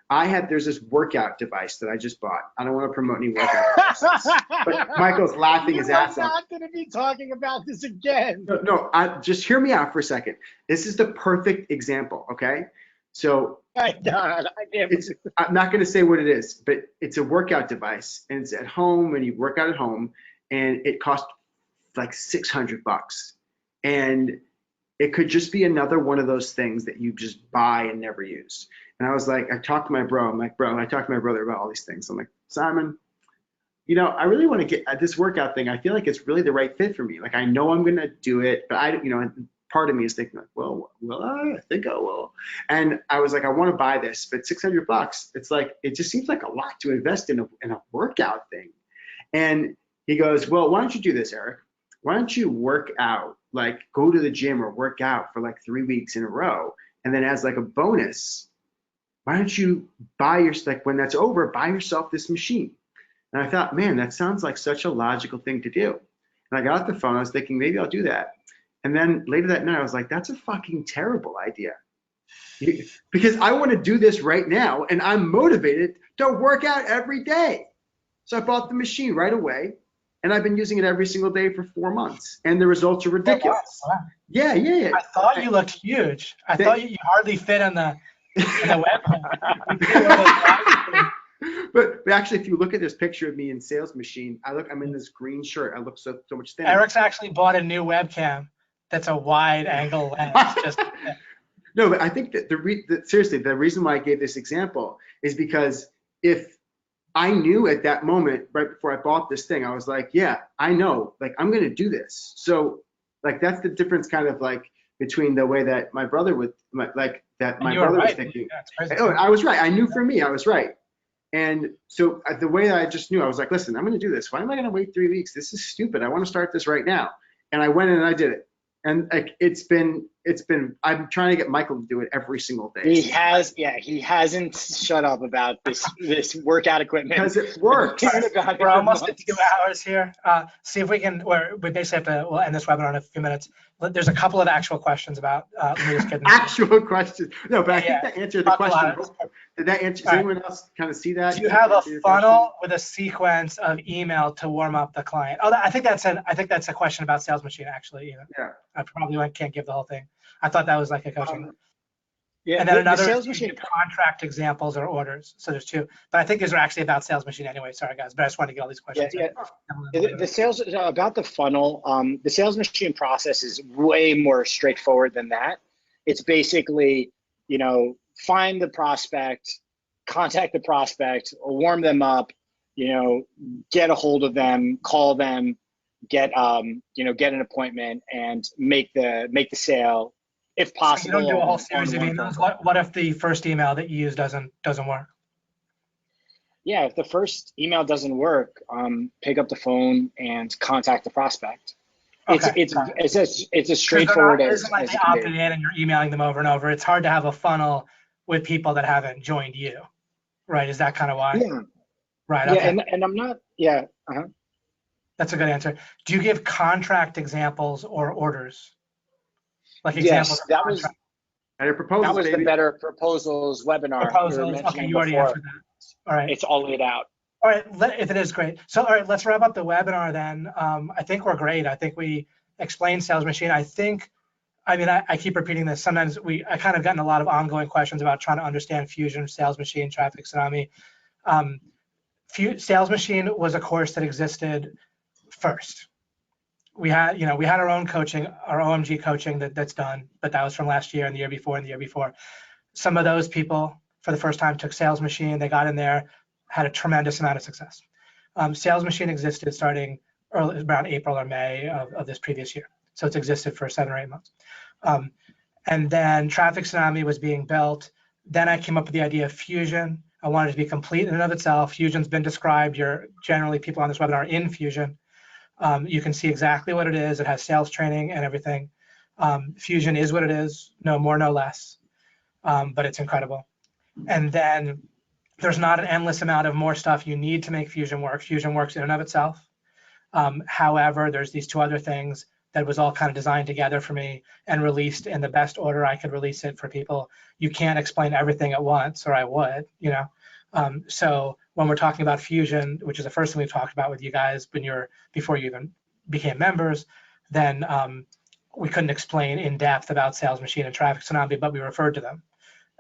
S2: There's this workout device that I just bought. I don't want to promote any workout devices, but Michael's laughing his ass off.
S3: You're not going to be talking about this again.
S2: No, just hear me out for a second. This is the perfect example, okay? So
S3: My God,
S2: I'm not going to say what it is, but it's a workout device, and it's at home, and you work out at home, and it costs like $600. And it could just be another one of those things that you just buy and never use. And I was like, I talked to my bro. I'm like, bro, I talked to my brother about all these things. I'm like, Simon, I really want to get at this workout thing. I feel like it's really the right fit for me. Like, I know I'm going to do it, but part of me is thinking like, well, I think I will. And I was like, I want to buy this, but $600, it's like, it just seems like a lot to invest in a workout thing. And he goes, well, why don't you do this, Eric? Why don't you work out, like go to the gym or work out for like 3 weeks in a row. And then as like a bonus, why don't you when that's over, buy yourself this machine? And I thought, man, that sounds like such a logical thing to do. And I got off the phone, I was thinking, maybe I'll do that. And then later that night, I was like, that's a fucking terrible idea. Because I want to do this right now, and I'm motivated to work out every day. So I bought the machine right away, and I've been using it every single day for 4 months, and the results are ridiculous.
S1: Wow.
S2: Yeah.
S1: I thought you looked huge. I thought you hardly fit on the webcam.
S2: But actually, if you look at this picture of me in Sales Machine, I'm in this green shirt. I look so much thinner.
S1: Eric's actually bought a new webcam that's a wide angle lens.
S2: No, but I think that seriously, the reason why I gave this example is because if I knew at that moment, right before I bought this thing, I was like, yeah, I know, like I'm going to do this. So like, that's the difference kind of like between the way that my brother was thinking.
S1: Yeah,
S2: oh, I was right. I knew for me, I was right. And so the way that I just knew, I was like, listen, I'm going to do this. Why am I going to wait 3 weeks? This is stupid. I want to start this right now. And I went in and I did it. And like, I'm trying to get Michael to do it every single day.
S3: He hasn't shut up about this workout equipment.
S2: Because it works.
S1: We're almost at 2 hours here. See if we can, we basically we'll end this webinar in a few minutes. There's a couple of actual questions about, let me just get them.
S2: Actual questions. No, but I think that answered the question. Did that answer, does anyone else kind of see that?
S1: Do you have a funnel with a sequence of email to warm up the client? Oh, I think that's a question about Sales Machine, actually.
S2: Yeah.
S1: I probably can't give the whole thing. I thought that was like a coaching.
S3: Yeah,
S1: and then another
S3: Sales Machine
S1: contract examples or orders. So there's two, but I think these are actually about Sales Machine anyway. Sorry guys, but I just wanted to get all these questions.
S3: Yeah. The sales about the funnel. The Sales Machine process is way more straightforward than that. It's basically, find the prospect, contact the prospect, warm them up, get a hold of them, call them, get an appointment, and make the sale. If possible.
S1: So you don't do a whole series of emails. What if the first email that you use doesn't work?
S3: Yeah, if the first email doesn't work, pick up the phone and contact the prospect.
S1: Okay.
S3: It's as straightforward as
S1: like they opted in and you're emailing them over and over. It's hard to have a funnel with people that haven't joined you, right? Is that kind of why?
S3: Yeah.
S1: Right.
S3: Yeah,
S1: Okay.
S3: and I'm not. Yeah.
S1: That's a good answer. Do you give contract examples or orders? Like examples.
S3: Yes, that was
S2: the
S3: Better Proposals webinar.
S1: Proposals. Okay, you already answered that. All right.
S3: It's all laid out.
S1: All right, if it is great. So, all right, let's wrap up the webinar then. I think we're great. I think we explained Sales Machine. I keep repeating this. Sometimes I kind of gotten a lot of ongoing questions about trying to understand Fusion, Sales Machine, Traffic Tsunami. Sales Machine was a course that existed first, we had our own coaching, our OMG coaching that's done, but that was from last year and the year before and the year before. Some of those people for the first time took Sales Machine. They got in there, had a tremendous amount of success. Sales Machine existed starting around April or May of this previous year. So it's existed for 7 or 8 months. And then Traffic Tsunami was being built. Then I came up with the idea of Fusion. I wanted it to be complete in and of itself. Fusion's been described. You're generally, people on this webinar are in Fusion. You can see exactly what it is. It has sales training and everything. Fusion is what it is, no more, no less, but it's incredible. And then there's not an endless amount of more stuff you need to make Fusion work. Fusion works in and of itself. However, there's these 2 other things that was all kind of designed together for me and released in the best order I could release it for people. You can't explain everything at once, or I would, So when we're talking about Fusion, which is the first thing we've talked about with you guys before you even became members, then we couldn't explain in depth about Sales Machine and Traffic Tsunami, but we referred to them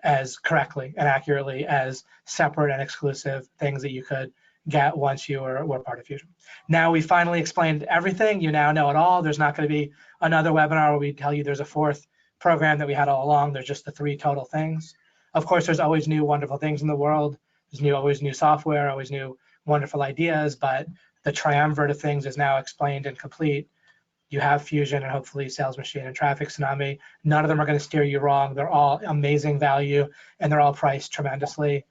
S1: as correctly and accurately as separate and exclusive things that you could get once you were part of Fusion. Now we finally explained everything. You now know it all. There's not going to be another webinar where we tell you there's a 4th program that we had all along. There's just the 3 total things. Of course, there's always new wonderful things in the world. There's always new software, always new wonderful ideas, but the triumvirate of things is now explained and complete. You have Fusion and hopefully Sales Machine and Traffic Tsunami. None of them are going to steer you wrong. They're all amazing value and they're all priced tremendously.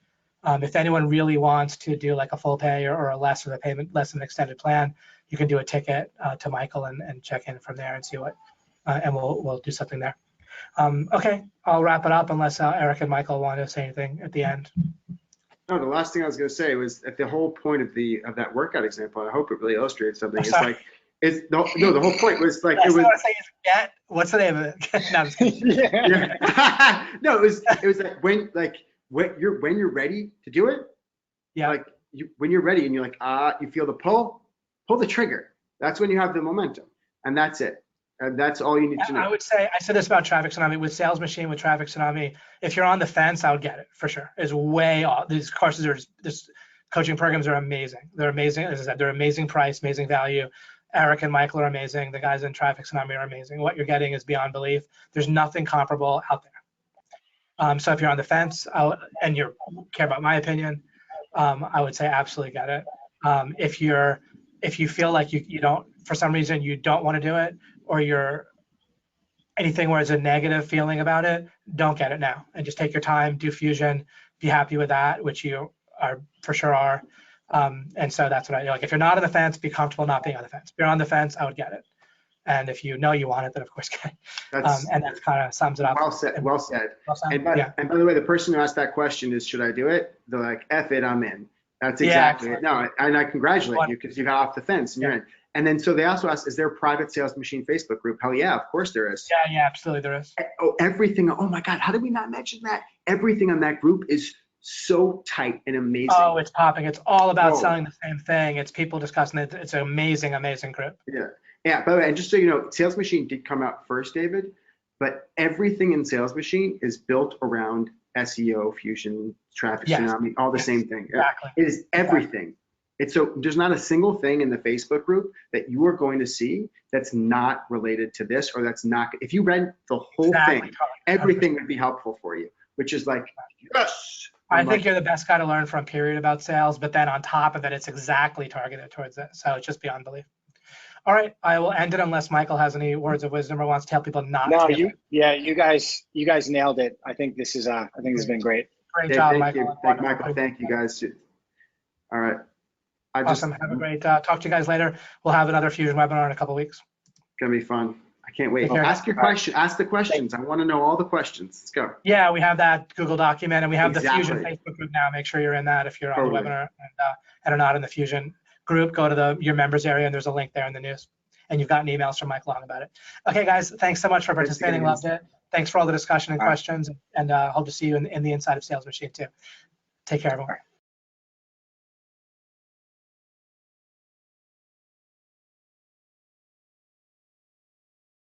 S1: If anyone really wants to do like a full pay or a less of a payment, less of an extended plan, you can do a ticket to Michael and check in from there and see what, and we'll do something there. Okay, I'll wrap it up unless Eric and Michael want to say anything at the end.
S2: No, the last thing I was going to say was at the whole point of that workout example, and I hope it really illustrates something. It's like, the whole point was like,
S1: it was. I say is get, what's the name of it? No, I'm just kidding.
S2: Yeah. No, it was like when you're ready to do it.
S1: Yeah.
S2: Like when you're ready and you're like, you feel the pull the trigger. That's when you have the momentum, and that's it. And that's all you need to know. I
S1: would say, I said this about Traffic Tsunami, with Sales Machine, with Traffic Tsunami, if you're on the fence, I would get it for sure. It's way off. These courses this coaching programs are amazing. They're amazing. As I said, they're amazing price, amazing value. Eric and Michael are amazing. The guys in Traffic Tsunami are amazing. What you're getting is beyond belief. There's nothing comparable out there. So if you're on the fence and you care about my opinion, I would say absolutely get it. If you feel like you don't, for some reason you don't want to do it, or you're anything where it's a negative feeling about it, don't get it now and just take your time, do Fusion, be happy with that, which you are for sure are. And so that's what I like. If you're not on the fence, be comfortable not being on the fence. If you're on the fence, I would get it. And if you know you want it, then of course get it. And that kind of sums it up.
S2: Well said. Well said. And by the way, the person who asked that question is, should I do it? They're like, F it, I'm in. That's exactly it. No, and I congratulate you because you got off the fence and you're in. And then so they also asked, is there a private Sales Machine Facebook group? Hell yeah, of course there is.
S1: Yeah, absolutely there is.
S2: Oh, everything. Oh my God, how did we not mention that? Everything on that group is so tight and amazing.
S1: Oh, it's popping. It's all about selling the same thing. It's people discussing it. It's an amazing, amazing group.
S2: Yeah. Yeah, by the way, and just so you know, Sales Machine did come out first, David, but everything in Sales Machine is built around SEO, Fusion, Traffic Tsunami, all the same thing.
S1: Exactly.
S2: It is everything. It's so there's not a single thing in the Facebook group that you are going to see that's not related to this, or that's not. If you read the whole thing, everything would be helpful for you, which is like, yes.
S1: I think you're the best guy to learn from, period, about sales. But then on top of it, it's exactly targeted towards it. So it's just beyond belief. All right, I will end it unless Michael has any words of wisdom or wants to tell people not to.
S3: No, you guys nailed it. I think this has been great.
S1: Great job, Michael.
S2: Michael, thank you guys. All right.
S1: Awesome. Have a great talk to you guys later. We'll have another Fusion webinar in a couple of weeks.
S2: It's gonna be fun. I can't wait. Ask your question. Ask the questions. I want to know all the questions. Let's go.
S1: Yeah, we have that Google document, and we have the Fusion Facebook group now. Make sure you're in that if you're on the webinar and are not in the Fusion group. Go to your members area, and there's a link there in the news. And you've gotten emails from Mike Long about it. Okay, guys, thanks so much for participating. Loved it. Thanks for all the discussion and questions, and hope to see you in the inside of Sales Machine too. Take care, everyone.